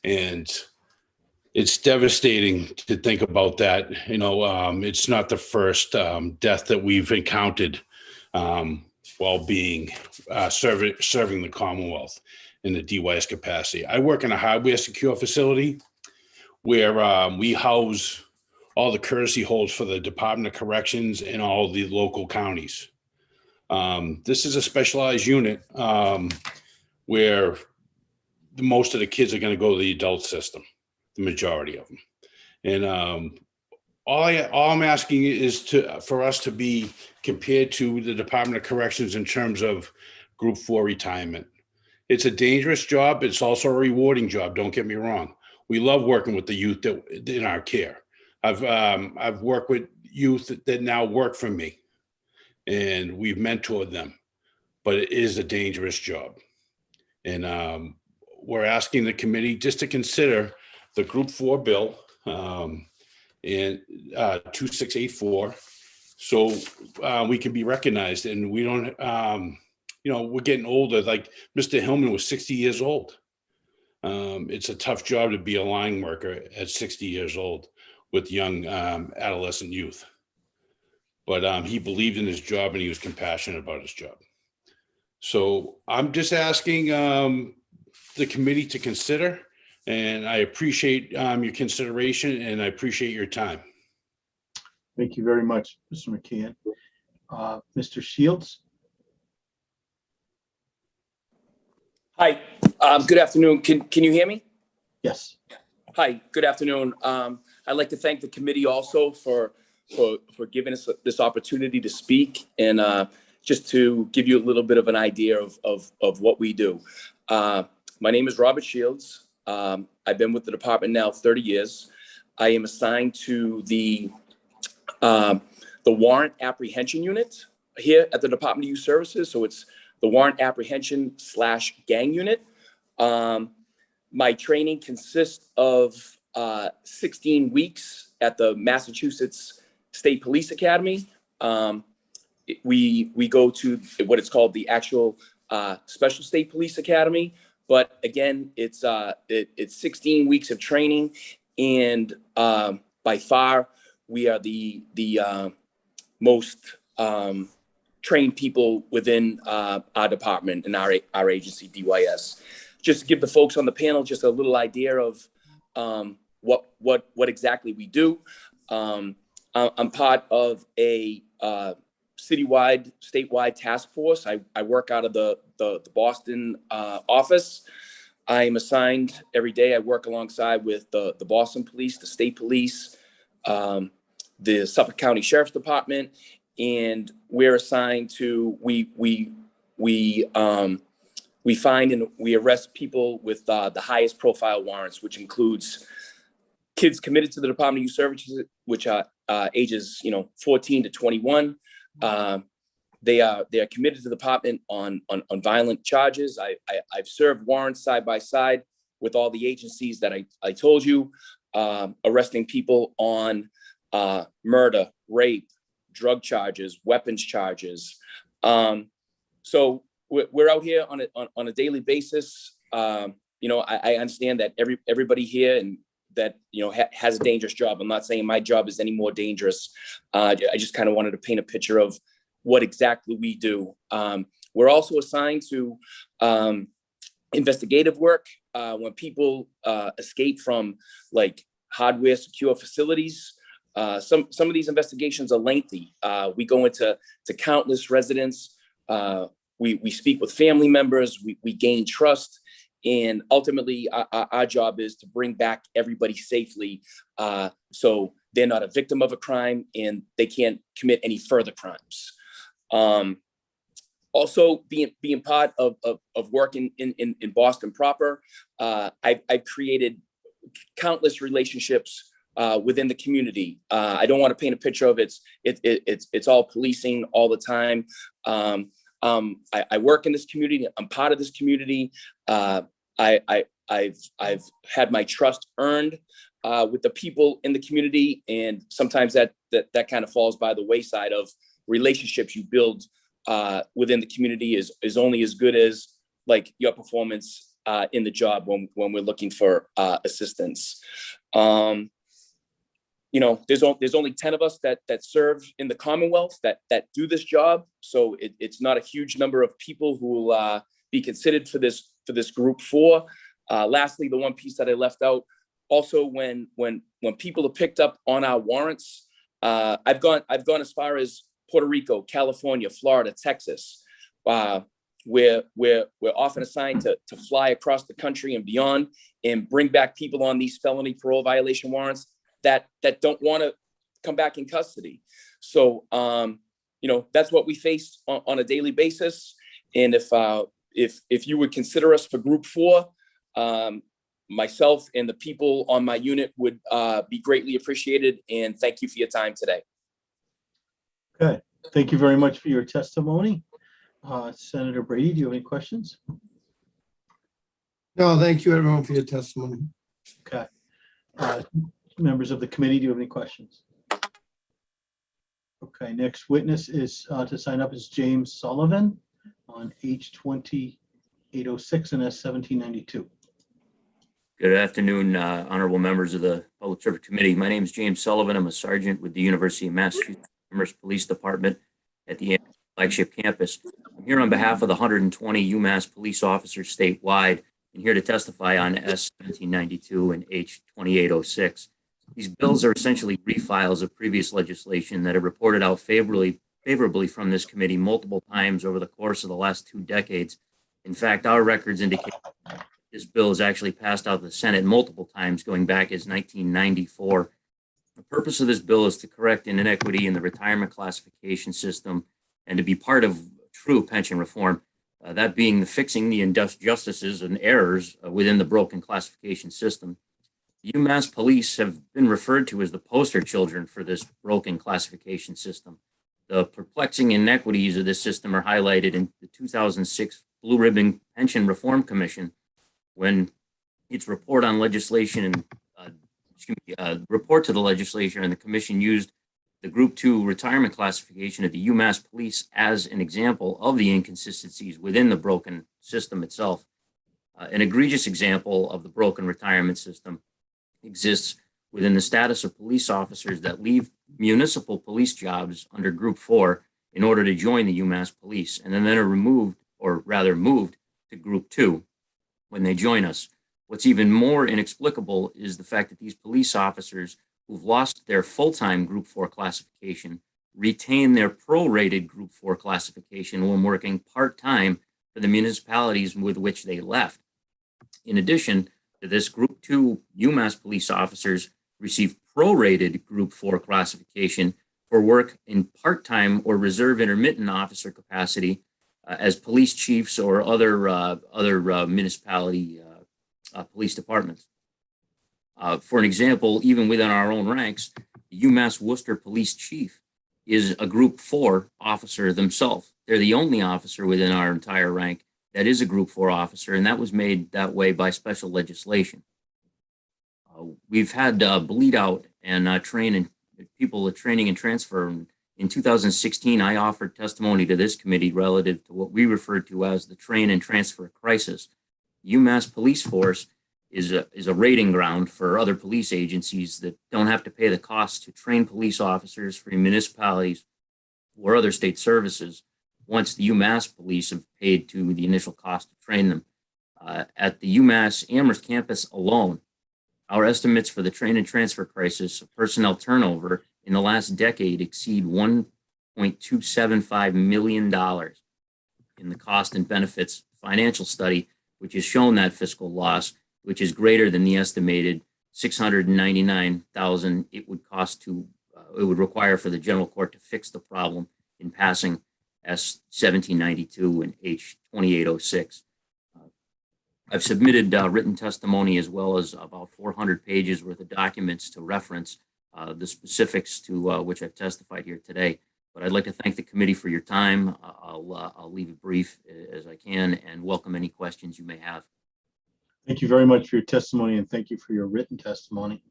And it's devastating to think about that. You know, it's not the first death that we've encountered while being serving the Commonwealth in the DYS capacity. I work in a hardware secure facility where we house all the courtesy holds for the Department of Corrections in all the local counties. This is a specialized unit where most of the kids are going to go to the adult system, the majority of them. And all I'm asking is for us to be compared to the Department of Corrections in terms of Group 4 retirement. It's a dangerous job. It's also a rewarding job. Don't get me wrong. We love working with the youth in our care. I've worked with youth that now work for me, and we've mentored them, but it is a dangerous job. And we're asking the committee just to consider the Group 4 bill and 2684, so we can be recognized. And we don't, we're getting older. Like Mr. Hillman was 60 years old. It's a tough job to be a line worker at 60 years old with young adolescent youth. But he believed in his job and he was compassionate about his job. So I'm just asking the committee to consider, and I appreciate your consideration and I appreciate your time. Thank you very much, Mr. McKeon. Mr. Shields? Hi, good afternoon. Can you hear me? Yes. Hi, good afternoon. I'd like to thank the committee also for giving us this opportunity to speak, and just to give you a little bit of an idea of what we do. My name is Robert Shields. I've been with the department now 30 years. I am assigned to the warrant apprehension unit here at the Department of Youth Services. So it's the warrant apprehension / gang unit. My training consists of 16 weeks at the Massachusetts State Police Academy. We go to what it's called the actual Special State Police Academy. But again, it's 16 weeks of training, and by far we are the most trained people within our department and our agency, DYS. Just to give the folks on the panel just a little idea of what exactly we do. I'm part of a citywide, statewide task force. I work out of the Boston office. I am assigned every day. I work alongside with the Boston Police, the State Police, the Suffolk County Sheriff's Department, and we're assigned to we find and we arrest people with the highest profile warrants, which includes kids committed to the Department of Youth Services, which are ages 14 to 21. They are committed to the department on violent charges. I've served warrants side by side with all the agencies that I told you, arresting people on murder, rape, drug charges, weapons charges. So we're out here on a daily basis. I understand that everybody here and that has a dangerous job. I'm not saying my job is any more dangerous. I just kind of wanted to paint a picture of what exactly we do. We're also assigned to investigative work when people escape from like hardware secure facilities. Some of these investigations are lengthy. We go into countless residents. We speak with family members. We gain trust. And ultimately, our job is to bring back everybody safely so they're not a victim of a crime and they can't commit any further crimes. Also, being part of working in Boston proper, I've created countless relationships within the community. I don't want to paint a picture of it's all policing all the time. I work in this community. I'm part of this community. I've had my trust earned with the people in the community, and sometimes that kind of falls by the wayside of relationships you build within the community is only as good as like your performance in the job when we're looking for assistance. There's only 10 of us that serve in the Commonwealth that do this job. So it's not a huge number of people who will be considered for this group 4. Lastly, the one piece that I left out, also when people are picked up on our warrants, I've gone as far as Puerto Rico, California, Florida, Texas. We're often assigned to fly across the country and beyond and bring back people on these felony parole violation warrants that don't want to come back in custody. So, that's what we face on a daily basis. And if you would consider us for Group 4, myself and the people on my unit would be greatly appreciated. And thank you for your time today. Okay, thank you very much for your testimony. Senator Brady, do you have any questions? No, thank you everyone for your testimony. Okay. Members of the committee, do you have any questions? Okay, next witness is to sign up is James Sullivan on H20 806 and S1792. Good afternoon, honorable members of the Public Service Committee. My name is James Sullivan. I'm a sergeant with the University of Massachusetts Amherst Police Department at the flagship campus. I'm here on behalf of the 120 UMass police officers statewide and here to testify on S1792 and H2806. These bills are essentially refiles of previous legislation that have reported out favorably from this committee multiple times over the course of the last 2 decades. In fact, our records indicate this bill has actually passed out of the Senate multiple times going back as 1994. The purpose of this bill is to correct an inequity in the retirement classification system and to be part of true pension reform, that being the fixing the injustices and errors within the broken classification system. UMass police have been referred to as the poster children for this broken classification system. The perplexing inequities of this system are highlighted in the 2006 Blue Ribbon Pension Reform Commission when its report on legislation and report to the legislature and the commission used the Group 2 retirement classification of the UMass police as an example of the inconsistencies within the broken system itself. An egregious example of the broken retirement system exists within the status of police officers that leave municipal police jobs under Group 4 in order to join the UMass police and then are removed, or rather moved, to Group 2 when they join us. What's even more inexplicable is the fact that these police officers who've lost their full-time Group 4 classification retain their prorated Group 4 classification when working part-time for the municipalities with which they left. In addition to this, Group 2 UMass police officers receive prorated Group 4 classification for work in part-time or reserve intermittent officer capacity as police chiefs or other municipality police departments. For an example, even within our own ranks, the UMass Worcester Police Chief is a Group 4 officer themselves. They're the only officer within our entire rank that is a Group 4 officer, and that was made that way by special legislation. We've had bleed out and people training and transfer. In 2016, I offered testimony to this committee relative to what we refer to as the train and transfer crisis. UMass police force is a rating ground for other police agencies that don't have to pay the cost to train police officers for municipalities or other state services once the UMass police have paid to the initial cost to train them. At the UMass Amherst campus alone, our estimates for the train and transfer crisis of personnel turnover in the last decade exceed $1.275 million in the cost and benefits financial study, which has shown that fiscal loss, which is greater than the estimated $699,000 it would require for the general court to fix the problem in passing S1792 and H2806. I've submitted written testimony as well as about 400 pages worth of documents to reference the specifics to which I've testified here today. But I'd like to thank the committee for your time. I'll leave it brief as I can and welcome any questions you may have. Thank you very much for your testimony and thank you for your written testimony.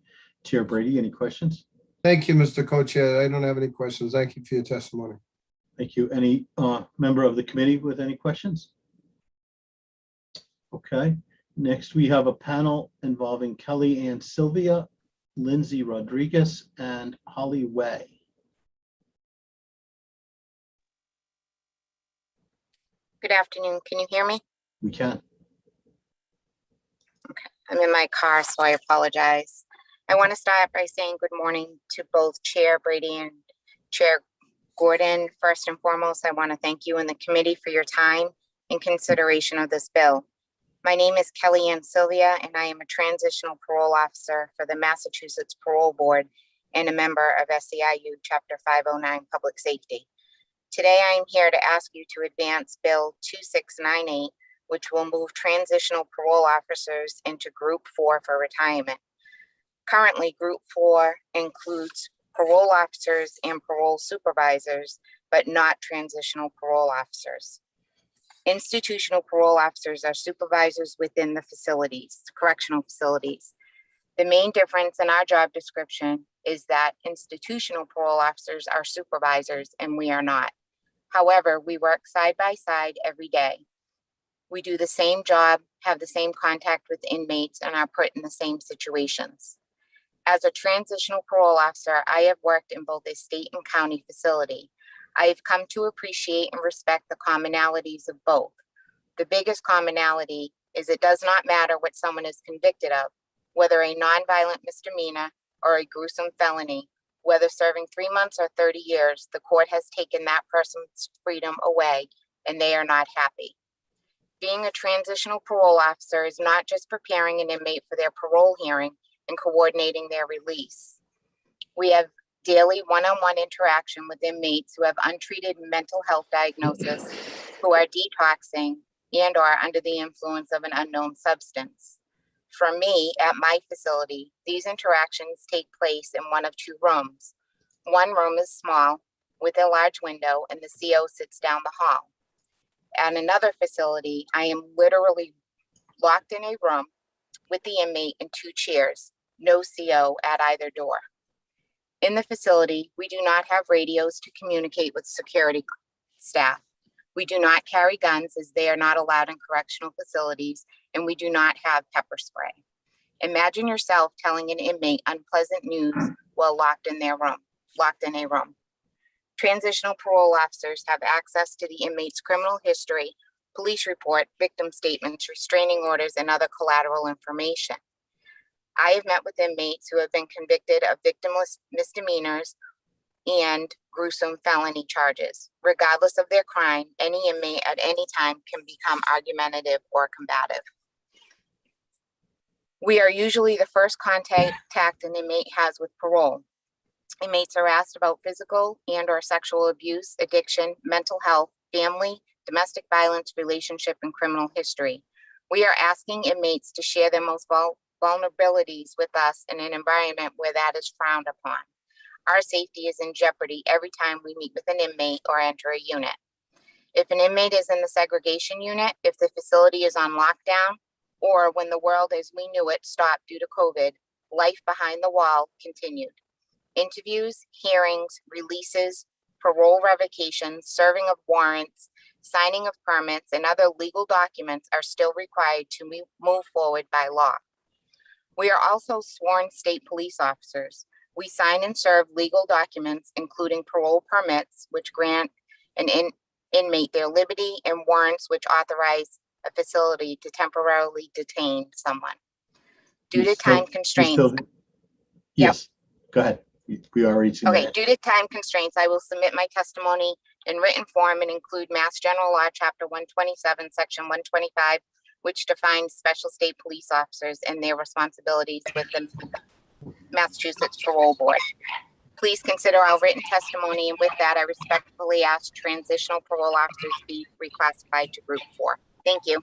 Chair Brady, any questions? Thank you, Mr. Co-Chair. I don't have any questions. Thank you for your testimony. Thank you. Any member of the committee with any questions? Okay. Next, we have a panel involving Kelly Ann Sylvia, Lindsay Rodriguez, and Holly Way. Good afternoon. Can you hear me? We can. Okay. I'm in my car, so I apologize. I want to start by saying good morning to both Chair Brady and Chair Gordon, first and foremost, I want to thank you and the committee for your time and consideration of this bill. My name is Kelly Ann Sylvia, and I am a transitional parole officer for the Massachusetts Parole Board and a member of SEIU Chapter 509 Public Safety. Today, I am here to ask you to advance Bill 2698, which will move transitional parole officers into Group 4 for retirement. Currently, Group 4 includes parole officers and parole supervisors, but not transitional parole officers. Institutional parole officers are supervisors within the facilities, correctional facilities. The main difference in our job description is that institutional parole officers are supervisors and we are not. However, we work side by side every day. We do the same job, have the same contact with inmates, and are put in the same situations. As a transitional parole officer, I have worked in both a state and county facility. I have come to appreciate and respect the commonalities of both. The biggest commonality is it does not matter what someone is convicted of, whether a nonviolent misdemeanor or a gruesome felony, whether serving 3 months or 30 years, the court has taken that person's freedom away and they are not happy. Being a transitional parole officer is not just preparing an inmate for their parole hearing and coordinating their release. We have daily one-on-one interaction with inmates who have untreated mental health diagnosis, who are detoxing and or under the influence of an unknown substance. For me, at my facility, these interactions take place in one of 2 rooms. One room is small with a large window and the CO sits down the hall. At another facility, I am literally locked in a room with the inmate in 2 chairs, no CO at either door. In the facility, we do not have radios to communicate with security staff. We do not carry guns as they are not allowed in correctional facilities, and we do not have pepper spray. Imagine yourself telling an inmate unpleasant news while locked in a room. Transitional parole officers have access to the inmate's criminal history, police report, victim statements, restraining orders, and other collateral information. I have met with inmates who have been convicted of victimless misdemeanors and gruesome felony charges. Regardless of their crime, any inmate at any time can become argumentative or combative. We are usually the first contact an inmate has with parole. Inmates are asked about physical and or sexual abuse, addiction, mental health, family, domestic violence, relationship, and criminal history. We are asking inmates to share their most vulnerabilities with us in an environment where that is frowned upon. Our safety is in jeopardy every time we meet with an inmate or enter a unit. If an inmate is in the segregation unit, if the facility is on lockdown, or when the world as we knew it stopped due to COVID, life behind the wall continued. Interviews, hearings, releases, parole revocations, serving of warrants, signing of permits, and other legal documents are still required to move forward by law. We are also sworn state police officers. We sign and serve legal documents, including parole permits, which grant an inmate their liberty, and warrants, which authorize a facility to temporarily detain someone. Due to time constraints. Yes, go ahead. We are reaching. Okay, due to time constraints, I will submit my testimony in written form and include Mass General Law, Chapter 127, Section 125, which defines special state police officers and their responsibilities with the Massachusetts Parole Board. Please consider our written testimony, and with that, I respectfully ask transitional parole officers be reclassified to Group 4. Thank you.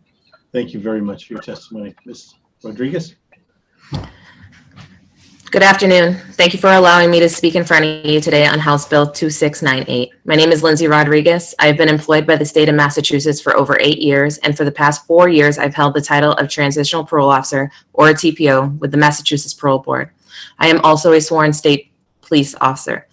Thank you very much for your testimony. Ms. Rodriguez? Good afternoon. Thank you for allowing me to speak in front of you today on House Bill 2698. My name is Lindsay Rodriguez. I have been employed by the state of Massachusetts for over 8 years, and for the past 4 years, I've held the title of Transitional Parole Officer, or a TPO, with the Massachusetts Parole Board. I am also a sworn state police officer.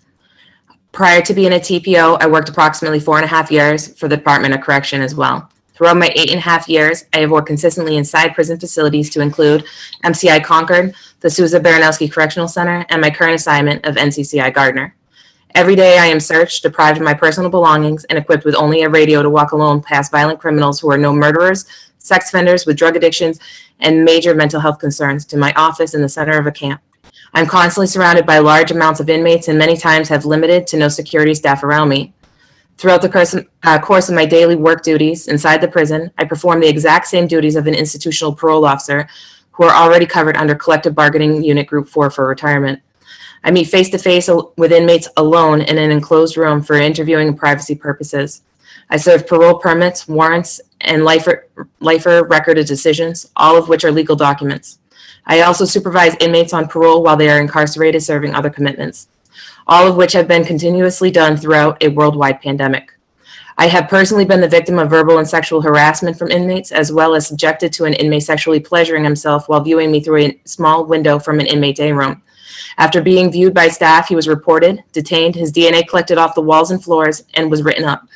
Prior to being a TPO, I worked approximately 4.5 years for the Department of Correction as well. Throughout my 8.5 years, I have worked consistently inside prison facilities to include MCI Concord, the Sousa Baranowski Correctional Center, and my current assignment of NCCI Gardner. Every day I am searched, deprived of my personal belongings, and equipped with only a radio to walk alone past violent criminals who are no murderers, sex offenders with drug addictions, and major mental health concerns to my office in the center of a camp. I'm constantly surrounded by large amounts of inmates and many times have limited to no security staff around me. Throughout the course of my daily work duties inside the prison, I perform the exact same duties of an institutional parole officer who are already covered under collective bargaining unit group 4 for retirement. I meet face-to-face with inmates alone in an enclosed room for interviewing and privacy purposes. I serve parole permits, warrants, and lifer record of decisions, all of which are legal documents. I also supervise inmates on parole while they are incarcerated serving other commitments, all of which have been continuously done throughout a worldwide pandemic. I have personally been the victim of verbal and sexual harassment from inmates, as well as subjected to an inmate sexually pleasuring himself while viewing me through a small window from an inmate day room. After being viewed by staff, he was reported, detained, his DNA collected off the walls and floors, and was written up.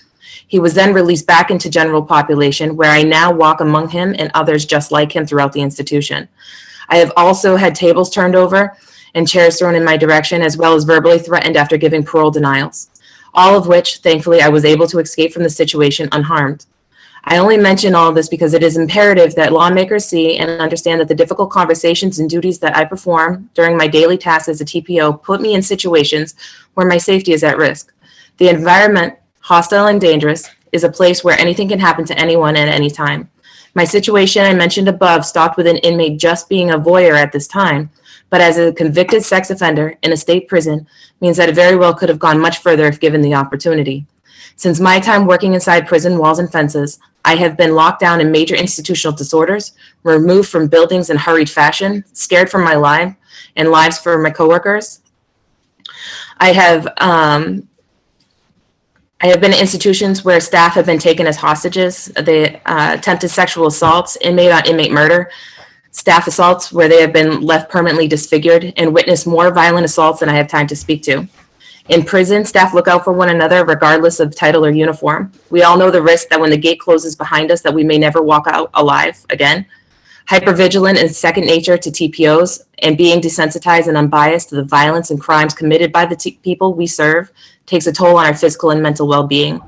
He was then released back into general population, where I now walk among him and others just like him throughout the institution. I have also had tables turned over and chairs thrown in my direction, as well as verbally threatened after giving parole denials, all of which, thankfully, I was able to escape from the situation unharmed. I only mention all of this because it is imperative that lawmakers see and understand that the difficult conversations and duties that I perform during my daily tasks as a TPO put me in situations where my safety is at risk. The environment, hostile and dangerous, is a place where anything can happen to anyone at any time. My situation I mentioned above stopped with an inmate just being a voyeur at this time, but as a convicted sex offender in a state prison means that it very well could have gone much further if given the opportunity. Since my time working inside prison walls and fences, I have been locked down in major institutional disorders, removed from buildings in hurried fashion, scared for my life and lives for my coworkers. I have been in institutions where staff have been taken as hostages. They attempted sexual assaults, inmate on inmate murder, staff assaults where they have been left permanently disfigured, and witnessed more violent assaults than I have time to speak to. In prison, staff look out for one another regardless of title or uniform. We all know the risk that when the gate closes behind us that we may never walk out alive again. Hypervigilant is second nature to TPOs, and being desensitized and unbiased to the violence and crimes committed by the people we serve takes a toll on our physical and mental well-being.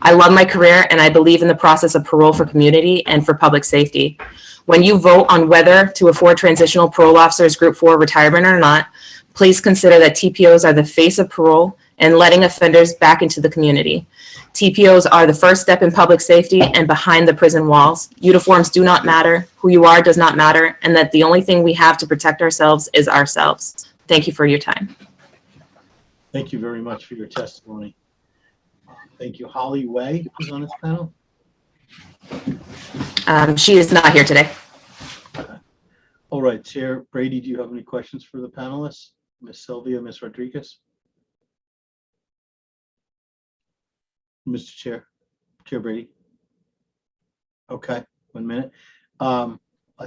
I love my career, and I believe in the process of parole for community and for public safety. When you vote on whether to afford transitional parole officers Group 4 retirement or not, please consider that TPOs are the face of parole and letting offenders back into the community. TPOs are the first step in public safety and behind the prison walls. Uniforms do not matter, who you are does not matter, and that the only thing we have to protect ourselves is ourselves. Thank you for your time. Thank you very much for your testimony. Thank you. Holly Way is on this panel. She is not here today. All right, Chair Brady, do you have any questions for the panelists? Ms. Sylvia, Ms. Rodriguez? Mr. Chair Brady? Okay, 1 minute. I'll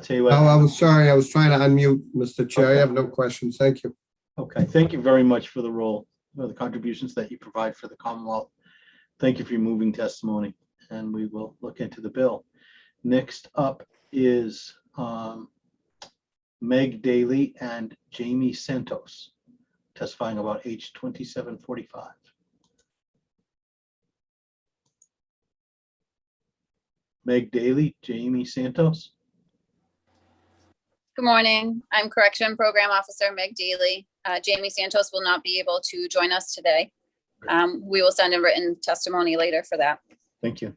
tell you what. Oh, I was sorry. I was trying to unmute, Mr. Chair. Okay. I have no questions. Thank you. Okay, thank you very much for the role, for the contributions that you provide for the Commonwealth. Thank you for your moving testimony, and we will look into the bill. Next up is Meg Daly and Jamie Santos testifying about H 2745. Meg Daly, Jamie Santos. Good morning. I'm Correction Program Officer Meg Daly. Jamie Santos will not be able to join us today. We will send a written testimony later for that. Thank you.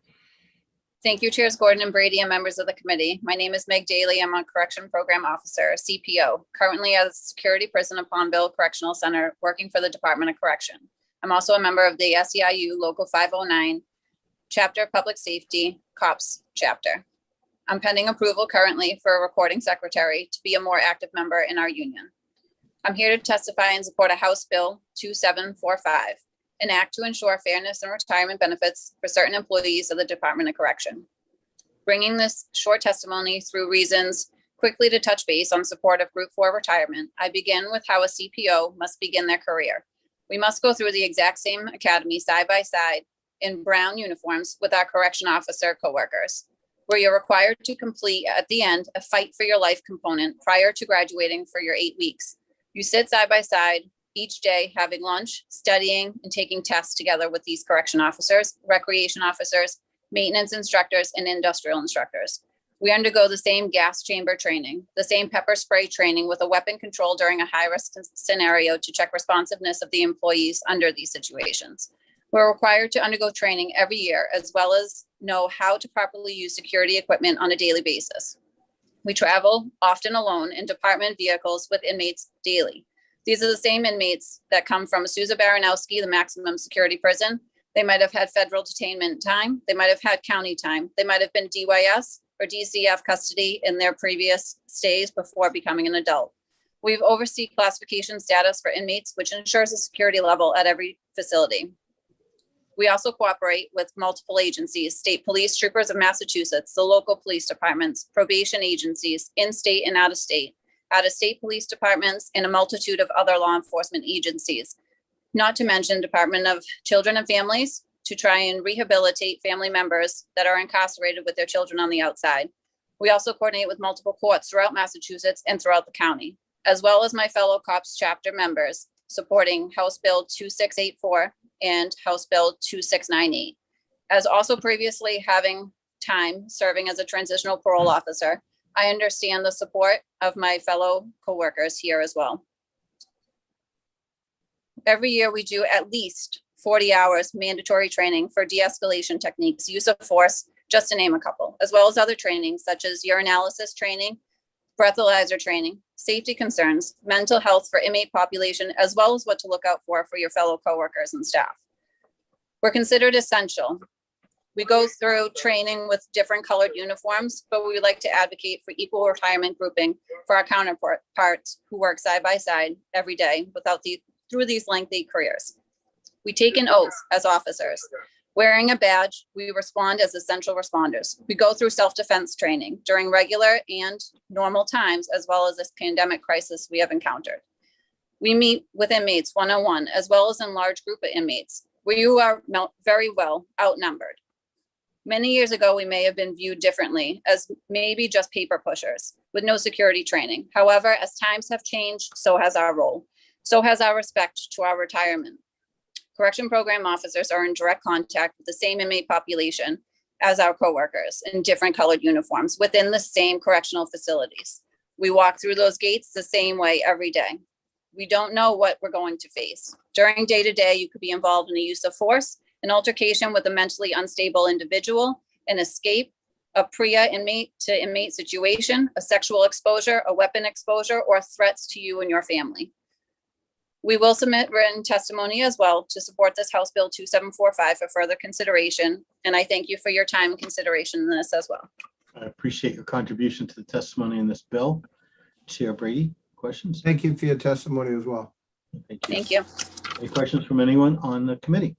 Thank you, Chairs Gordon and Brady and members of the committee. My name is Meg Daly. I'm a Correction Program Officer, a CPO, currently at Security Prison of Palmville Correctional Center, working for the Department of Correction. I'm also a member of the SEIU Local 509, Chapter Public Safety, COPS Chapter. I'm pending approval currently for a recording secretary to be a more active member in our union. I'm here to testify in support of House Bill 2745, an act to ensure fairness and retirement benefits for certain employees of the Department of Correction. Bringing this short testimony through reasons quickly to touch base on support of Group 4 retirement, I begin with how a CPO must begin their career. We must go through the exact same academy side by side in brown uniforms with our correction officer coworkers, where you're required to complete at the end a fight for your life component prior to graduating for your 8 weeks. You sit side by side each day, having lunch, studying, and taking tests together with these correction officers, recreation officers, maintenance instructors, and industrial instructors. We undergo the same gas chamber training, the same pepper spray training with a weapon control during a high-risk scenario to check responsiveness of the employees under these situations. We're required to undergo training every year, as well as know how to properly use security equipment on a daily basis. We travel, often alone, in department vehicles with inmates daily. These are the same inmates that come from Sousa Baranowski, the maximum security prison. They might have had federal detainment time. They might have had county time. They might have been DYS or DCF custody in their previous stays before becoming an adult. We've overseen classification status for inmates, which ensures a security level at every facility. We also cooperate with multiple agencies, state police troopers of Massachusetts, the local police departments, probation agencies, in-state and out-of-state police departments, and a multitude of other law enforcement agencies, not to mention Department of Children and Families, to try and rehabilitate family members that are incarcerated with their children on the outside. We also coordinate with multiple courts throughout Massachusetts and throughout the county, as well as my fellow COPS chapter members supporting House Bill 2684 and House Bill 2698. As also previously having time serving as a transitional parole officer, I understand the support of my fellow coworkers here as well. Every year we do at least 40 hours mandatory training for de-escalation techniques, use of force, just to name a couple, as well as other trainings such as urinalysis training, breathalyzer training, safety concerns, mental health for inmate population, as well as what to look out for your fellow coworkers and staff. We're considered essential. We go through training with different colored uniforms, but we would like to advocate for equal retirement grouping for our counterparts who work side by side every day through these lengthy careers. We take an oath as officers. Wearing a badge, we respond as essential responders. We go through self-defense training during regular and normal times, as well as this pandemic crisis we have encountered. We meet with inmates one-on-one, as well as in large group of inmates, where you are very well outnumbered. Many years ago, we may have been viewed differently as maybe just paper pushers with no security training. However, as times have changed, so has our role. So has our respect to our retirement. Correction program officers are in direct contact with the same inmate population as our coworkers in different colored uniforms within the same correctional facilities. We walk through those gates the same way every day. We don't know what we're going to face. During day-to-day, you could be involved in the use of force, an altercation with a mentally unstable individual, an escape, a PREA inmate to inmate situation, a sexual exposure, a weapon exposure, or threats to you and your family. We will submit written testimony as well to support this House Bill 2745 for further consideration. And I thank you for your time and consideration in this as well. I appreciate your contribution to the testimony in this bill. Chair Brady, questions? Thank you for your testimony as well. Thank you. Thank you. Any questions from anyone on the committee?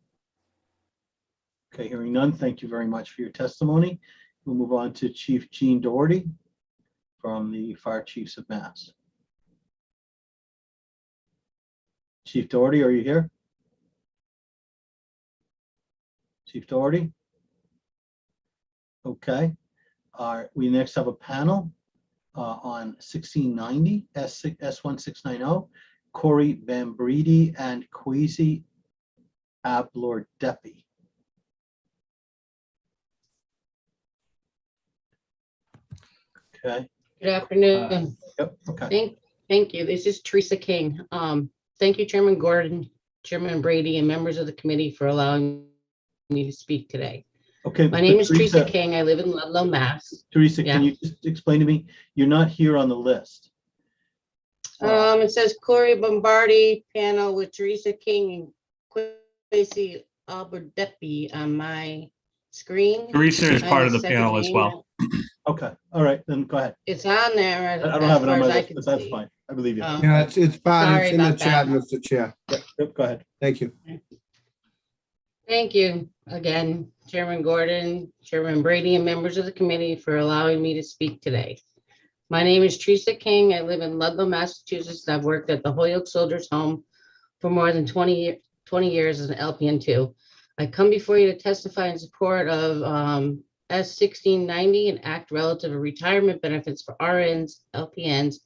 Okay, hearing none, thank you very much for your testimony. We'll move on to Chief Gene Doherty from the Fire Chiefs of Mass. Chief Doherty, are you here? Chief Doherty? Okay. We next have a panel on 1690 S1690, Corey Bambridi and Kwesi Ablordeppy. Okay. Good afternoon. Yep. Okay. Thank you. This is Teresa King. Thank you, Chairman Gordon, Chairman Brady, and members of the committee for allowing me to speak today. Okay. My name is Teresa King. I live in Ludlow, Mass. Teresa, can you just explain to me? You're not here on the list. It says Corey Bombardi panel with Teresa King and Kwesi Ablordeppy on my screen. Teresa is I part have of the a second panel as name. well. Okay. All right. Then go ahead. It's on there. I don't have it on my as far as I list, can but that's see. fine. I believe you. Yeah, it's part, Sorry it's in the about chat, that. Mr. Chair. Yep. Go ahead. Thank you. Thank you again, Chairman Gordon, Chairman Brady, and members of the committee for allowing me to speak today. My name is Teresa King. I live in Ludlow, Massachusetts. I've worked at the Holyoke Soldiers Home for more than 20 years as an LPN2. I come before you to testify in support of S1690, an act relative to retirement benefits for RNs, LPNs,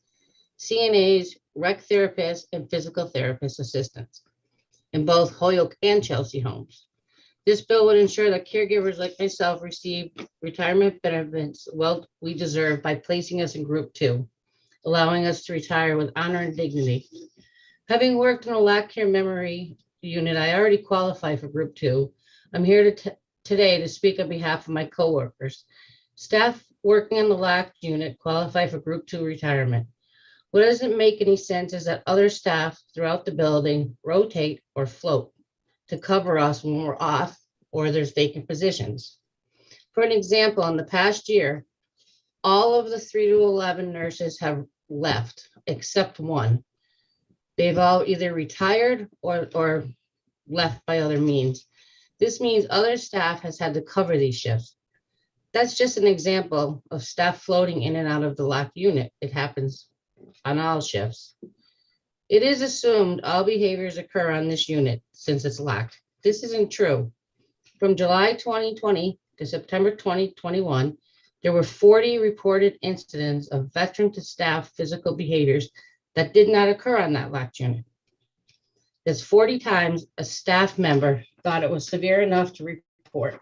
CNAs, rec therapists, and physical therapist assistants in both Holyoke and Chelsea homes. This bill would ensure that caregivers like myself receive retirement benefits well we deserve by placing us in Group 2, allowing us to retire with honor and dignity. Having worked in a LAC care memory unit, I already qualify for Group 2. I'm here today to speak on behalf of my coworkers. Staff working in the LAC unit qualify for Group 2 retirement. What doesn't make any sense is that other staff throughout the building rotate or float to cover us when we're off or there's vacant positions. For an example, in the past year, all of the 3 to 11 nurses have left except one. They've all either retired or left by other means. This means other staff has had to cover these shifts. That's just an example of staff floating in and out of the LAC unit. It happens on all shifts. It is assumed all behaviors occur on this unit since it's LAC. This isn't true. From July 2020 to September 2021, there were 40 reported incidents of veteran to staff physical behaviors that did not occur on that LAC unit. That's 40 times a staff member thought it was severe enough to report.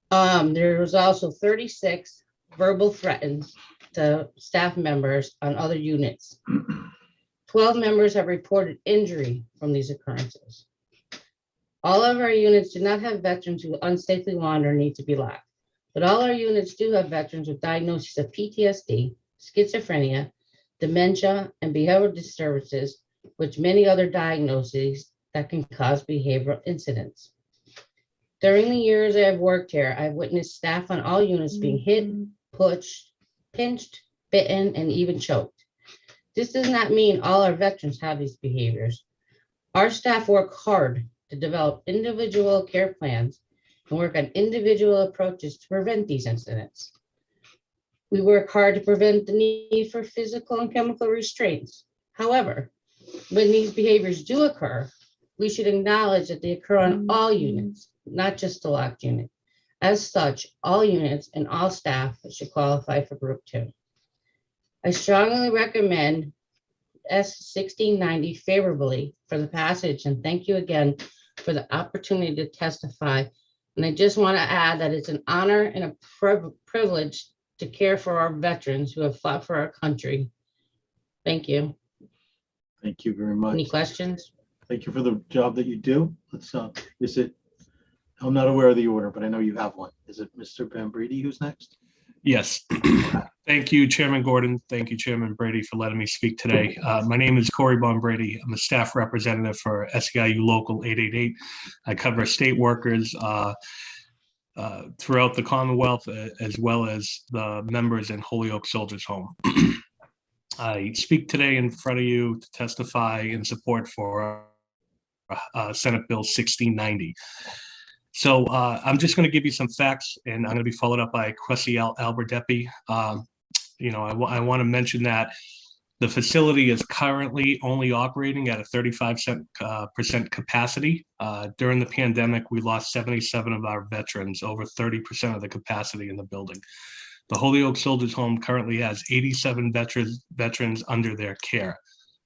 There was also 36 verbal threats to staff members on other units. 12 members have reported injury from these occurrences. All of our units do not have veterans who unsafely wander need to be locked, but all our units do have veterans with diagnoses of PTSD, schizophrenia, dementia, and behavioral disturbances, which many other diagnoses that can cause behavioral incidents. During the years I have worked here, I've witnessed staff on all units being hit, pushed, pinched, bitten, and even choked. This does not mean all our veterans have these behaviors. Our staff work hard to develop individual care plans and work on individual approaches to prevent these incidents. We work hard to prevent the need for physical and chemical restraints. However, when these behaviors do occur, we should acknowledge that they occur on all units, not just the LAC unit. As such, all units and all staff should qualify for Group 2. I strongly recommend S1690 favorably for the passage, and thank you again for the opportunity to testify. And I just want to add that it's an honor and a privilege to care for our veterans who have fought for our country. Thank you. Thank you very much. Any questions? Thank you for the job that you do. Let's, is it, I'm not aware of the order, but I know you have one. Is it Mr. Bambridi who's next? Yes. Thank you, Chairman Gordon. Thank you, Chairman Brady, for letting me speak today. My name is Corey Bombrady. I'm a staff representative for SEIU Local 888. I cover state workers throughout the Commonwealth, as well as the members in Holyoke Soldiers Home. I speak today in front of you to testify in support for Senate Bill 1690. So I'm just going to give you some facts, and I'm going to be followed up by Cressy Alberdepi. I want to mention that the facility is currently only operating at a 35% capacity. During the pandemic, we lost 77 of our veterans, over 30% of the capacity in the building. The Holyoke Soldiers Home currently has 87 veterans under their care.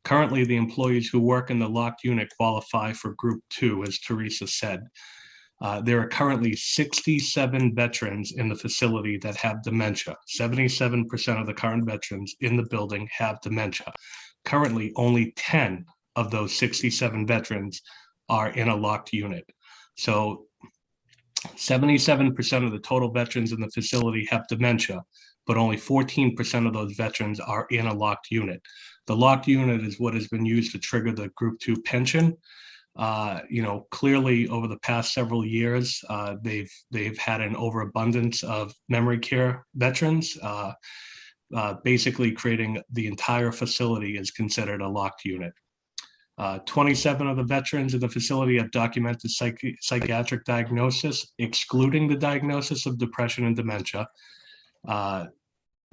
Currently, the employees who work in the locked unit qualify for Group 2, as Teresa said. There are currently 67 veterans in the facility that have dementia. 77% of the current veterans in the building have dementia. Currently, only 10 of those 67 veterans are in a locked unit. So 77% of the total veterans in the facility have dementia, but only 14% of those veterans are in a locked unit. The locked unit is what has been used to trigger the Group 2 pension. Clearly over the past several years, they've had an overabundance of memory care veterans, basically creating the entire facility is considered a locked unit. 27 of the veterans in the facility have documented psychiatric diagnosis, excluding the diagnosis of depression and dementia.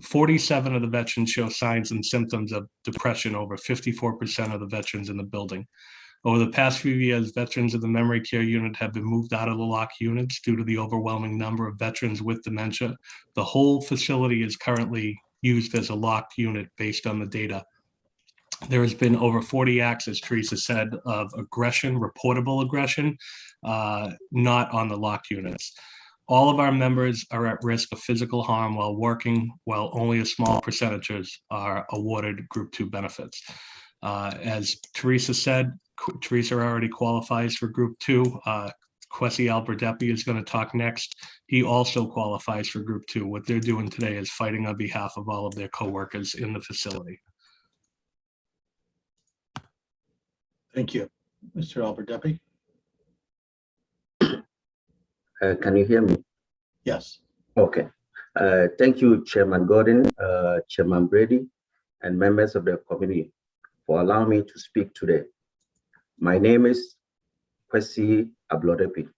47 of the veterans show signs and symptoms of depression, over 54% of the veterans in the building. Over the past few years, veterans in the memory care unit have been moved out of the locked units due to the overwhelming number of veterans with dementia. The whole facility is currently used as a locked unit based on the data. There has been over 40 acts, as Teresa said, of aggression, reportable aggression, not on the locked units. All of our members are at risk of physical harm while working, while only a small percentages are awarded Group 2 benefits. As Teresa said, Teresa already qualifies for Group 2. Kwesi Alberdepi is going to talk next. He also qualifies for Group 2. What they're doing today is fighting on behalf of all of their coworkers in the facility. Thank you. Mr. Alberdepi? Can you hear me? Yes. Okay. Thank you, Chairman Gordon, Chairman Brady, and members of the committee for allowing me to speak today. My name is Kwesi Ablodepi.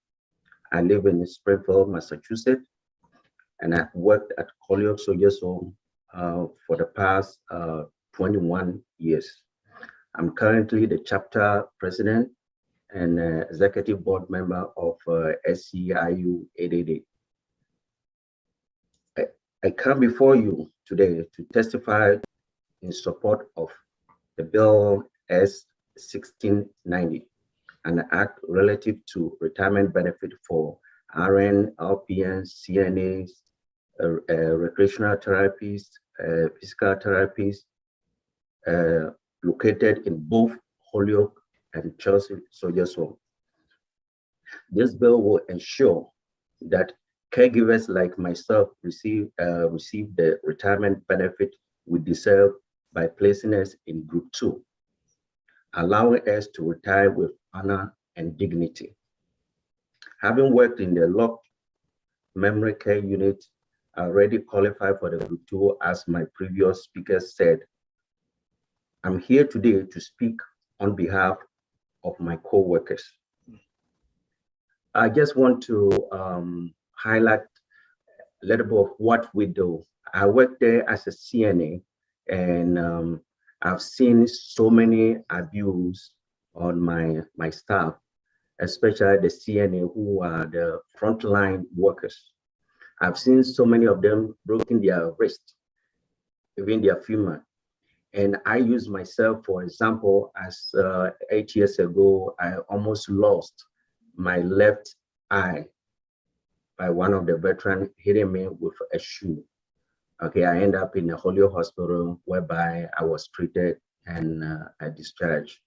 I live in Springfield, Massachusetts, and I've worked at Holyoke Soldiers Home for the past 21 years. I'm currently the chapter president and executive board member of SEIU 888. I come before you today to testify in support of the Bill S-1690, an act relative to retirement benefit for RN, LPNs, CNAs, recreational therapists, physical therapists, located in both Holyoke and Chelsea Soldiers Home. This bill will ensure that caregivers like myself receive the retirement benefit we deserve by placing us in Group 2, allowing us to retire with honor and dignity. Having worked in the locked memory care unit, I already qualify for the Group 2, as my previous speaker said. I'm here today to speak on behalf of my co-workers. I just want to highlight a little bit of what we do. I work there as a CNA, and I've seen so many abuse on my staff, especially the CNA who are the frontline workers. I've seen so many of them broken their wrist, even their femur. And I use myself, for example, as 8 years ago, I almost lost my left eye by one of the veterans hitting me with a shoe. Okay, I ended up in a Holyoke hospital whereby I was treated and I discharged.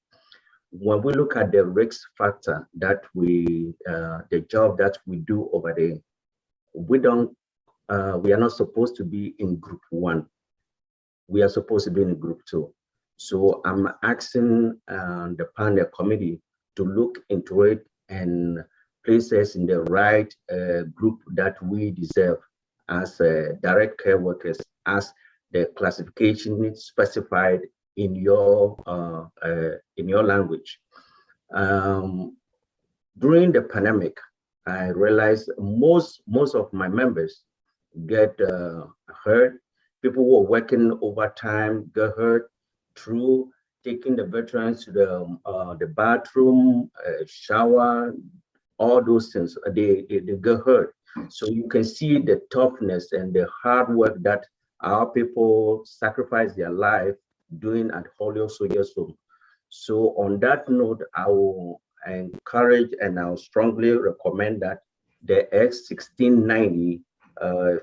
When we look at the risk factor that the job that we do over there, we are not supposed to be in Group 1. We are supposed to be in Group 2. So I'm asking the panel committee to look into it and place us in the right group that we deserve as direct care workers, as the classification is specified in your language. During the pandemic, I realized most of my members get hurt. People who are working overtime get hurt through taking the veterans to the bathroom, shower, all those things. They get hurt. So you can see the toughness and the hard work that our people sacrifice their life doing at Holyoke Soldiers Home. So on that note, I will encourage and I will strongly recommend that the S-1690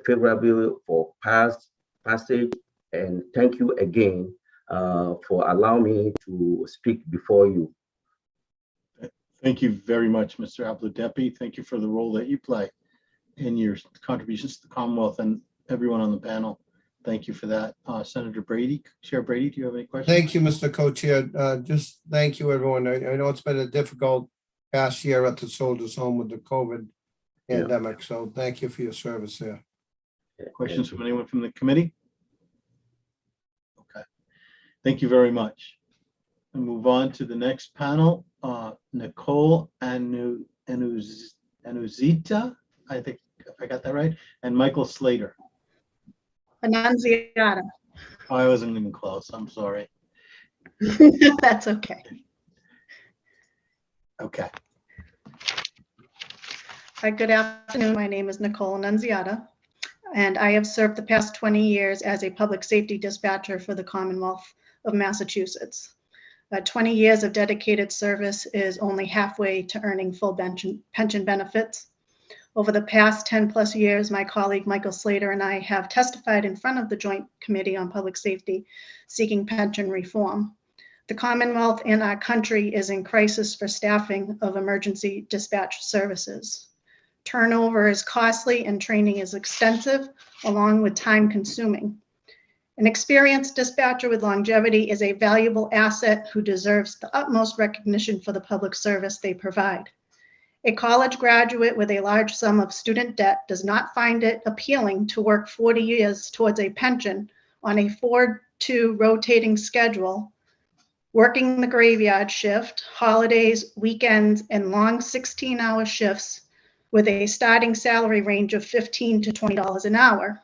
favorable for passage, and thank you again for allowing me to speak before you. Thank you very much, Mr. Ablodepi. Thank you for the role that you play in your contributions to the Commonwealth, and everyone on the panel. Thank you for that. Senator Brady, Chair Brady, do you have any questions? Thank you, Mr. Co-Chair. Just thank you, everyone. I know it's been a difficult past year at the Soldiers Home with the COVID pandemic, so thank you for your service there. Questions from anyone from the committee? Okay, thank you very much. We'll move on to the next panel. Nicole Annunziata, I think if I got that right, and Michael Slater. Annunziata. Oh, I wasn't even close. I'm sorry. That's okay. Okay. Hi, good afternoon. My name is Nicole Annunziata, and I have served the past 20 years as a public safety dispatcher for the Commonwealth of Massachusetts. 20 years of dedicated service is only halfway to earning full pension benefits. Over the past 10 plus years, my colleague Michael Slater and I have testified in front of the Joint Committee on Public Safety seeking pension reform. The Commonwealth and our country is in crisis for staffing of emergency dispatch services. Turnover is costly and training is extensive, along with time consuming. An experienced dispatcher with longevity is a valuable asset who deserves the utmost recognition for the public service they provide. A college graduate with a large sum of student debt does not find it appealing to work 40 years towards a pension on a 4-2 rotating schedule, working the graveyard shift, holidays, weekends, and long 16-hour shifts with a starting salary range of $15 to $20 an hour.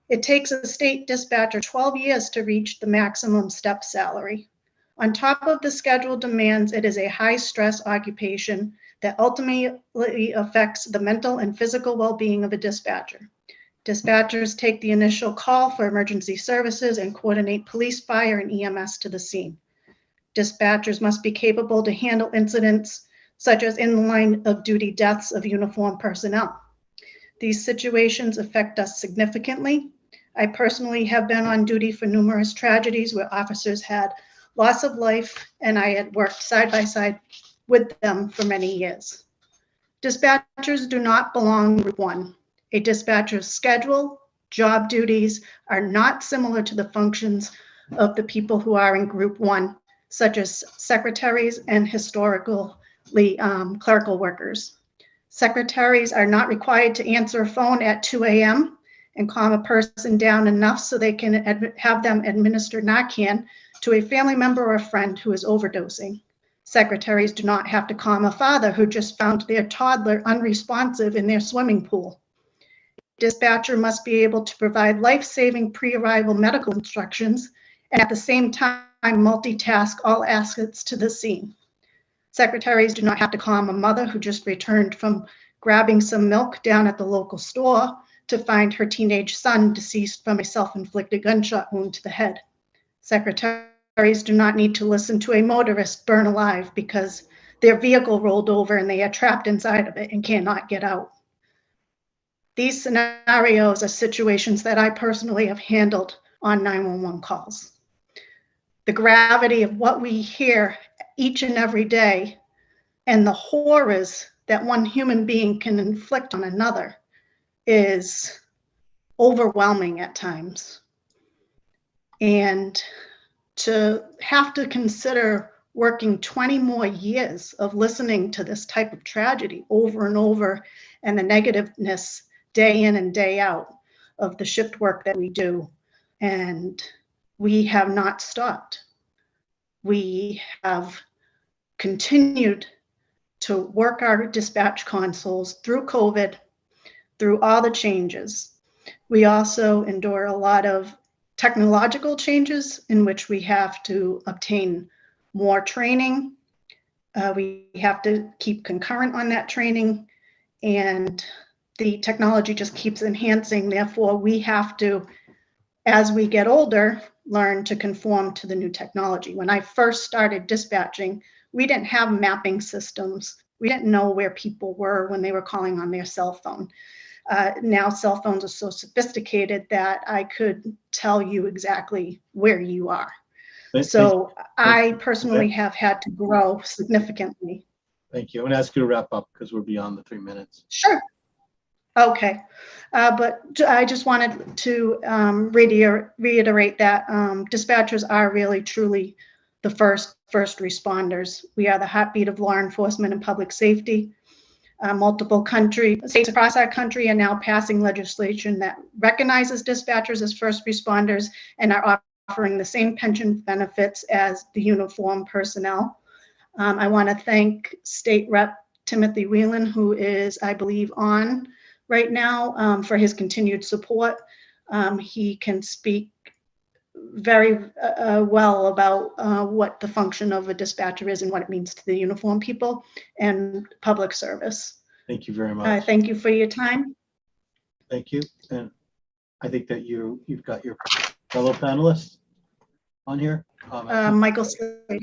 It takes a state dispatcher 12 years to reach the maximum step salary. On top of the schedule demands, it is a high-stress occupation that ultimately affects the mental and physical well-being of a dispatcher. Dispatchers take the initial call for emergency services and coordinate police, fire, and EMS to the scene. Dispatchers must be capable to handle incidents such as in the line of duty deaths of uniformed personnel. These situations affect us significantly. I personally have been on duty for numerous tragedies where officers had loss of life, and I had worked side by side with them for many years. Dispatchers do not belong in Group 1. A dispatcher's schedule, job duties are not similar to the functions of the people who are in Group 1, such as secretaries and historically clerical workers. Secretaries are not required to answer a phone at 2 a.m. and calm a person down enough so they can have them administer Narcan to a family member or a friend who is overdosing. Secretaries do not have to calm a father who just found their toddler unresponsive in their swimming pool. Dispatcher must be able to provide life-saving pre-arrival medical instructions and at the same time multitask all assets to the scene. Secretaries do not have to calm a mother who just returned from grabbing some milk down at the local store to find her teenage son deceased from a self-inflicted gunshot wound to the head. Secretaries do not need to listen to a motorist burn alive because their vehicle rolled over and they are trapped inside of it and cannot get out. These scenarios are situations that I personally have handled on 911 calls. The gravity of what we hear each and every day and the horrors that one human being can inflict on another is overwhelming at times. And to have to consider working 20 more years of listening to this type of tragedy over and over and the negativeness day in and day out of the shift work that we do. And we have not stopped. We have continued to work our dispatch consoles through COVID, through all the changes. We also endure a lot of technological changes in which we have to obtain more training. We have to keep concurrent on that training, and the technology just keeps enhancing. Therefore, we have to, as we get older, learn to conform to the new technology. When I first started dispatching, we didn't have mapping systems. We didn't know where people were when they were calling on their cell phone. Now cell phones are so sophisticated that I could tell you exactly where you are. So I personally have had to grow significantly. Thank you. I'm going to ask you to wrap up because we're beyond the 3 minutes. Sure. Okay. But I just wanted to reiterate that dispatchers are really, truly the first responders. We are the heartbeat of law enforcement and public safety. Multiple states across our country are now passing legislation that recognizes dispatchers as first responders and are offering the same pension benefits as the uniformed personnel. I want to thank State Rep Timothy Whelan, who is, I believe, on right now, for his continued support. He can speak very well about what the function of a dispatcher is and what it means to the uniformed people and public service. Thank you very much. Thank you for your time. Thank you. And I think that you've got your fellow panelists. on here? Comment? Michael Slater.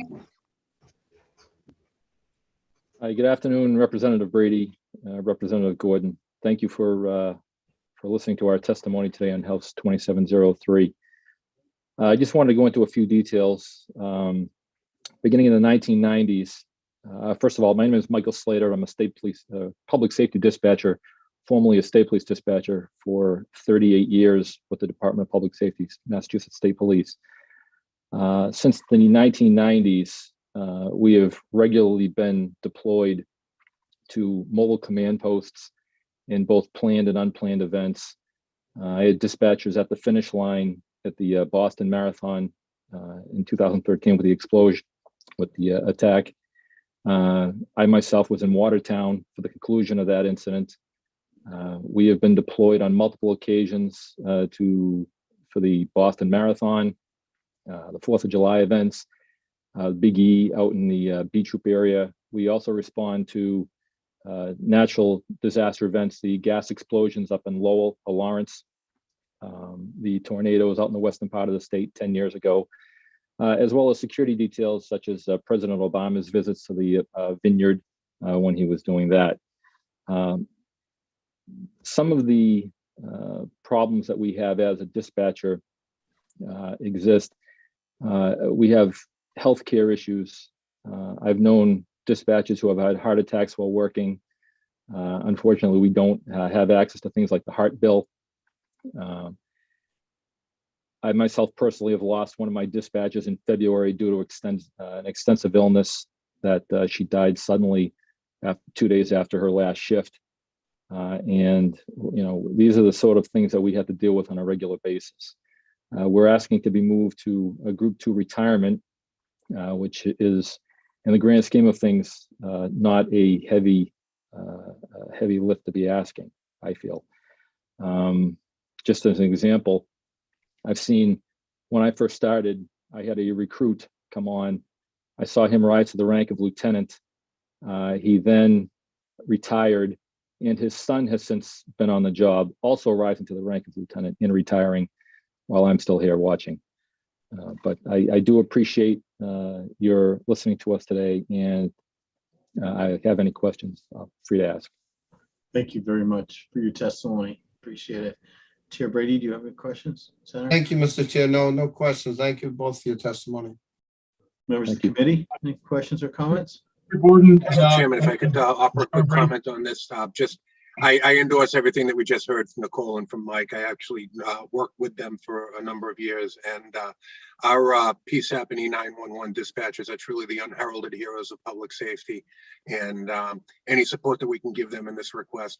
Hi, good afternoon, Representative Brady, Representative Gordon. Thank you for listening to our testimony today on House 2703. I just wanted to go into a few details. Beginning in the 1990s, first of all, my name is Michael Slater. I'm a state police public safety dispatcher, formerly a state police dispatcher for 38 years with the Department of Public Safety, Massachusetts State Police. Since the 1990s, we have regularly been deployed to mobile command posts in both planned and unplanned events. I had dispatchers at the finish line at the Boston Marathon in 2013 with the explosion, with the attack. I myself was in Watertown for the conclusion of that incident. We have been deployed on multiple occasions for the Boston Marathon, the 4th of July events, Big E out in the Beach Troop area. We also respond to natural disaster events, the gas explosions up in Lowell, Lawrence, the tornadoes out in the western part of the state 10 years ago, as well as security details such as President Obama's visits to the Vineyard when he was doing that. Some of the problems that we have as a dispatcher exist. We have healthcare issues. I've known dispatchers who have had heart attacks while working. Unfortunately, we don't have access to things like the heart bill. I myself personally have lost one of my dispatchers in February due to an extensive illness that she died suddenly 2 days after her last shift. And, you know, these are the sort of things that we have to deal with on a regular basis. We're asking to be moved to a Group 2 retirement, which is, in the grand scheme of things, not a heavy lift to be asking, I feel. Just as an example, I've seen, when I first started, I had a recruit come on. I saw him rise to the rank of lieutenant. He then retired, and his son has since been on the job, also rising to the rank of lieutenant and retiring while I'm still here watching. But I do appreciate your listening to us today, and I have any questions, free to ask. Thank you very much for your testimony. Appreciate it. Chair Brady, do you have any questions? Senator? Thank you, Mr. Chair. No questions. Thank you both for your testimony. Members of the committee, any questions or comments? Gordon. Mr. Chairman, if I could offer a quick comment on this, I endorse everything that we just heard from Nicole and from Mike. I actually worked with them for a number of years, and our PSAP and E911 dispatchers are truly the unheralded heroes of public safety, and any support that we can give them in this request,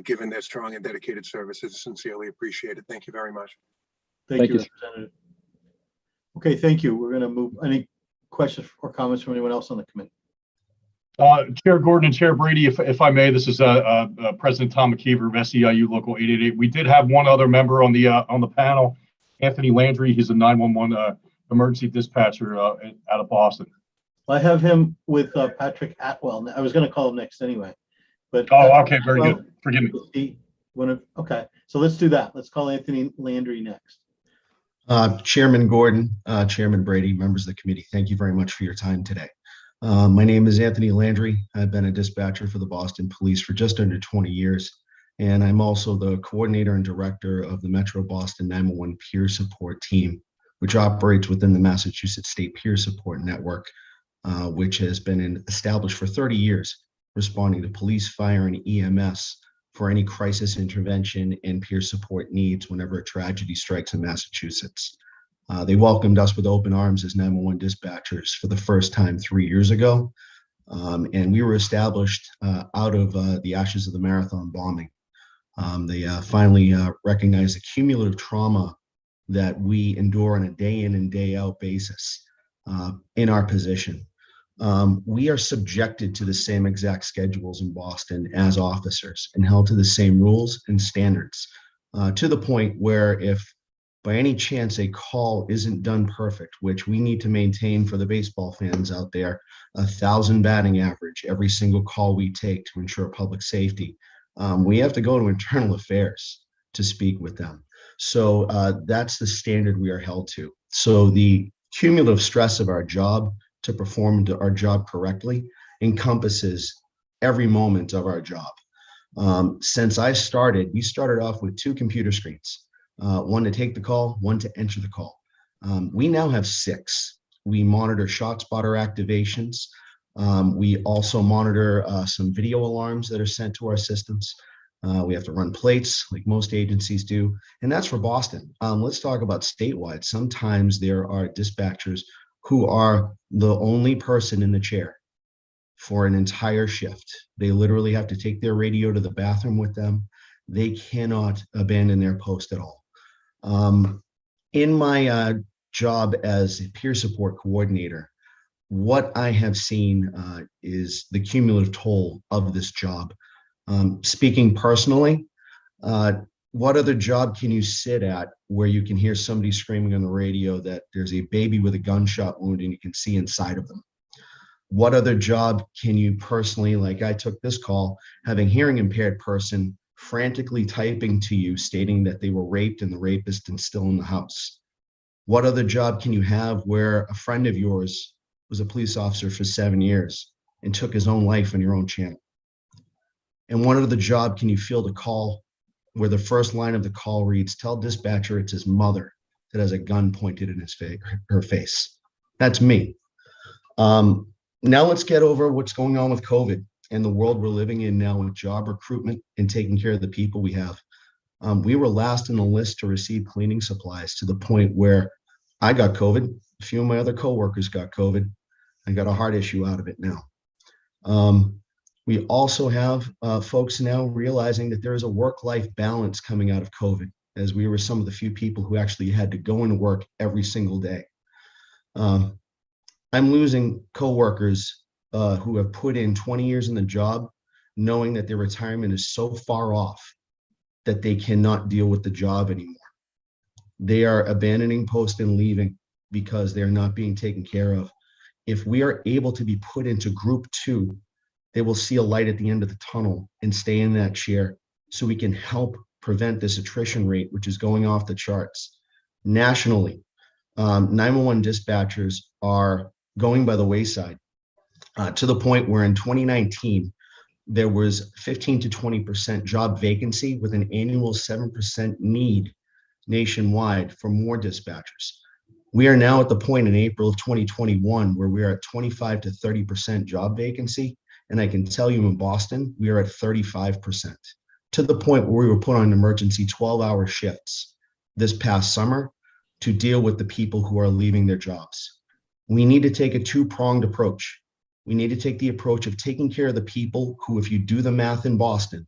given their strong and dedicated service, is sincerely appreciated. Thank you very much. Thank you, Representative. Okay, thank you. We're going to move. Any questions or comments from anyone else on the committee? Chair Gordon and Chair Brady, if I may, this is President Tom McKeever of SEIU Local 888. We did have one other member on the panel, Anthony Landry. He's a 911 emergency dispatcher out of Boston. I have him with Patrick Atwell. I was going to call him next anyway, but okay, very good. Forgive me. Okay, so let's do that. Let's call Anthony Landry next. Chairman Gordon, Chairman Brady, members of the committee, thank you very much for your time today. My name is Anthony Landry. I've been a dispatcher for the Boston Police for just under 20 years, and I'm also the coordinator and director of the Metro Boston 911 Peer Support Team, which operates within the Massachusetts State Peer Support Network, which has been established for 30 years, responding to police, fire, and EMS for any crisis intervention and peer support needs whenever a tragedy strikes in Massachusetts. They welcomed us with open arms as 911 dispatchers for the first time 3 years ago. And we were established out of the ashes of the marathon bombing. They finally recognized the cumulative trauma that we endure on a day in and day out basis in our position. We are subjected to the same exact schedules in Boston as officers and held to the same rules and standards, to the point where if by any chance a call isn't done perfect, which we need to maintain for the baseball fans out there, 1,000 batting average every single call we take to ensure public safety, we have to go to internal affairs to speak with them. So that's the standard we are held to. So the cumulative stress of our job to perform our job correctly encompasses every moment of our job. Since I started, we started off with 2 computer screens, one to take the call, one to enter the call. We now have 6. We monitor ShotSpotter activations. We also monitor some video alarms that are sent to our systems. We have to run plates like most agencies do, and that's for Boston. Let's talk about statewide. Sometimes there are dispatchers who are the only person in the chair for an entire shift. They literally have to take their radio to the bathroom with them. They cannot abandon their post at all. In my job as a peer support coordinator, what I have seen is the cumulative toll of this job. Speaking personally, what other job can you sit at where you can hear somebody screaming on the radio that there's a baby with a gunshot wound and you can see inside of them? What other job can you personally, like I took this call, having hearing impaired person frantically typing to you stating that they were raped and the rapist is still in the house? What other job can you have where a friend of yours was a police officer for 7 years and took his own life on your own channel? And what other job can you field a call where the first line of the call reads, "Tell dispatcher it's his mother that has a gun pointed in her face"? That's me. Now let's get over what's going on with COVID and the world we're living in now with job recruitment and taking care of the people we have. We were last in the list to receive cleaning supplies to the point where I got COVID. A few of my other coworkers got COVID. I got a heart issue out of it now. We also have folks now realizing that there is a work-life balance coming out of COVID, as we were some of the few people who actually had to go into work every single day. I'm losing coworkers who have put in 20 years in the job, knowing that their retirement is so far off that they cannot deal with the job anymore. They are abandoning post and leaving because they're not being taken care of. If we are able to be put into group 2, they will see a light at the end of the tunnel and stay in that chair so we can help prevent this attrition rate, which is going off the charts. Nationally, 911 dispatchers are going by the wayside to the point where in 2019, there was 15 to 20% job vacancy with an annual 7% need nationwide for more dispatchers. We are now at the point in April of 2021 where we are at 25 to 30% job vacancy. And I can tell you in Boston, we are at 35%, to the point where we were put on emergency 12-hour shifts this past summer to deal with the people who are leaving their jobs. We need to take a 2-pronged approach. We need to take the approach of taking care of the people who, if you do the math in Boston,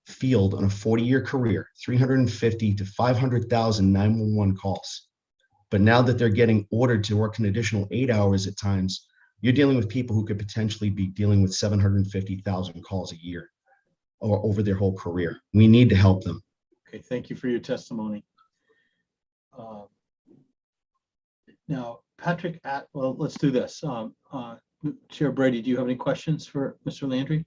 field on a 40-year career, 350 to 500,000 911 calls. But now that they're getting ordered to work an additional 8 hours at times, you're dealing with people who could potentially be dealing with 750,000 calls a year or over their whole career. We need to help them. Okay, thank you for your testimony. Now, Patrick, well, let's do this. Chair Brady, do you have any questions for Mr. Landry?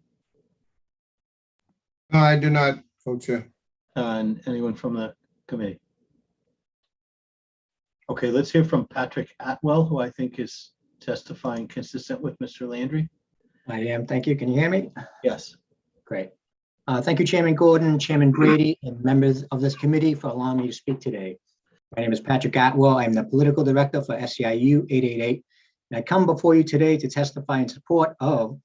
No, I do not, Co-Chair. And anyone from the committee? Okay, let's hear from Patrick Atwell, who I think is testifying consistent with Mr. Landry. I am. Thank you. Can you hear me? Yes. Great. Thank you, Chairman Gordon, Chairman Brady, and members of this committee for allowing me to speak today. My name is Patrick Atwell. I'm the political director for SEIU 888. And I come before you today to testify in support of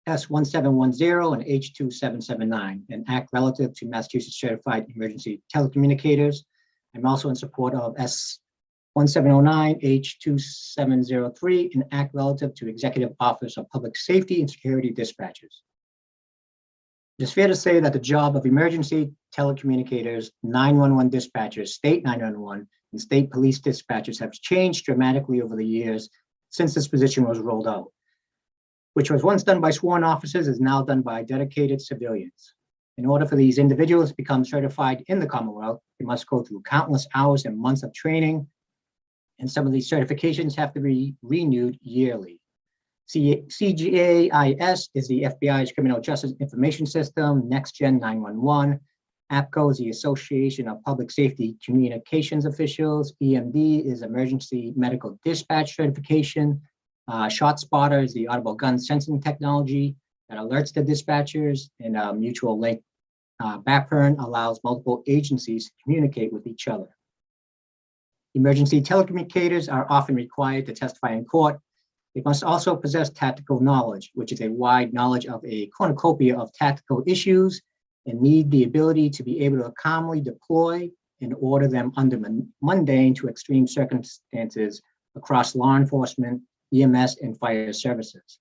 S1710 and H2779, an act relative to Massachusetts Certified Emergency Telecommunicators. I'm also in support of S1709, H2703, an act relative to Executive Office of Public Safety and Security Dispatchers. It is fair to say that the job of emergency telecommunicators, 911 dispatchers, state 911, and state police dispatchers have changed dramatically over the years since this position was rolled out. Which was once done by sworn officers is now done by dedicated civilians. In order for these individuals to become certified in the Commonwealth, they must go through countless hours and months of training, and some of these certifications have to be renewed yearly. CGAIS is the FBI's Criminal Justice Information System, Next Gen 911, APCO is the Association of Public Safety Communications Officials. EMD is Emergency Medical Dispatch Certification. ShotSpotter is the audible gun sensing technology that alerts the dispatchers, and Mutual Link BAPERN allows multiple agencies to communicate with each other. Emergency telecommunicators are often required to testify in court. They must also possess tactical knowledge, which is a wide knowledge of a cornucopia of tactical issues, and need the ability to be able to calmly deploy and order them under mundane to extreme circumstances across law enforcement, EMS, and fire services.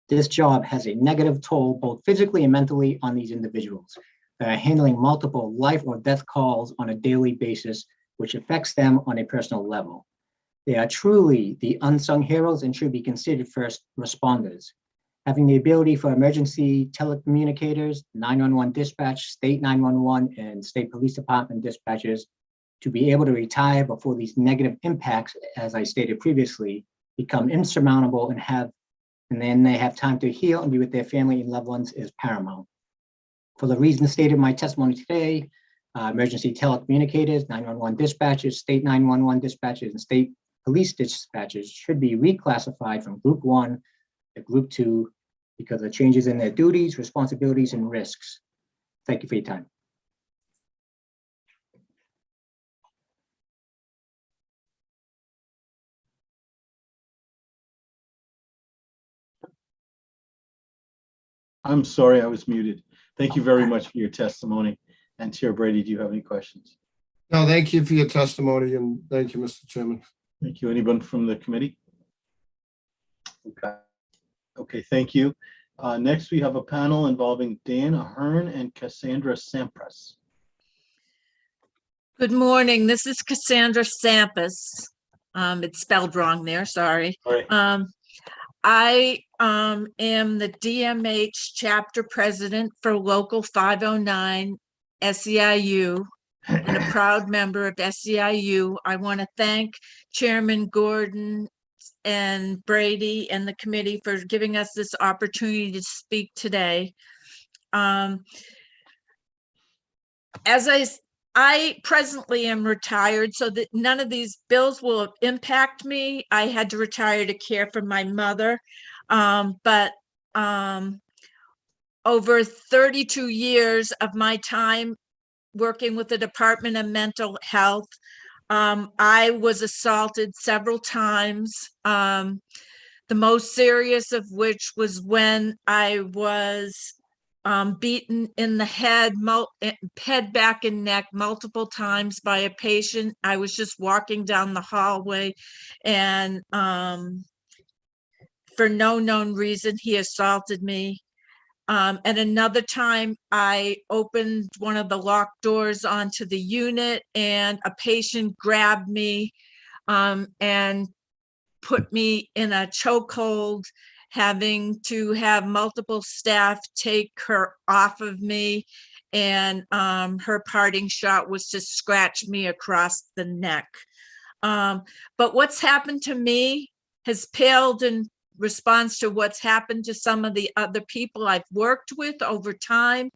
This job has a negative toll, both physically and mentally, on these individuals that are handling multiple life or death calls on a daily basis, which affects them on a personal level. They are truly the unsung heroes and should be considered first responders. Having the ability for emergency telecommunicators, 911 dispatch, state 911, and state police department dispatchers to be able to retire before these negative impacts, as I stated previously, become insurmountable and then they have time to heal and be with their family and loved ones is paramount. For the reasons stated in my testimony today, emergency telecommunicators, 911 dispatchers, state 911 dispatchers, and state police dispatchers should be reclassified from Group 1 to Group 2 because of changes in their duties, responsibilities, and risks. Thank you for your time. I'm sorry, I was muted. Thank you very much for your testimony. And Chair Brady, do you have any questions? No, thank you for your testimony, and thank you, Mr. Chairman. Thank you. Anyone from the committee? Okay, thank you. Next, we have a panel involving Dan Ahern and Cassandra Sampras. Good morning. This is Cassandra Sampras. It's spelled wrong there, sorry. I am the DMH chapter president for Local 509 SEIU and a proud member of SEIU. I want to thank Chairman Gordon and Brady and the committee for giving us this opportunity to speak today. As I presently am retired, so that none of these bills will impact me. I had to retire to care for my mother, but over 32 years of my time working with the Department of Mental Health, I was assaulted several times, the most serious of which was when I was beaten in the head, back, and neck multiple times by a patient. I was just walking down the hallway, and for no known reason, he assaulted me. And another time, I opened one of the locked doors onto the unit, and a patient grabbed me and put me in a chokehold, having to have multiple staff take her off of me. And her parting shot was to scratch me across the neck. But what's happened to me has paled in response to what's happened to some of the other people I've worked with over time.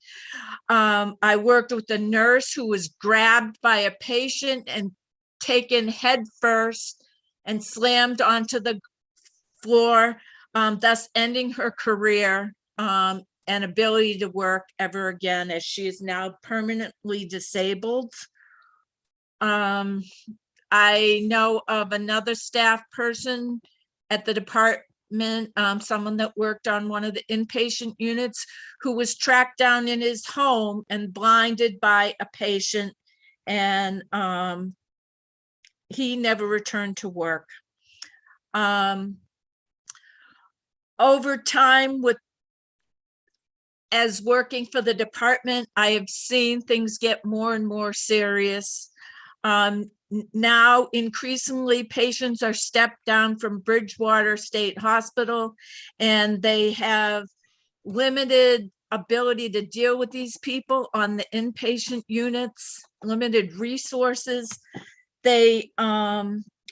I worked with a nurse who was grabbed by a patient and taken head first and slammed onto the floor, thus ending her career and ability to work ever again, as she is now permanently disabled. I know of another staff person at the department, someone that worked on one of the inpatient units, who was tracked down in his home and blinded by a patient, and he never returned to work. Over time, as working for the department, I have seen things get more and more serious. Now, increasingly, patients are stepped down from Bridgewater State Hospital, and they have limited ability to deal with these people on the inpatient units, limited resources. They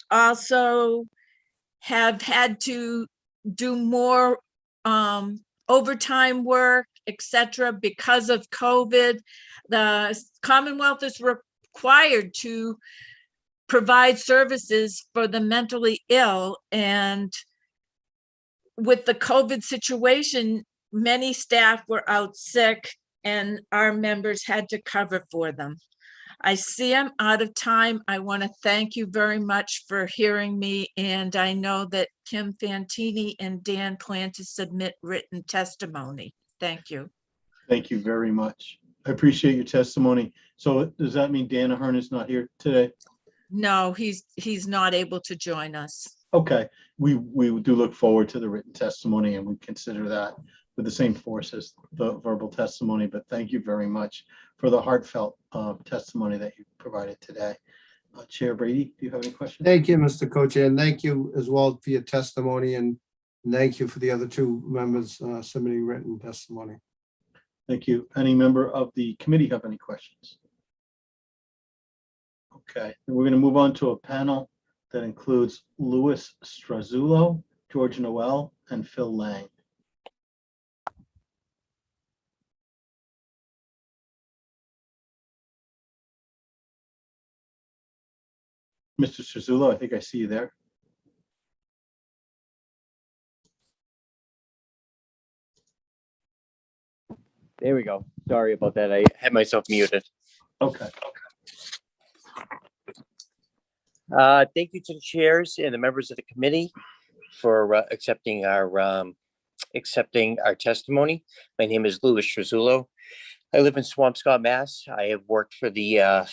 also have had to do more overtime work etc. Because of COVID, the Commonwealth is required to provide services for the mentally ill. And with the COVID situation, many staff were out sick and our members had to cover for them. I see I'm out of time. I want to thank you very much for hearing me. And I know that Kim Fantini and Dan plan to submit written testimony. Thank you. Thank you very much. I appreciate your testimony. So does that mean Dan Ahern is not here today? No, he's not able to join us. Okay, we do look forward to the written testimony, and we consider that with the same force as the verbal testimony. But thank you very much for the heartfelt testimony that you provided today. Chair Brady, do you have any questions? Thank you, Mr. Co-Chair, and thank you as well for your testimony, and thank you for the other two members submitting written testimony. Thank you. Any member of the committee have any questions? Okay, then we're going to move on to a panel that includes Louis Strazulo, George Noel, and Phil Lang. Mr. Strazulo, I think I see you there. There we go. Sorry about that. I had myself muted. Okay. Thank you to the chairs and the members of the committee for accepting our testimony. My name is Louis Strazulo. I live in Swampscott, Mass. I have worked for the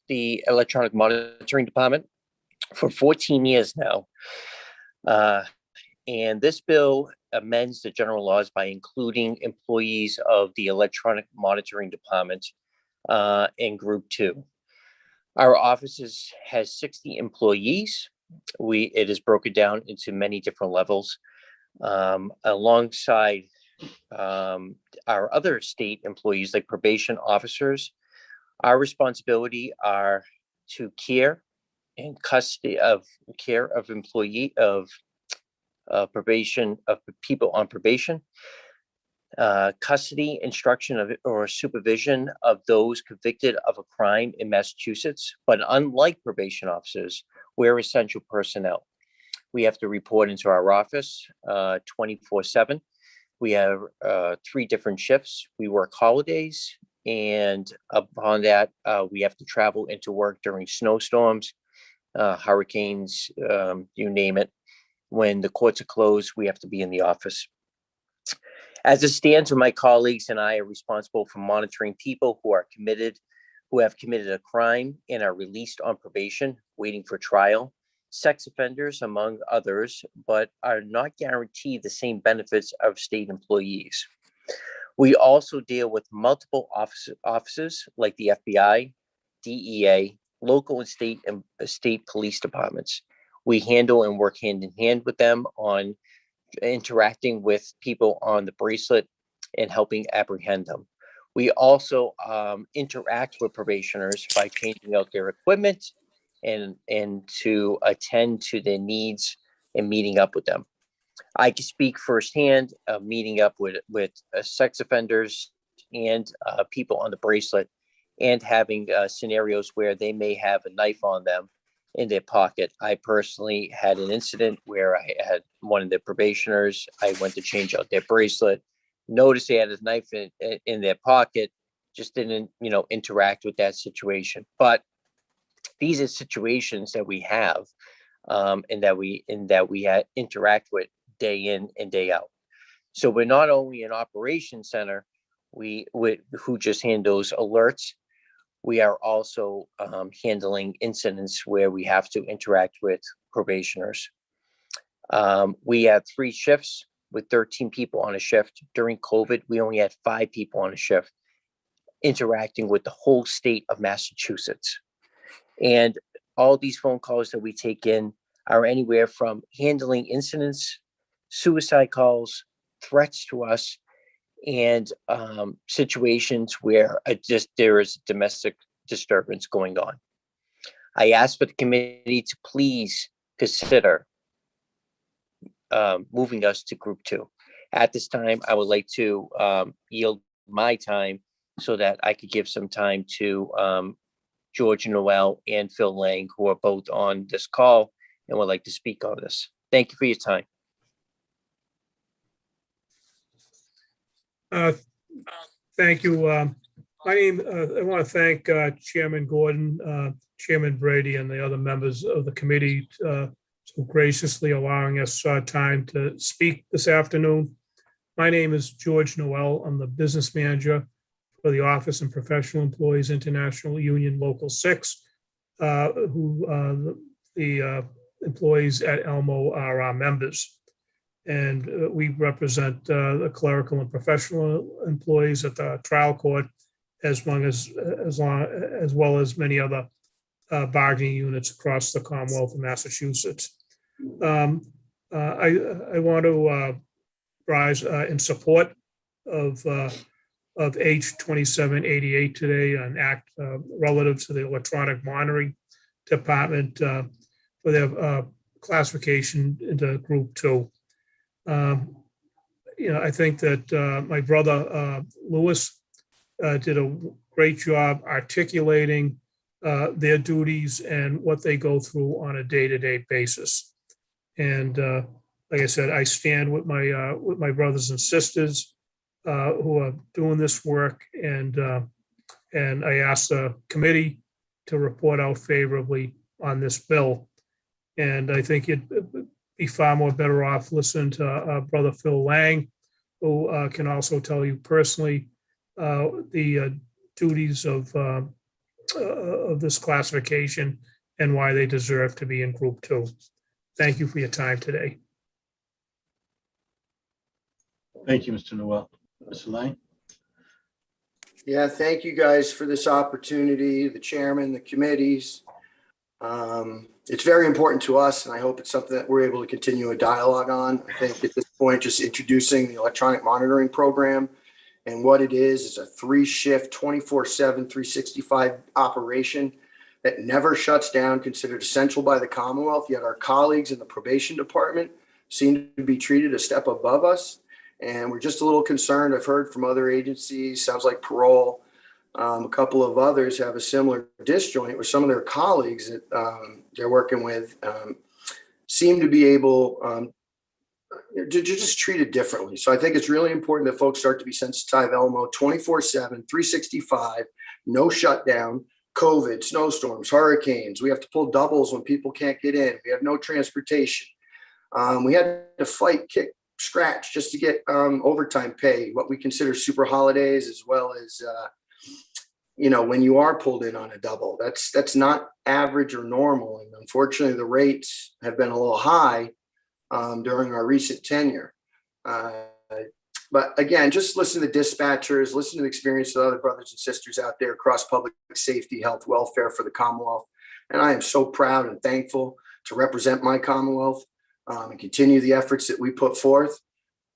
electronic monitoring department for 14 years now. And this bill amends the general laws by including employees of the electronic monitoring department in Group 2. Our office has 60 employees. It is broken down into many different levels. Alongside our other state employees, like probation officers, our responsibility are to care and custody of probation, of people on probation, custody, instruction of or supervision of those convicted of a crime in Massachusetts. But unlike probation officers, we're essential personnel. We have to report into our office 24/7. We have 3 different shifts. We work holidays, and upon that, we have to travel into work during snowstorms, hurricanes, you name it. When the courts are closed, we have to be in the office. As it stands, my colleagues and I are responsible for monitoring people who have committed a crime and are released on probation, waiting for trial, sex offenders, among others, but are not guaranteed the same benefits of state employees. We also deal with multiple offices like the FBI, DEA, local and state police departments. We handle and work hand in hand with them on interacting with people on the bracelet and helping apprehend them. We also interact with probationers by changing out their equipment and to attend to their needs and meeting up with them. I can speak firsthand of meeting up with sex offenders and people on the bracelet, and having scenarios where they may have a knife on them in their pocket. I personally had an incident where I had one of the probationers, I went to change out their bracelet, noticed they had a knife in their pocket, just didn't, interact with that situation. But these are situations that we have and that we interact with day in and day out. So we're not only an operations center who just handles alerts. We are also handling incidents where we have to interact with probationers. We have 3 shifts with 13 people on a shift. During COVID, we only had 5 people on a shift interacting with the whole state of Massachusetts. And all these phone calls that we take in are anywhere from handling incidents, suicide calls, threats to us, and situations where there is domestic disturbance going on. I ask for the committee to please consider moving us to Group 2. At this time, I would like to yield my time so that I could give some time to George Noel and Phil Lang, who are both on this call and would like to speak on this. Thank you for your time. Thank you. I want to thank Chairman Gordon, Chairman Brady, and the other members of the committee so graciously allowing us time to speak this afternoon. My name is George Noel. I'm the business manager for the Office and Professional Employees International Union Local 6, who the employees at Elmo are our members. And we represent the clerical and professional employees at the trial court, as well as many other bargaining units across the Commonwealth of Massachusetts. I want to rise in support of H 2788 today, an act relative to the electronic monitoring department for their classification into Group 2. I think that my brother Louis did a great job articulating their duties and what they go through on a day-to-day basis. And like I said, I stand with my brothers and sisters who are doing this work, and I ask the committee to report out favorably on this bill. And I think it'd be far more better off listening to Brother Phil Lang, who can also tell you personally the duties of this classification and why they deserve to be in Group 2. Thank you for your time today. Thank you, Mr. Noel. Mr. Lang? Yeah, thank you guys for this opportunity, the chairman, the committees. It's very important to us, and I hope it's something that we're able to continue a dialogue on. I think at this point, just introducing the electronic monitoring program and what it is a 3-shift, 24/7, 365 operation that never shuts down, considered essential by the Commonwealth, yet our colleagues in the probation department seem to be treated a step above us. And we're just a little concerned. I've heard from other agencies, sounds like parole, a couple of others have a similar disjoint where some of their colleagues that they're working with seem to be able to just treat it differently. So I think it's really important that folks start to be sensitized. Elmo 24/7, 365, no shutdown, COVID, snowstorms, hurricanes. We have to pull doubles when people can't get in. We have no transportation. We had to fight, kick, scratch just to get overtime pay, what we consider super holidays, as well as when you are pulled in on a double. That's not average or normal, and unfortunately the rates have been a little high during our recent tenure. But again, just listen to the dispatchers, listen to the experience of other brothers and sisters out there across public safety, health, welfare for the Commonwealth. And I am so proud and thankful to represent my Commonwealth and continue the efforts that we put forth.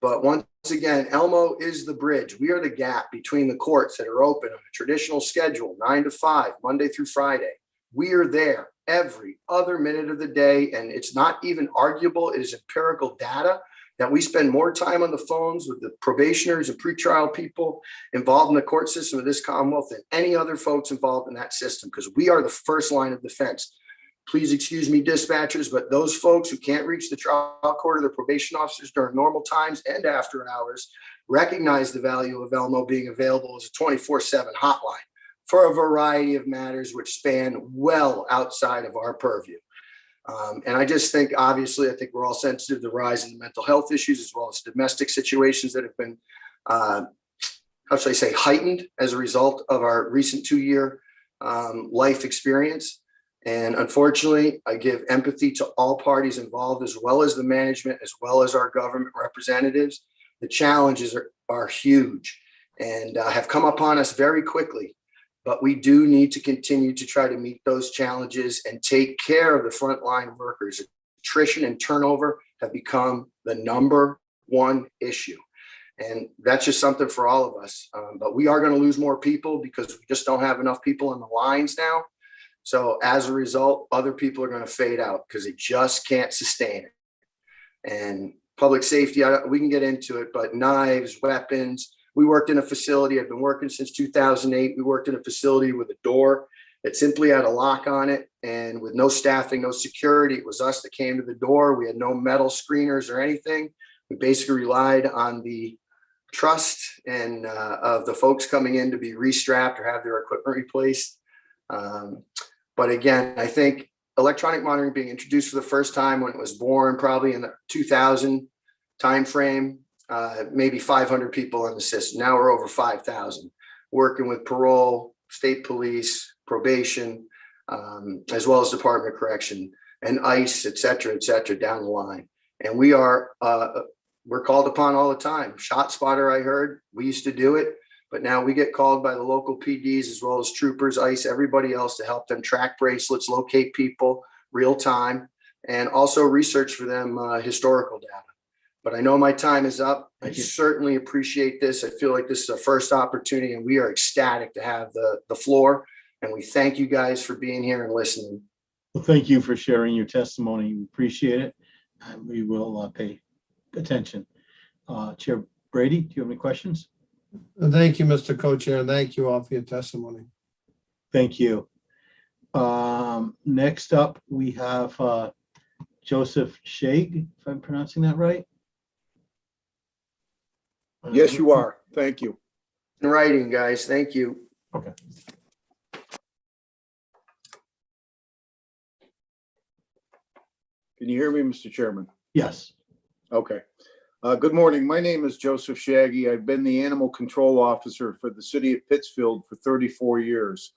But once again, Elmo is the bridge. We are the gap between the courts that are open on a traditional schedule, 9 to 5, Monday through Friday. We are there every other minute of the day. And it's not even arguable. It is empirical data that we spend more time on the phones with the probationers and pretrial people involved in the court system of this Commonwealth than any other folks involved in that system, because we are the first line of defense. Please excuse me, dispatchers, but those folks who can't reach the trial court or their probation officers during normal times and after hours recognize the value of Elmo being available as a 24/7 hotline for a variety of matters which span well outside of our purview. And I just think, obviously, I think we're all sensitive to the rise in the mental health issues as well as domestic situations that have been, how should I say, heightened as a result of our recent 2-year life experience. And unfortunately, I give empathy to all parties involved, as well as the management, as well as our government representatives. The challenges are huge and have come upon us very quickly. But we do need to continue to try to meet those challenges and take care of the frontline workers. Attrition and turnover have become the #1 issue. And that's just something for all of us. But we are going to lose more people because we just don't have enough people on the lines now. So as a result, other people are going to fade out because they just can't sustain it. And public safety, we can get into it, but knives, weapons. We worked in a facility. I've been working since 2008. We worked in a facility with a door that simply had a lock on it, and with no staffing, no security. It was us that came to the door. We had no metal screeners or anything. We basically relied on the trust and of the folks coming in to be restrapped or have their equipment replaced. But again, I think electronic monitoring being introduced for the first time when it was born, probably in the 2000 timeframe, maybe 500 people in the system. Now we're over 5,000, working with parole, state police, probation, as well as Department of Correction and ICE, et cetera, down the line. And we're called upon all the time. Shot spotter, I heard, we used to do it, but now we get called by the local PDs as well as troopers, ICE, everybody else to help them track bracelets, locate people real time, and also research for them historical data. But I know my time is up. I certainly appreciate this. I feel like this is a first opportunity, and we are ecstatic to have the floor. And we thank you guys for being here and listening. Well, thank you for sharing your testimony. We appreciate it, and we will pay attention. Chair Brady, do you have any questions? Thank you, Mr. Co-Chair, and thank you all for your testimony. Thank you. Next up, we have Joseph Shaig, if I'm pronouncing that right. Yes, you are. Thank you. In writing, guys. Thank you. Okay. Can you hear me, Mr. Chairman? Yes. Okay. Good morning. My name is Joseph Shaggy. I've been the animal control officer for the city of Pittsfield for 34 years.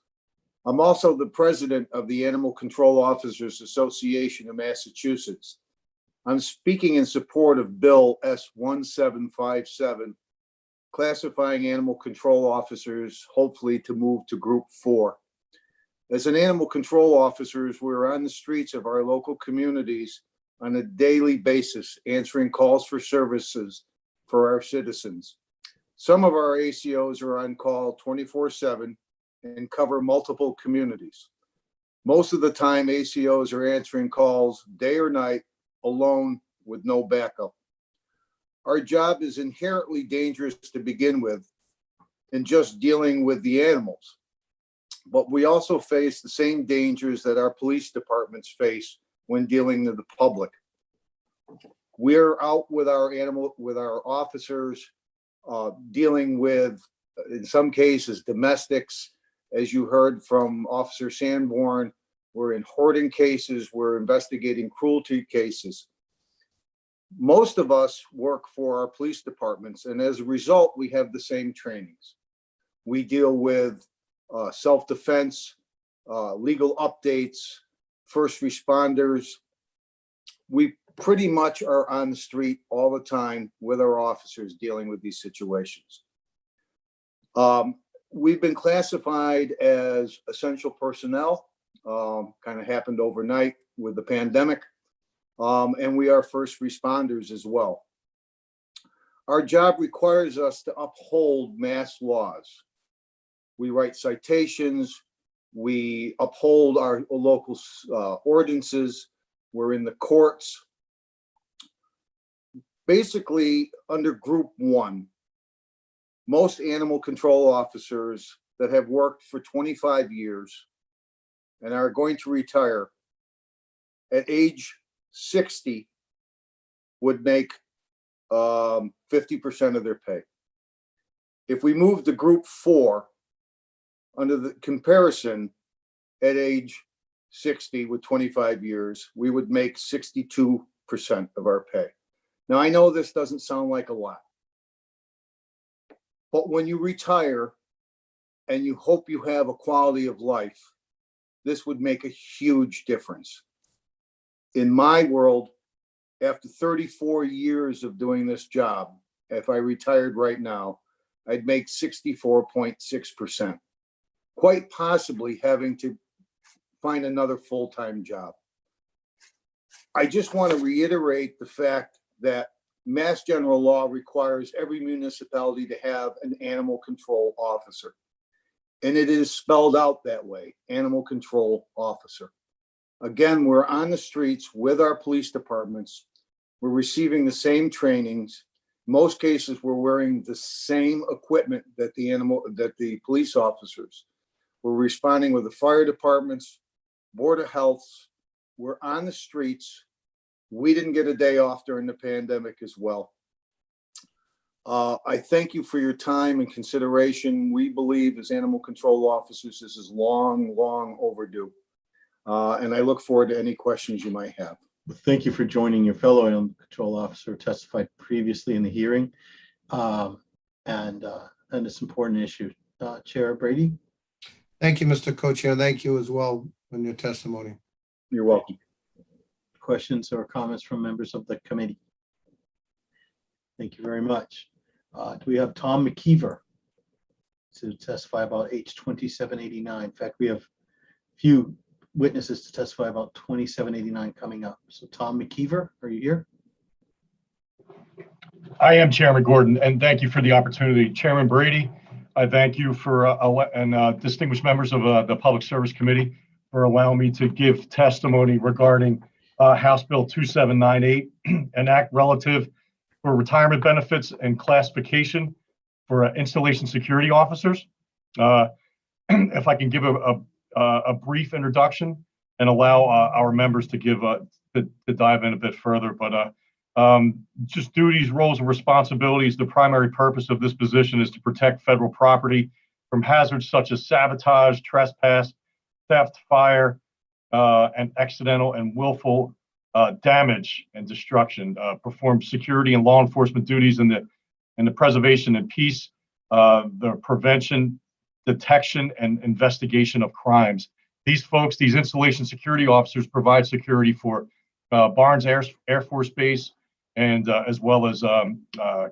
I'm also the president of the Animal Control Officers Association of Massachusetts. I'm speaking in support of Bill S-1757, classifying animal control officers, hopefully to move to Group 4. As an animal control officers, we're on the streets of our local communities on a daily basis, answering calls for services for our citizens. Some of our ACOs are on call 24/7 and cover multiple communities. Most of the time, ACOs are answering calls day or night alone with no backup. Our job is inherently dangerous to begin with in just dealing with the animals, but we also face the same dangers that our police departments face when dealing with the public. We're out with our officers, dealing with, in some cases, domestics. As you heard from Officer Sanborn, we're in hoarding cases, we're investigating cruelty cases. Most of us work for our police departments, and as a result, we have the same trainings. We deal with self-defense, legal updates, first responders. We pretty much are on the street all the time with our officers dealing with these situations. We've been classified as essential personnel, kind of happened overnight with the pandemic, and we are first responders as well. Our job requires us to uphold mass laws. We write citations, we uphold our local ordinances, we're in the courts. Basically, under Group 1, most animal control officers that have worked for 25 years and are going to retire at age 60 would make 50% of their pay. If we move to Group 4, under the comparison, at age 60 with 25 years, we would make 62% of our pay. Now, I know this doesn't sound like a lot, but when you retire and you hope you have a quality of life, this would make a huge difference. In my world, after 34 years of doing this job, if I retired right now, I'd make 64.6%, quite possibly having to find another full-time job. I just want to reiterate the fact that Mass General Law requires every municipality to have an animal control officer. And it is spelled out that way, animal control officer. Again, we're on the streets with our police departments We're receiving the same trainings. Most cases, we're wearing the same equipment that the police officers. We're responding with the fire departments, Board of Health. We're on the streets. We didn't get a day off during the pandemic as well. I thank you for your time and consideration. We believe as animal control officers, this is long, long overdue. And I look forward to any questions you might have. Thank you for joining your fellow animal control officer who testified previously in the hearing. And it's an important issue. Chair Brady? Thank you, Mr. Co-Chair. Thank you as well on your testimony. You're welcome. Questions or comments from members of the committee? Thank you very much. Do we have Tom McKeever to testify about H 2789? In fact, we have few witnesses to testify about 2789 coming up. So Tom McKeever, are you here? I am Chairman Gordon, and thank you for the opportunity. Chairman Brady, I thank you for and distinguished members of the Public Service Committee for allowing me to give testimony regarding House Bill 2798, an act relative for retirement benefits and classification for installation security officers. If I can give a brief introduction and allow our members to give to dive in a bit further, but just duties, roles, and responsibilities. The primary purpose of this position is to protect federal property from hazards such as sabotage, trespass, theft, fire, and accidental and willful damage and destruction. Perform security and law enforcement duties in the preservation and peace, the prevention, detection, and investigation of crimes. These folks, these installation security officers, provide security for Barnes Air Force Base and as well as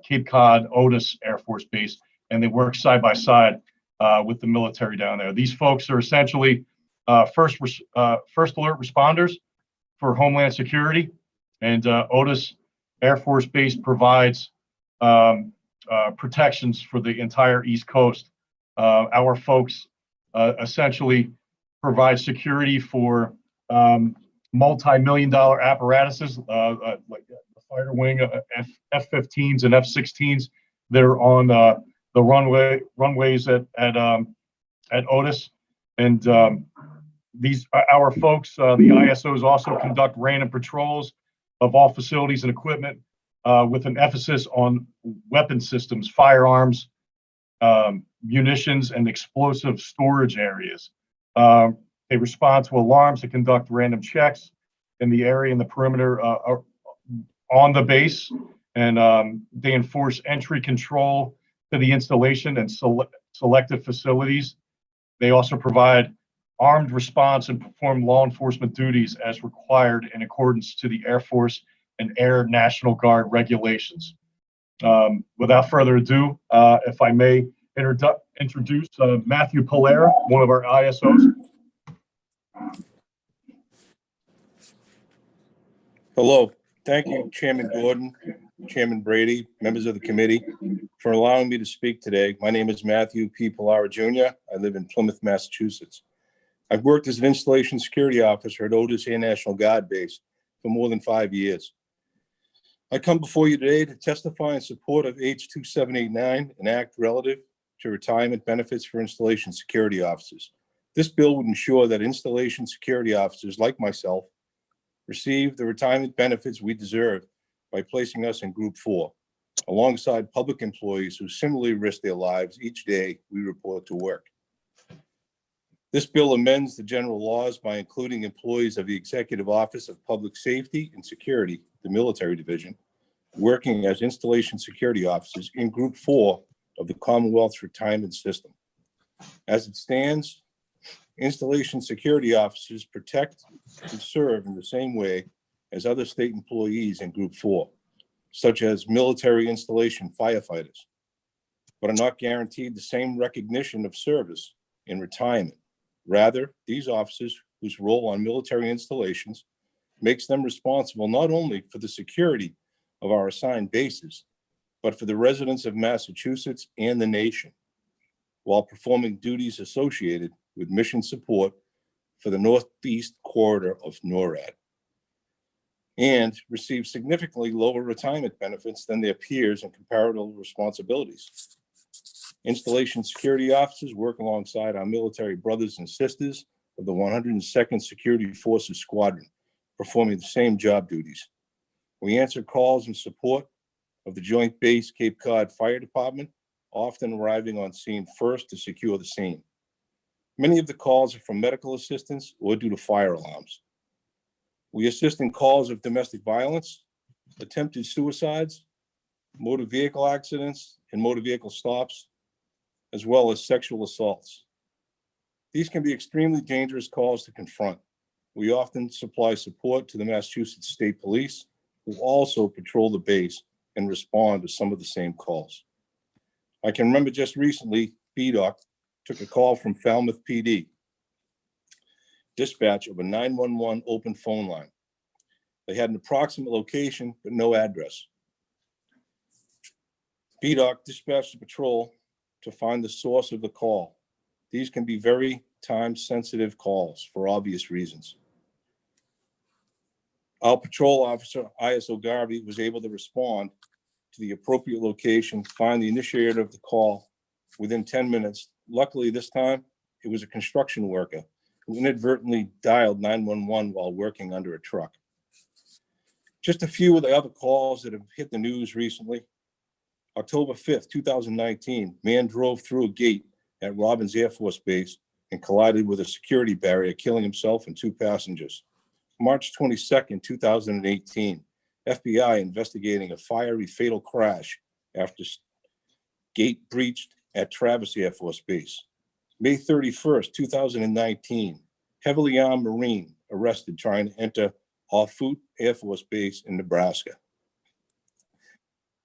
Cape Cod Otis Air Force Base, and they work side by side with the military down there. These folks are essentially first alert responders for Homeland Security, and Otis Air Force Base provides protections for the entire East Coast. Our folks essentially provide security for multi-million-dollar apparatuses like the fighter wing, F-15s and F-16s that are on the runways at Otis. And these our folks, the ISOs, also conduct random patrols of all facilities and equipment with an emphasis on weapon systems, firearms, munitions, and explosive storage areas. They respond to alarms and conduct random checks in the area and the perimeter on the base, and they enforce entry control to the installation and selected facilities. They also provide armed response and perform law enforcement duties as required in accordance to the Air Force and Air National Guard regulations. Without further ado, if I may introduce Matthew Polera, one of our ISOs. Hello. Thank you, Chairman Gordon, Chairman Brady, members of the committee, for allowing me to speak today. My name is Matthew P. Pollara Jr. I live in Plymouth, Massachusetts. I've worked as an installation security officer at Otis Air National Guard Base for more than 5 years. I come before you today to testify in support of H 2789, an act relative to retirement benefits for installation security officers. This bill would ensure that installation security officers like myself receive the retirement benefits we deserve by placing us in Group 4, alongside public employees who similarly risk their lives each day we report to work. This bill amends the general laws by including employees of the Executive Office of Public Safety and Security, the Military Division, working as installation security officers in Group 4 of the Commonwealth's retirement system. As it stands, installation security officers protect and serve in the same way as other state employees in Group 4, such as military installation firefighters, but are not guaranteed the same recognition of service in retirement. Rather, these officers, whose role on military installations makes them responsible not only for the security of our assigned bases, but for the residents of Massachusetts and the nation, while performing duties associated with mission support for the Northeast corridor of NORAD. and receive significantly lower retirement benefits than their peers in comparable responsibilities. Installation security officers work alongside our military brothers and sisters of the 102nd Security Forces Squadron, performing the same job duties. We answer calls in support of the Joint Base Cape Cod Fire Department, often arriving on scene first to secure the scene. Many of the calls are from medical assistance or due to fire alarms. We assist in calls of domestic violence, attempted suicides, motor vehicle accidents, and motor vehicle stops, as well as sexual assaults. These can be extremely dangerous calls to confront. We often supply support to the Massachusetts State Police, who also patrol the base and respond to some of the same calls. I can remember just recently, BDOC took a call from Falmouth PD, dispatch of a 911 open phone line. They had an approximate location, but no address. BDOC dispatched a patrol to find the source of the call. These can be very time-sensitive calls for obvious reasons. Our patrol officer, ISO Garvey, was able to respond to the appropriate location, find the initiator of the call within 10 minutes. Luckily, this time, it was a construction worker who inadvertently dialed 911 while working under a truck. Just a few of the other calls that have hit the news recently. October 5th, 2019, man drove through a gate at Robbins Air Force Base and collided with a security barrier, killing himself and 2 passengers. March 22nd, 2018, FBI investigating a fiery fatal crash after gate breached at Travis Air Force Base. May 31st, 2019, heavily armed Marine arrested trying to enter Offutt Air Force Base in Nebraska.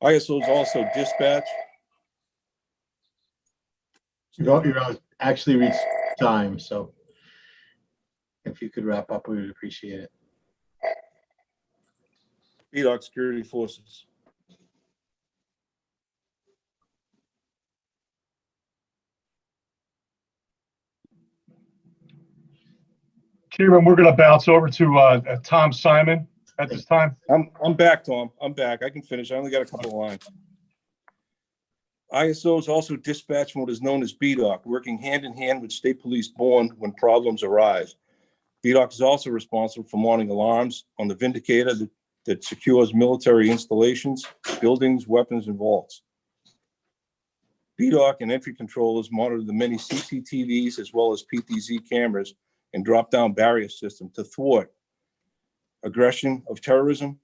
ISOs also dispatch. You've actually reached time, so if you could wrap up, we would appreciate it. BDOC Security Forces. Chairman, we're going to bounce over to Tom Simon at this time. I'm back, Tom. I'm back. I can finish. I only got a couple of lines. ISOs also dispatch from what is known as BDOC, working hand in hand with State Police Bourne when problems arise. BDOC is also responsible for monitoring alarms on the Vindicator that secures military installations, buildings, weapons, and vaults. BDOC and entry controllers monitor the many CCTVs as well as PTZ cameras and drop-down barrier system to thwart aggression of terrorism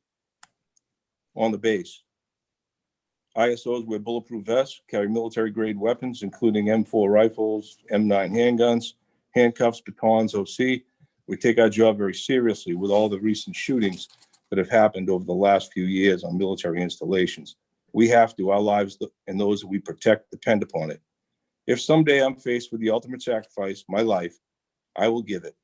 on the base. ISOs wear bulletproof vests, carry military-grade weapons, including M4 rifles, M9 handguns, handcuffs, batons, OC. We take our job very seriously with all the recent shootings that have happened over the last few years on military installations. We have to, our lives and those that we protect depend upon it. If someday I'm faced with the ultimate sacrifice, my life, I will give it.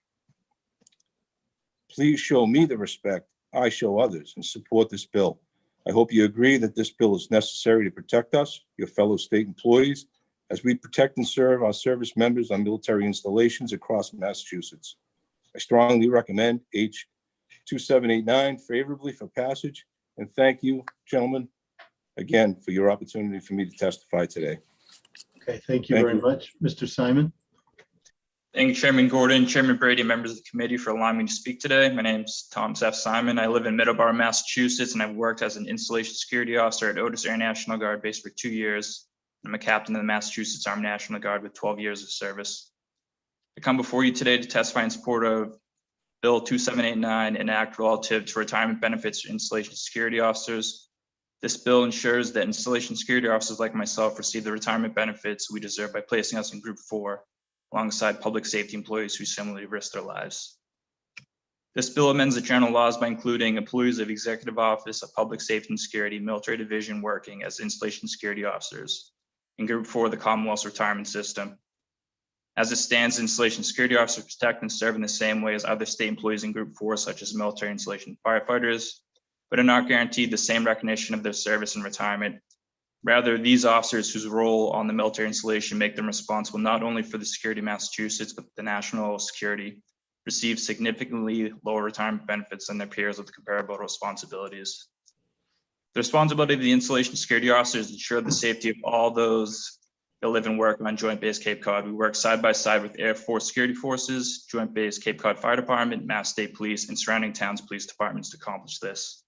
Please show me the respect I show others and support this bill. I hope you agree that this bill is necessary to protect us, your fellow state employees, as we protect and serve our service members on military installations across Massachusetts. I strongly recommend H 2789 favorably for passage, and thank you, gentlemen, again, for your opportunity for me to testify today. Okay, thank you very much. Mr. Simon? Thank you, Chairman Gordon, Chairman Brady, members of the committee for allowing me to speak today. My name is Thomas F. Simon. I live in Middleborough, Massachusetts, and I've worked as an installation security officer at Otis Air National Guard base for 2 years. I'm a captain of the Massachusetts Armed National Guard with 12 years of service. I come before you today to testify in support of Bill 2789, an act relative to retirement benefits for installation security officers. This bill ensures that installation security officers like myself receive the retirement benefits we deserve by placing us in Group 4, alongside public safety employees who similarly risk their lives. This bill amends the general laws by including employees of Executive Office of Public Safety and Security Military Division working as installation security officers in Group 4 of the Commonwealth's retirement system. As it stands, installation security officers protect and serve in the same way as other state employees in Group 4, such as military installation firefighters, but are not guaranteed the same recognition of their service and retirement. Rather, these officers whose role on the military installation make them responsible not only for the security of Massachusetts, but the national security receive significantly lower retirement benefits than their peers with comparable responsibilities. The responsibility of the installation security officers is to ensure the safety of all those that live and work on Joint Base Cape Cod. We work side by side with Air Force Security Forces, Joint Base Cape Cod Fire Department, Mass State Police, and surrounding towns police departments to accomplish this.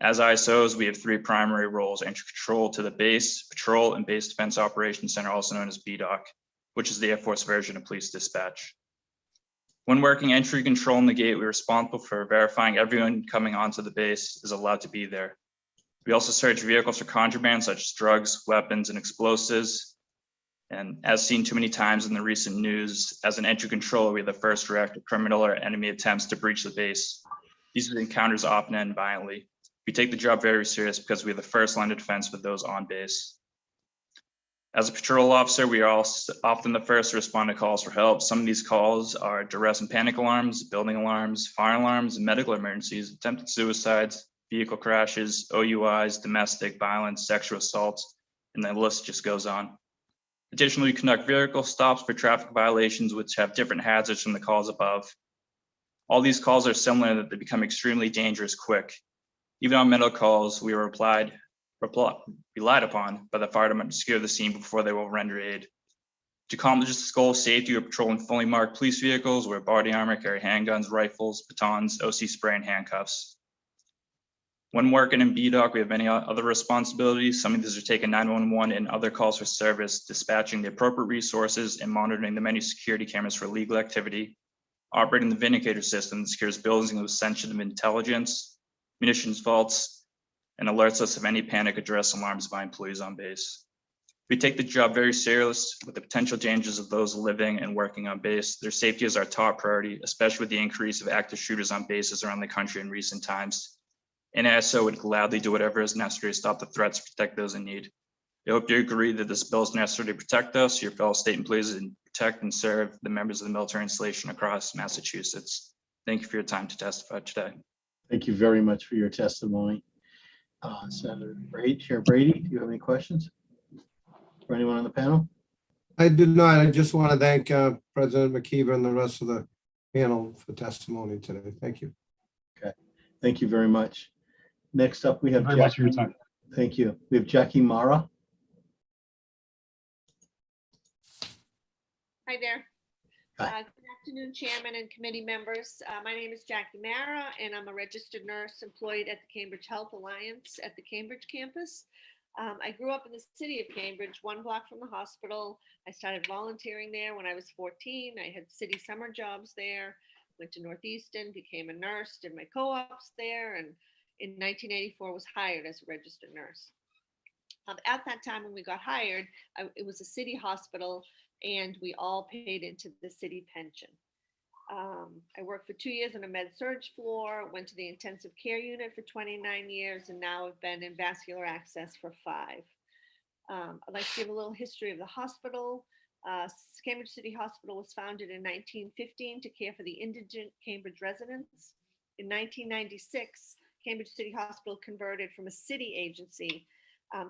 As ISOs, we have three primary roles: entry control to the base, patrol, and base defense operations center, also known as BDOC, which is the Air Force version of police dispatch. When working entry control in the gate, we're responsible for verifying everyone coming onto the base is allowed to be there. We also search vehicles for contraband such as drugs, weapons, and explosives. And as seen too many times in the recent news, as an entry controller, we are the first to react to criminal or enemy attempts to breach the base. These encounters often end violently. We take the job very serious because we are the first line of defense for those on base. As a patrol officer, we are also often the first to respond to calls for help. Some of these calls are duress and panic alarms, building alarms, fire alarms, medical emergencies, attempted suicides, vehicle crashes, OUIs, domestic violence, sexual assaults, and the list just goes on. Additionally, we conduct vehicle stops for traffic violations, which have different hazards from the calls above. All these calls are similar in that they become extremely dangerous quick. Even on medical calls, we are relied upon by the fire department to secure the scene before they will render aid. To accomplish this goal of safety, we're patrolling fully marked police vehicles, wear body armor, carry handguns, rifles, batons, OC spray, and handcuffs. When working in BDOC, we have many other responsibilities. Some of these are taking 911 and other calls for service, dispatching the appropriate resources, and monitoring the many security cameras for illegal activity, operating the Vindicator system that secures buildings with sensitive intelligence, munitions vaults, and alerts us of any panic or duress alarms by employees on base. We take the job very serious with the potential dangers of those living and working on base. Their safety is our top priority, especially with the increase of active shooters on bases around the country in recent times. And ASO would gladly do whatever is necessary to stop the threats, protect those in need. I hope you agree that this bill is necessary to protect us, your fellow state employees, and protect and serve the members of the military installation across Massachusetts. Thank you for your time to testify today. Thank you very much for your testimony. Senator Brady, Chair Brady, do you have any questions for anyone on the panel? I do not. I just want to thank President McKeever and the rest of the panel for testimony today. Thank you. Okay, thank you very much. Next up, we have Very much for your time. Thank you. We have Jackie Mara. Hi there. Hi. Good afternoon, Chairman and committee members. My name is Jackie Mara, and I'm a registered nurse employed at the Cambridge Health Alliance at the Cambridge campus. I grew up in the city of Cambridge, 1 block from the hospital. I started volunteering there when I was 14. I had city summer jobs there, went to Northeastern, became a nurse, did my co-ops there, and in 1984 was hired as a registered nurse. At that time when we got hired, it was a city hospital and we all paid into the city pension. I worked for 2 years on a med-surg floor, went to the intensive care unit for 29 years, and now I've been in vascular access for 5. I'd like to give a little history of the hospital. Cambridge City Hospital was founded in 1915 to care for the indigent Cambridge residents. In 1996, Cambridge City Hospital converted from a city agency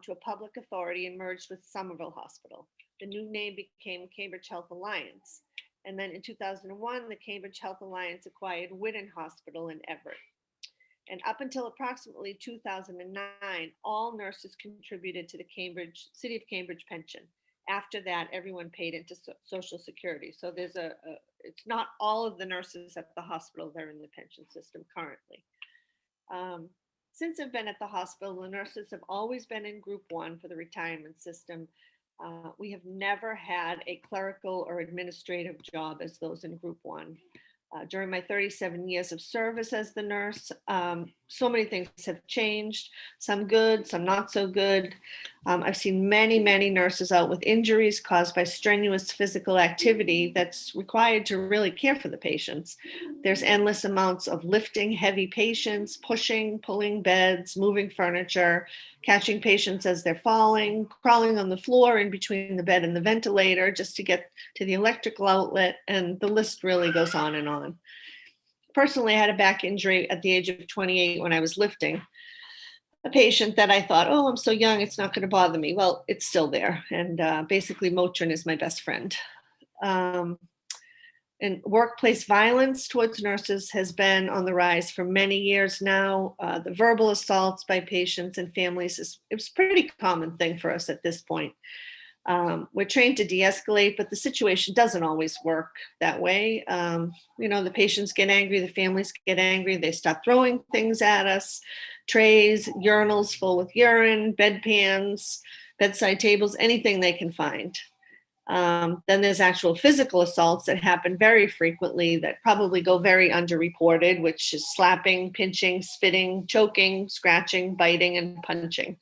to a public authority and merged with Somerville Hospital. The new name became Cambridge Health Alliance. And then in 2001, the Cambridge Health Alliance acquired Whidden Hospital in Everett. And up until approximately 2009, all nurses contributed to the City of Cambridge pension. After that, everyone paid into Social Security. So there's it's not all of the nurses at the hospital that are in the pension system currently. Since I've been at the hospital, the nurses have always been in Group 1 for the retirement system. We have never had a clerical or administrative job as those in Group 1. During my 37 years of service as the nurse, so many things have changed, some good, some not so good. I've seen many, many nurses out with injuries caused by strenuous physical activity that's required to really care for the patients. There's endless amounts of lifting heavy patients, pushing, pulling beds, moving furniture, catching patients as they're falling, crawling on the floor in between the bed and the ventilator just to get to the electrical outlet, and the list really goes on and on. Personally, I had a back injury at the age of 28 when I was lifting a patient that I thought, oh, I'm so young, it's not going to bother me. Well, it's still there. And basically Motrin is my best friend. And workplace violence towards nurses has been on the rise for many years now. The verbal assaults by patients and families it's a pretty common thing for us at this point. We're trained to de-escalate, but the situation doesn't always work that way. The patients get angry, the families get angry, they start throwing things at us, trays, urinals full with urine, bedpans, bedside tables, anything they can find. Then there's actual physical assaults that happen very frequently that probably go very underreported, which is slapping, pinching, spitting, choking, scratching, biting, and punching.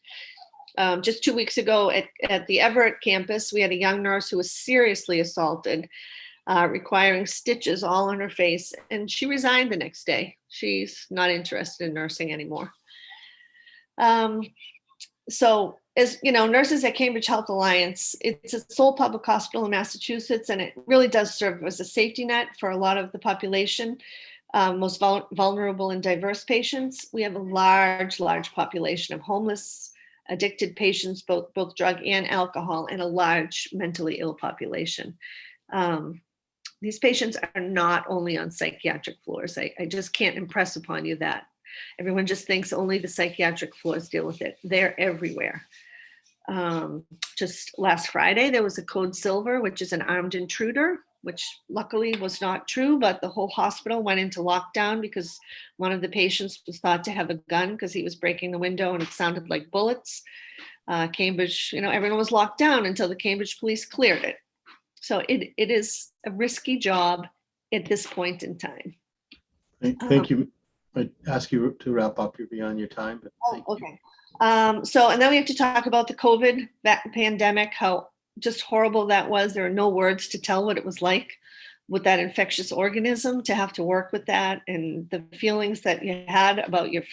Just 2 weeks ago at the Everett campus, we had a young nurse who was seriously assaulted, requiring stitches all on her face, and she resigned the next day. She's not interested in nursing anymore. So as you know, nurses at Cambridge Health Alliance, it's a sole public hospital in Massachusetts, and it really does serve as a safety net for a lot of the population, most vulnerable and diverse patients. We have a large population of homeless, addicted patients, both drug and alcohol, and a large mentally ill population. These patients are not only on psychiatric floors. I just can't impress upon you that. Everyone just thinks only the psychiatric floors deal with it. They're everywhere. Just last Friday, there was a Code Silver, which is an armed intruder, which luckily was not true, but the whole hospital went into lockdown because one of the patients was thought to have a gun because he was breaking the window and it sounded like bullets. Cambridge, everyone was locked down until the Cambridge police cleared it. So it is a risky job at this point in time. Thank you. I ask you to wrap up. You're beyond your time. But okay. And then we have to talk about the COVID pandemic, how just horrible that was. There are no words to tell what it was like with that infectious organism, to have to work with that, and the feelings that you had about your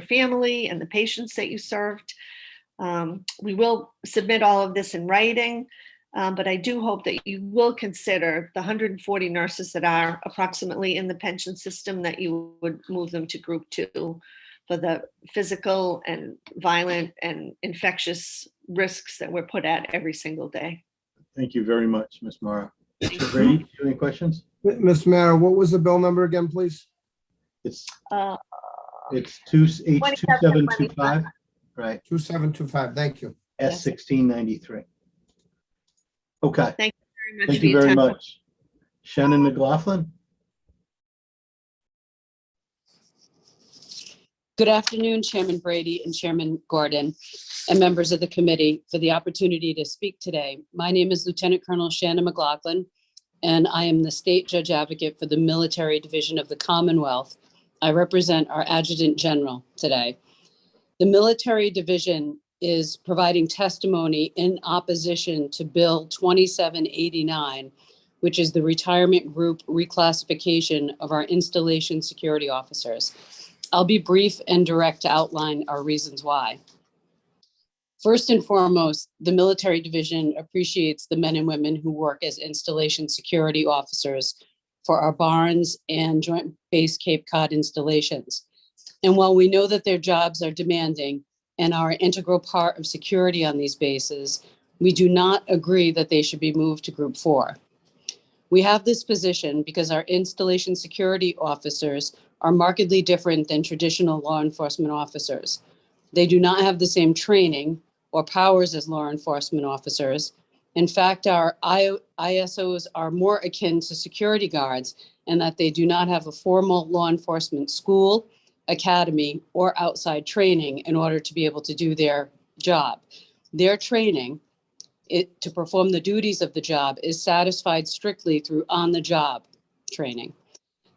family and the patients that you served. We will submit all of this in writing, but I do hope that you will consider the 140 nurses that are approximately in the pension system, that you would move them to Group 2 for the physical and violent and infectious risks that we're put at every single day. Thank you very much, Ms. Mara. Mr. Brady, do you have any questions? Ms. Mara, what was the bill number again, please? It's H2725, right? 2725, thank you. S1693. Okay. Thank you very much. Thank you very much. Shannon McLaughlin? Good afternoon, Chairman Brady and Chairman Gordon, and members of the committee, for the opportunity to speak today. My name is Lieutenant Colonel Shannon McLaughlin, and I am the State Judge Advocate for the Military Division of the Commonwealth. I represent our Adjutant General today. The Military Division is providing testimony in opposition to Bill 2789, which is the retirement group reclassification of our installation security officers. I'll be brief and direct to outline our reasons why. First and foremost, the Military Division appreciates the men and women who work as installation security officers for our Barnes and Joint Base Cape Cod installations. And while we know that their jobs are demanding and are an integral part of security on these bases, we do not agree that they should be moved to Group 4. We have this position because our installation security officers are markedly different than traditional law enforcement officers. They do not have the same training or powers as law enforcement officers. In fact, our ISOs are more akin to security guards in that they do not have a formal law enforcement school, academy, or outside training in order to be able to do their job. Their training to perform the duties of the job is satisfied strictly through on-the-job training.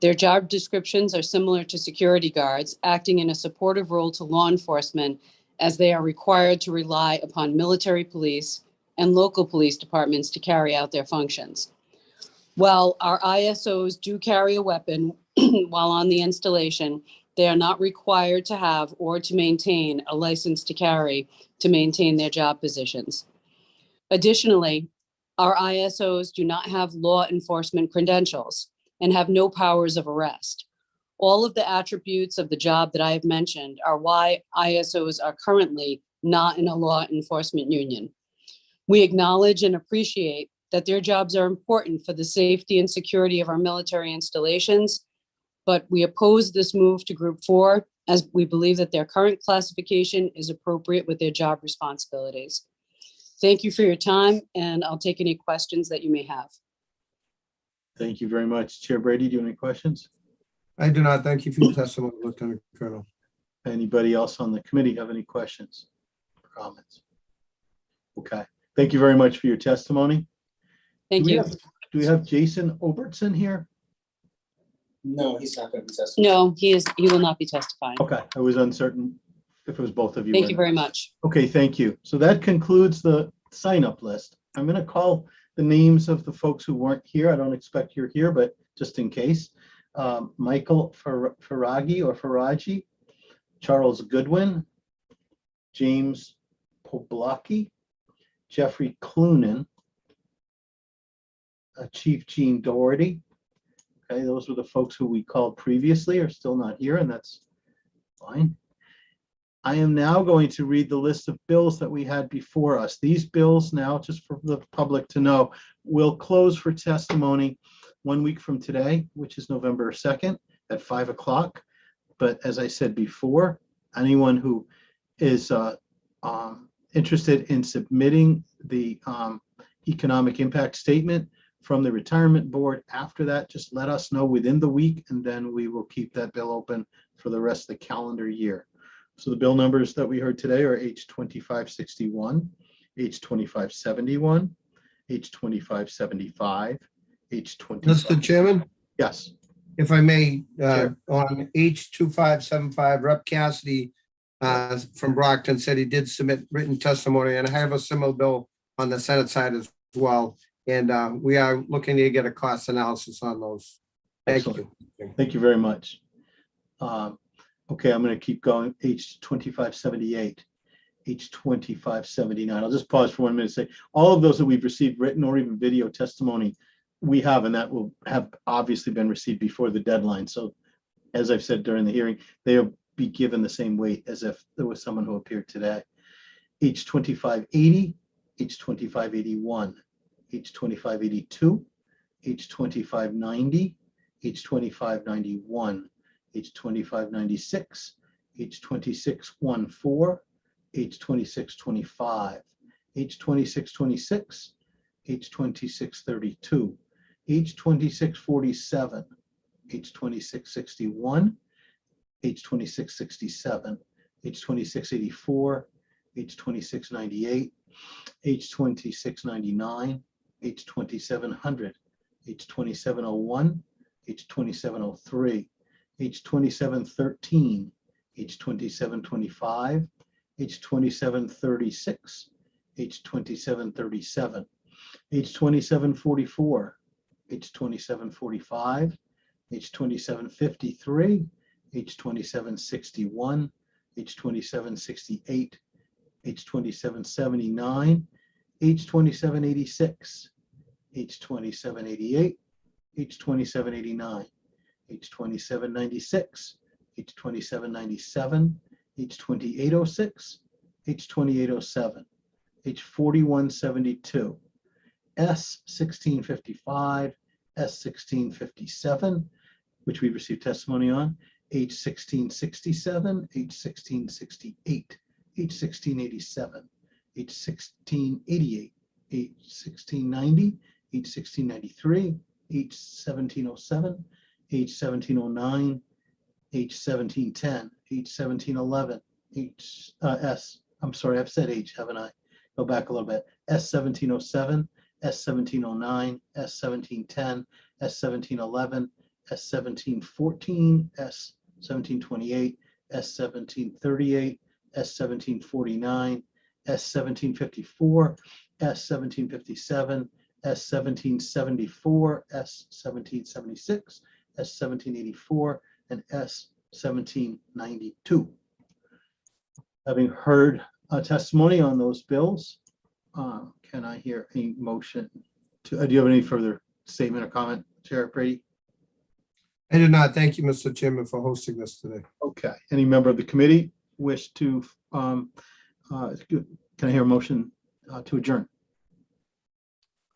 Their job descriptions are similar to security guards, acting in a supportive role to law enforcement, as they are required to rely upon military police and local police departments to carry out their functions. While our ISOs do carry a weapon while on the installation, they are not required to have or to maintain a license to carry to maintain their job positions. Additionally, our ISOs do not have law enforcement credentials and have no powers of arrest. All of the attributes of the job that I have mentioned are why ISOs are currently not in a law enforcement union. We acknowledge and appreciate that their jobs are important for the safety and security of our military installations, but we oppose this move to Group 4 as we believe that their current classification is appropriate with their job responsibilities. Thank you for your time, and I'll take any questions that you may have. Thank you very much. Chair Brady, do you have any questions? I do not. Thank you for your testimony, Lieutenant Colonel. Anybody else on the committee have any questions, comments? Okay, thank you very much for your testimony. Thank you. Do we have Jason Obertson here? No, he's not going to be testifying. No, he will not be testifying. Okay, I was uncertain if it was both of you. Thank or you not. very much. Okay, thank you. So that concludes the sign-up list. I'm going to call the names of the folks who weren't here. I don't expect you're here, but just in case. Michael Faragi, Charles Goodwin, James Poblocki, Jeffrey Clunan, Chief Gene Doherty. Okay, those were the folks who we called previously are still not here, and that's fine. I am now going to read the list of bills that we had before us. These bills now, just for the public to know, will close for testimony 1 week from today, which is November 2nd at 5 o'clock. But as I said before, anyone who is interested in submitting the economic impact statement from the retirement board after that, just let us know within the week, and then we will keep that bill open for the rest of the calendar year. So the bill numbers that we heard today are H 2561, H 2571, H 2575, H 25. Mr. Chairman, Yes. if I may, Sure. on H 2575, Rep. Cassidy from Brockton said he did submit written testimony, and I have a similar bill on the Senate side as well. And we are looking to get a cost analysis on those. Thank you. Thank you very much. Okay, I'm going to keep going. H 2578, H 2579. I'll just pause for 1 minute and say all of those that we've received written or even video testimony, we have, and that will have obviously been received before the deadline. So as I've said during the hearing, they'll be given the same weight as if there was someone who appeared today. H 2580, H 2581, H 2582, H 2590, H 2591, H 2596, H 2614, H 2625, H 2626, H 2632, H 2647, H 2661, H 2667, H 2684, H 2698, H 2699, H 2700, H 2701, H 2703, H 2713, H 2725, H 2736, H 2737, H 2744, H 2745, H 2753, H 2761, H 2768, H 2779, H 2786, H 2788, H 2789, H 2796, H 2797, H 2806, H 2807, H 4172, S 1655, S 1657, which we received testimony on, H 1667, H 1668, H 1687, H 1688, H 1690, H 1693, H 1707, H 1709, H 1710, H 1711, I'm sorry, I've said H, haven't I? Go back a little bit. S 1707, S 1709, S 1710, S 1711, S 1714, S 1728, S 1738, S 1749, S 1754, S 1757, S 1774, S 1776, S 1784, and S 1792. Having heard a testimony on those bills, can I hear a motion to, do you have any further statement or comment, Chair Brady? I do not. Thank you, Mr. Chairman, for hosting this today. Okay, any member of the committee wish to, can I hear a motion to adjourn?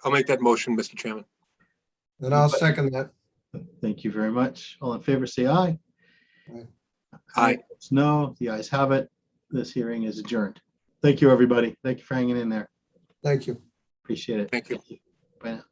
I'll make that motion, Mr. Chairman. And I'll second that. Thank you very much. All in favor, say aye. Aye. No, the ayes have it. This hearing is adjourned. Thank you, everybody. Thank you for hanging in there. Thank you. Appreciate it. Thank you. Bye now.